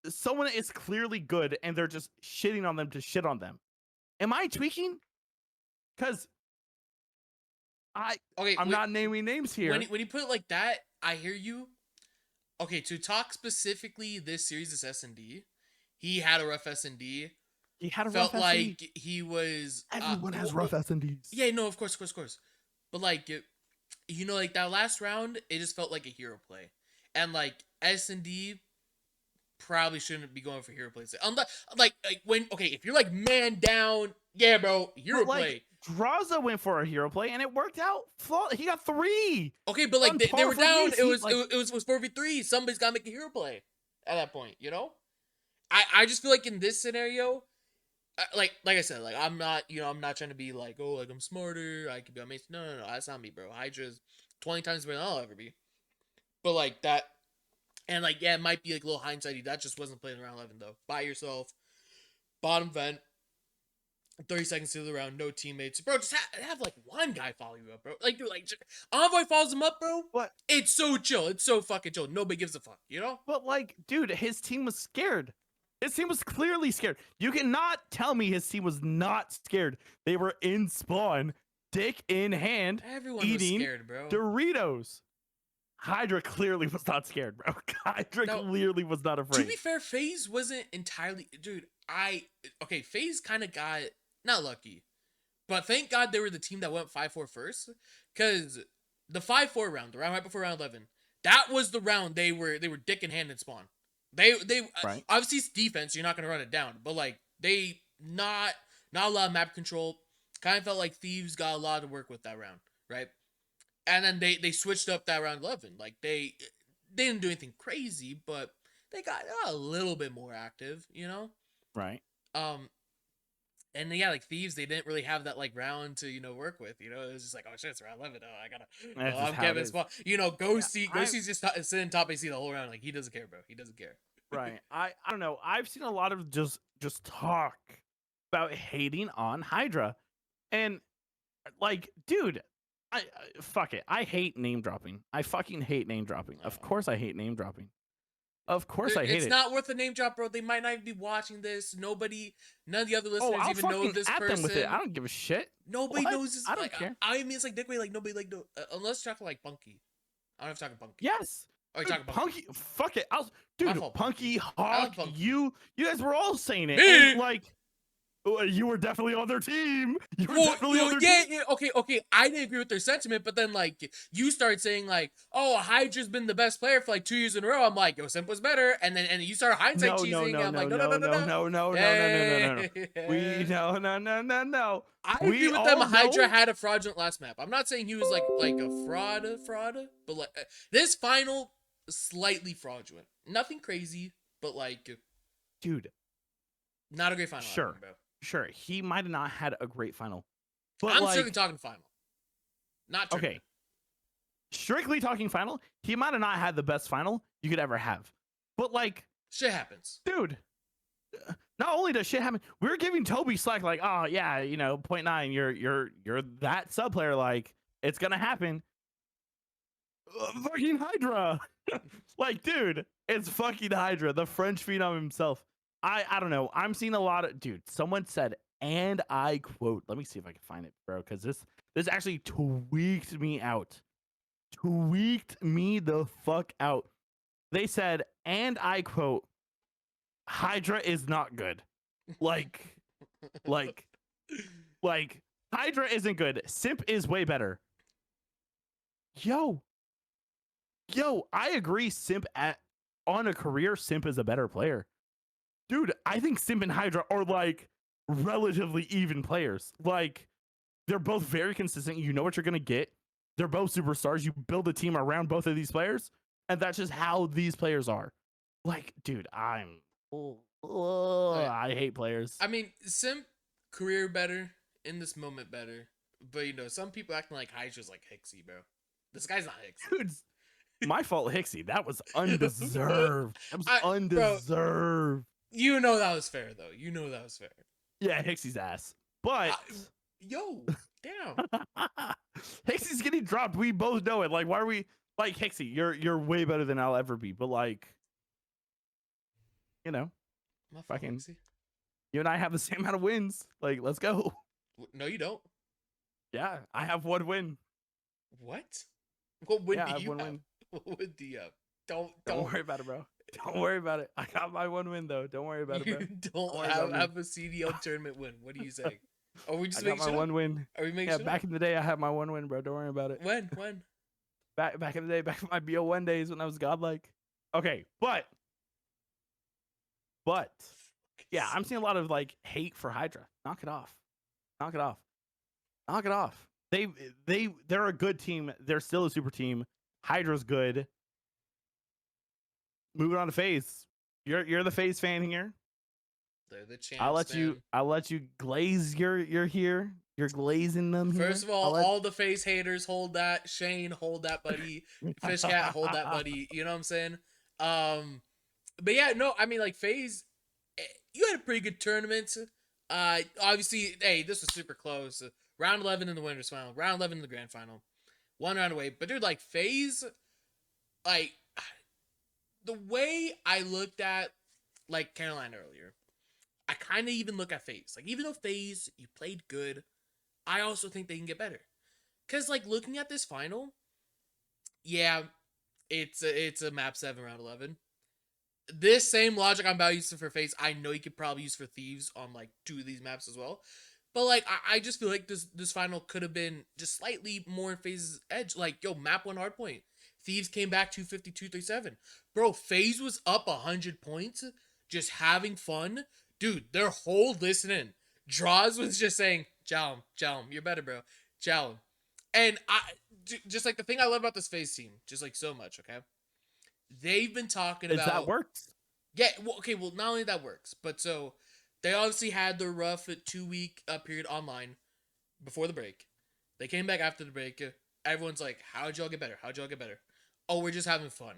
B: someone is clearly good and they're just shitting on them to shit on them. Am I tweaking? Because I'm not naming names here.
A: When you put it like that, I hear you. Okay, to talk specifically this series is S&D. He had a rough S&D.
B: He had a
A: felt
B: rough
A: like
B: S&D.
A: he was.
B: Everyone has rough S&Ds.
A: Yeah, no, of course. But like, you know, like that last round, it just felt like a hero play, and like S&D probably shouldn't be going for hero plays. Like when if you're like man down, yeah, bro, hero play.
B: Draza went for a hero play and it worked out. He got 3.
A: Okay, but like they were down. It was 4v3. Somebody's gotta make a hero play at that point. You know, I just feel like in this scenario, like I said, like I'm not trying to be like, oh, like I'm smarter, I could be amazing. No, that's not me, bro. HyDra's 20 times better than I'll ever be. But like that, and like yeah, it might be like a little hindsighty. That just wasn't playing around 11 though. By yourself, bottom vent. 30 seconds to the round, no teammates. Bro, just have like one guy follow you up, bro. Like, dude, like, Envoy follows him up, bro.
B: What?
A: It's so chill. It's so fucking chill. Nobody gives a fuck, you know?
B: But, like, dude, his team was scared. His team was clearly scared. You cannot tell me his team was not scared. They were in spawn, dick in hand,
A: everyone
B: eating
A: was scared, bro.
B: Doritos. HyDra clearly was not scared, bro. HyDra clearly was not afraid.
A: To be fair, FaZe wasn't entirely... Dude, FaZe kind of got... Not lucky. But thank God they were the team that went 5-4 first. Because the 5-4 round, the round right before round 11, that was the round they were dick in hand in spawn. They
B: right.
A: Obviously it's defense, you're not going to run it down. But like, they not a lot of map control. Kind of felt like Thieves got a lot to work with that round, right? And then they switched up that round 11. Like, they didn't do anything crazy, but they got a little bit more active, you know?
B: Right.
A: And yeah, like Thieves, they didn't really have that like round to work with. You know, it was just like, oh shit, it's round 11. Oh, I gotta. I'm Kevin Spawn. You know, Ghosty's just sitting top AC the whole round. Like he doesn't care, bro. He doesn't care.
B: Right. I don't know. I've seen a lot of just talk about hating on HyDra, and like, dude, I fuck it. I hate name dropping. I fucking hate name dropping. Of course, I hate name dropping. Of course, I hate it.
A: It's not worth a name drop, bro. They might not even be watching this. None of the other listeners even know this person.
B: Them with it. I don't give a shit.
A: Nobody knows this.
B: I don't care.
A: I mean, it's like Dickway, like nobody like no, unless you're talking like Punky. I don't know if you're talking Punky.
B: Yes.
A: Or you're talking
B: Punky. Fuck it. Punky, Hawk,
A: Punky.
B: you guys were all saying it.
A: Me?
B: And, like, you were definitely on their team. You were definitely on their team.
A: Yeah, okay. I didn't agree with their sentiment, but then like you started saying like, oh, HyDra's been the best player for like 2 years in a row. I'm like, yo, Simp was better, and you started hindsight cheesing. I'm like, no.
B: No.
A: I agree with them. HyDra had a fraudulent last map. I'm not saying he was like a fraud, but like this final slightly fraudulent. Nothing crazy, but like,
B: dude,
A: not a great final.
B: Sure.
A: Bro.
B: Sure, he might have not had a great final. But
A: I'm strictly talking final. Not tournament.
B: Okay. Strictly talking final, he might have not had the best final you could ever have. But like,
A: shit happens.
B: Dude, not only does shit happen, we're giving Toby slack like, oh yeah, 0.9, you're that sub player, like it's gonna happen. Fucking HyDra. Like, dude, it's fucking HyDra, the French phenom himself. I don't know. I'm seeing a lot of someone said, and I quote, let me see if I can find it, bro, because this actually tweaked me out. Tweaked me the fuck out. They said, and I quote, HyDra is not good. Like HyDra isn't good. Simp is way better. Yo, I agree. Simp on a career, Simp is a better player. Dude, I think Simp and HyDra are like relatively even players. Like, they're both very consistent. You know what you're gonna get. they're both superstars. You build a team around both of these players, and that's just how these players are. Like, dude, I hate players.
A: I mean, Simp career better in this moment better, but you know some people acting like HyDra's like Hixie, bro. This guy's not Hixie.
B: Dude, my fault, Hixie. That was undeserved. That was undeserved.
A: Bro, you know that was fair though. You know that was fair.
B: Yeah, Hixie's ass. But
A: yo, damn.
B: Hixie's getting dropped. We both know it. Like, why are we like Hixie? You're way better than I'll ever be. But like, you know,
A: My
B: fucking
A: Hixie.
B: you and I have the same amount of wins. Like, let's go.
A: No, you don't.
B: Yeah, I have 1 win.
A: What? What win
B: Yeah,
A: do
B: I have
A: you
B: 1
A: have?
B: win.
A: What win do you have? Don't
B: worry about it, bro. Don't worry about it. I got my 1 win though. Don't worry about it, bro.
A: Don't have a CDL tournament win. What are you saying? Are we just
B: I got
A: making
B: my
A: shit
B: 1
A: up?
B: win.
A: Are we making
B: Yeah,
A: shit
B: back
A: up?
B: in the day, I had my 1 win, bro. Don't worry about it.
A: When?
B: Back in the day, back in my BO1 days when I was godlike. Okay, but yeah, I'm seeing a lot of like hate for HyDra. Knock it off. Knock it off. Knock it off. They're a good team. They're still a super team. HyDra's good. Moving on to FaZe. You're the FaZe fan here.
A: They're the champs.
B: I'll let you glaze your here. You're glazing them here.
A: First of all the FaZe haters hold that. Shane, hold that, buddy. Fishcat, hold that, buddy. You know what I'm saying? But yeah, no, I mean like FaZe, you had a pretty good tournament. Obviously, hey, this was super close. Round 11 in the winners final, round 11 in the grand final, 1 round away. But dude, like FaZe, like the way I looked at like Carolina earlier, I kind of even look at FaZe. Like even though FaZe, you played good, I also think they can get better. Cause like looking at this final, yeah, it's a map 7 round 11. This same logic I'm about using for FaZe, I know you could probably use for Thieves on like 2 of these maps as well. But like I just feel like this final could have been just slightly more in FaZe's edge. Like, yo, map 1 hardpoint. Thieves came back 250-237. Bro, FaZe was up 100 points, just having fun. Dude, their whole listening. Draws was just saying, Jalm, you're better, bro. Jalm. And just like the thing I love about this FaZe team, just like so much, okay? They've been talking about...
B: that worked?
A: Yeah, well, okay, well, not only that works, but so they obviously had their rough 2-week period online before the break. They came back after the break. Everyone's like, how'd y'all get better? Oh, we're just having fun.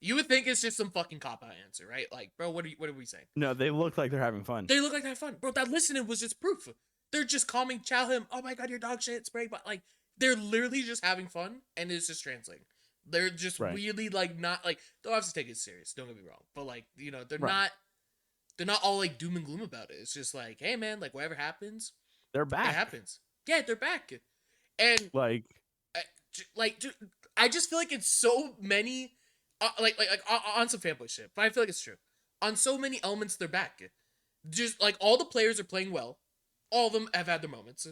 A: You would think it's just some fucking cop-out answer, right? Like, bro, what are we saying?
B: No, they look like they're having fun.
A: They look like they're having fun. Bro, that listening was just proof. They're just calming him, oh my god, you're dog shit, spray, but like, they're literally just having fun, and it's just translating. They're just really like not like they'll obviously take it serious. Don't get me wrong, but like you know they're not all like doom and gloom about it. It's just like hey man, like whatever happens,
B: they're back.
A: It happens. Yeah, they're back, and
B: like
A: dude, I just feel like it's so many like on some fanboy shit, but I feel like it's true. On so many elements, they're back. Just like all the players are playing well. All of them have had their moments.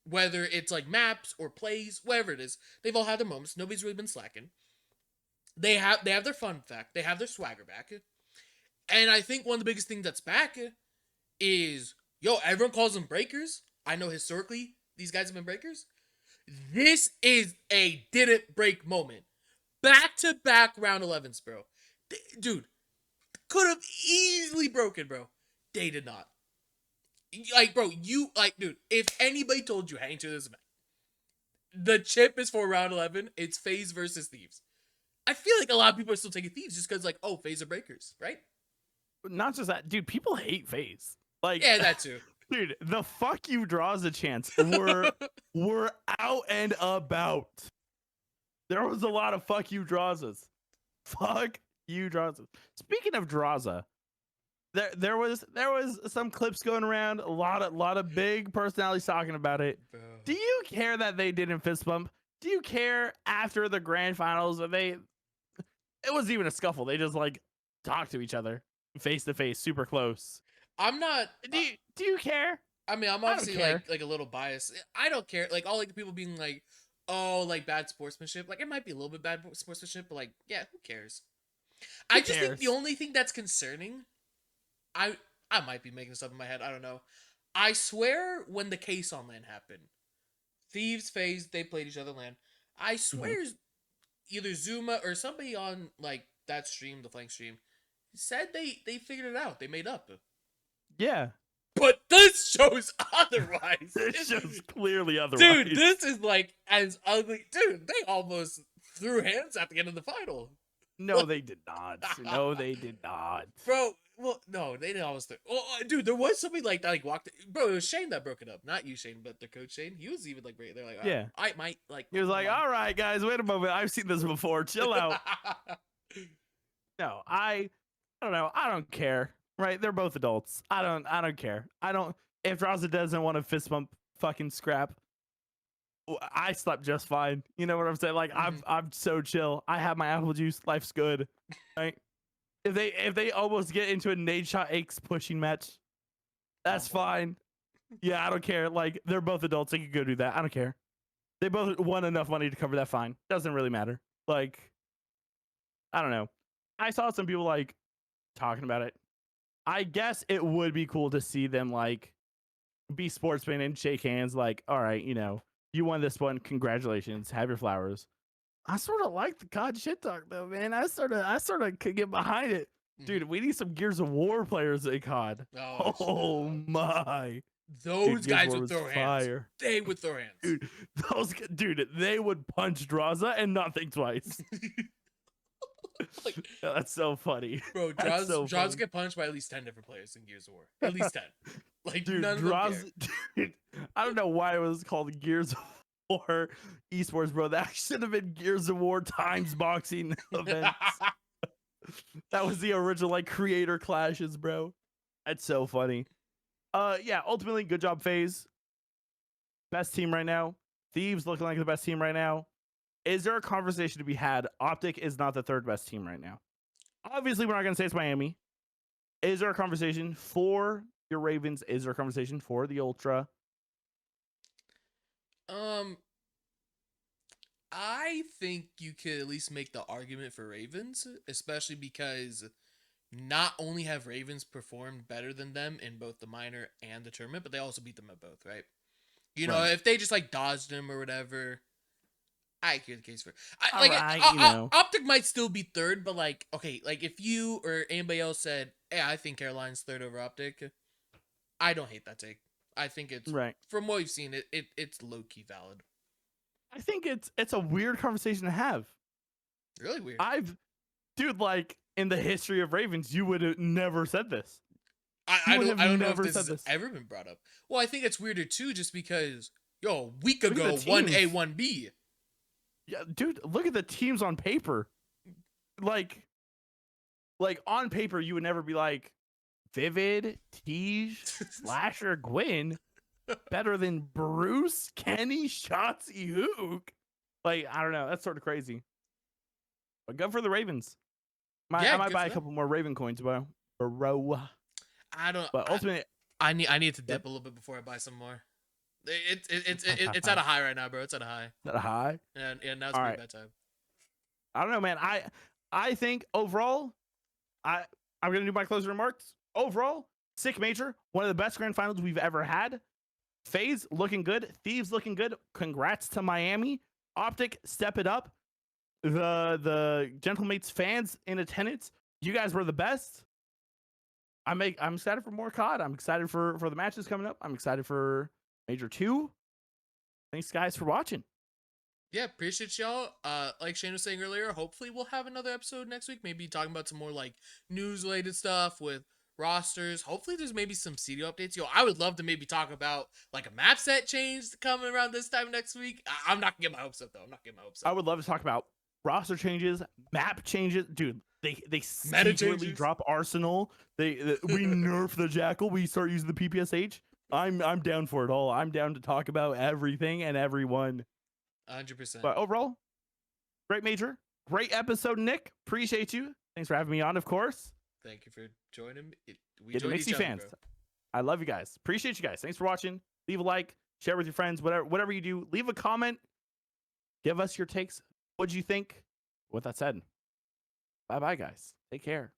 A: Whether it's like maps or plays, whatever it is, they've all had their moments. Nobody's really been slacking. They have their fun fact. They have their swagger back. And I think one of the biggest things that's back is, yo, everyone calls them breakers. I know historically these guys have been breakers. This is a didn't break moment. Back-to-back round 11s, bro. Dude, could have easily broken, bro. They did not. Like, bro, dude, if anybody told you, hang to this event, the chip is for round 11, it's FaZe versus Thieves. I feel like a lot of people are still taking Thieves just because, like, oh, FaZe are breakers, right?
B: Not just that, dude, people hate FaZe. Like,
A: yeah, that too.
B: Dude, the fuck you draws a chance. We're out and about. There was a lot of fuck you drawses. Fuck you drawses. Speaking of drawza, there was some clips going around, a lot of big personalities talking about it. Bro. Do you care that they didn't fist bump? Do you care after the grand finals that it wasn't even a scuffle. They just like talked to each other face to face, super close.
A: I'm not
B: do you care?
A: I mean, I'm obviously like a little biased. I don't care. Like all like the people being like, "Oh, like bad sportsmanship." Like it might be a little bit bad sportsmanship, but like, yeah, who cares? I just think the only thing that's concerning, I might be making stuff in my head. I don't know. I swear when the case on LAN happened, Thieves, FaZe, they played each other LAN. I swear, either ZooMaa or somebody on like that stream, the flank stream, said they figured it out. They made up.
B: Yeah.
A: But this shows otherwise.
B: This shows clearly otherwise.
A: Dude, this is like as ugly. Dude, they almost threw hands at the end of the final.
B: No, they did not. No, they did not.
A: Bro, well, no, they didn't almost. Oh, dude, there was somebody like that, like walked. Bro, it was Shane that broke it up. Not you, Shane, but their coach Shane. He was even like, they're like,
B: yeah,
A: I might like.
B: He was like, all right, guys, wait a moment. I've seen this before. Chill out. No, I don't know. I don't care. Right? They're both adults. I don't care. I don't. If Raza doesn't want to fist bump fucking scrap, I slept just fine. You know what I'm saying? Like I'm so chill. I have my apple juice. Life's good. Right? If they almost get into a nade shot aches pushing match, that's fine. Yeah, I don't care. Like they're both adults. They can go do that. I don't care. They both won enough money to cover that fine. Doesn't really matter. Like, I don't know. I saw some people like talking about it. I guess it would be cool to see them like be sportsmen and shake hands. Like, all right, you know, you won this one. Congratulations. Have your flowers. I sort of like the COD shit talk though, man. I sort of could get behind it, dude. We need some Gears of War players at COD. Oh my.
A: Those guys would throw hands. They would throw hands.
B: Dude, they would punch Draza and not think twice. Like, that's so funny.
A: Bro, Draza get punched by at least 10 different players in Gears of War. At least 10. Like, dude, none of them
B: dude, I don't know why it was called Gears of War Esports, bro. That should have been Gears of War times boxing events. That was the original, like, creator clashes, bro. That's so funny. Yeah, ultimately, good job, FaZe. Best team right now. Thieves looking like the best team right now. Is there a conversation to be had? OpTic is not the third best team right now. Obviously, we're not going to say it's Miami. Is there a conversation for your Ravens? Is there a conversation for the Ultra?
A: I think you could at least make the argument for Ravens, especially because not only have Ravens performed better than them in both the minor and the tournament, but they also beat them at both, right? You know, if they just like dodged them or whatever, I hear the case for OpTic might still be third, but like, okay, like if you or anybody else said, hey, I think Caroline's third over OpTic, I don't hate that take. I think it's right. From what we've seen, it's low key valid.
B: I think it's a weird conversation to have.
A: Really weird.
B: Dude, like in the history of Ravens, you would have never said this.
A: I don't know if this has ever been brought up. Well, I think it's weirder too, just because a week ago, 1A, 1B.
B: Yeah, dude, look at the teams on paper. Like on paper, you would never be like Vivid, Tej, Slasher, Gwyn better than Bruce, Kenny, Shotzzy, Hook. Like, I don't know. That's sort of crazy. But good for the Ravens. I might buy a couple more Raven coins, bro.
A: I don't.
B: But ultimately,
A: I need to dip a little bit before I buy some more. It's at a high right now, bro. It's at a high.
B: At a high?
A: Yeah. Now it's pretty bad time.
B: I don't know, man. I think overall, I'm gonna do my closing remarks. Overall, sick major, one of the best grand finals we've ever had. FaZe looking good. Thieves looking good. Congrats to Miami. OpTic, step it up. The Gentlemates fans in attendance, you guys were the best. I'm excited for more COD. I'm excited for the matches coming up. I'm excited for Major 2. Thanks, guys, for watching.
A: Yeah, appreciate y'all. Like Shane was saying earlier, hopefully we'll have another episode next week. Maybe talking about some more like news-related stuff with rosters. Hopefully there's maybe some CD updates. I would love to maybe talk about like a map set change coming around this time next week. I'm not gonna get my hopes up though.
B: I would love to talk about roster changes, map changes. Dude, they secretly drop Arsenal. We nerf the Jackal. We start using the PPSH. I'm down for it all. I'm down to talk about everything and everyone.
A: 100%.
B: But overall, great major, great episode, Nick. Appreciate you. Thanks for having me on, of course.
A: Thank you for joining me.
B: Getting Mixy fans. Bro. I love you guys. Appreciate you guys. Thanks for watching. Leave a like, share with your friends, whatever you do. Leave a comment. Give us your takes. What'd you think? With that said, bye-bye, guys. Take care.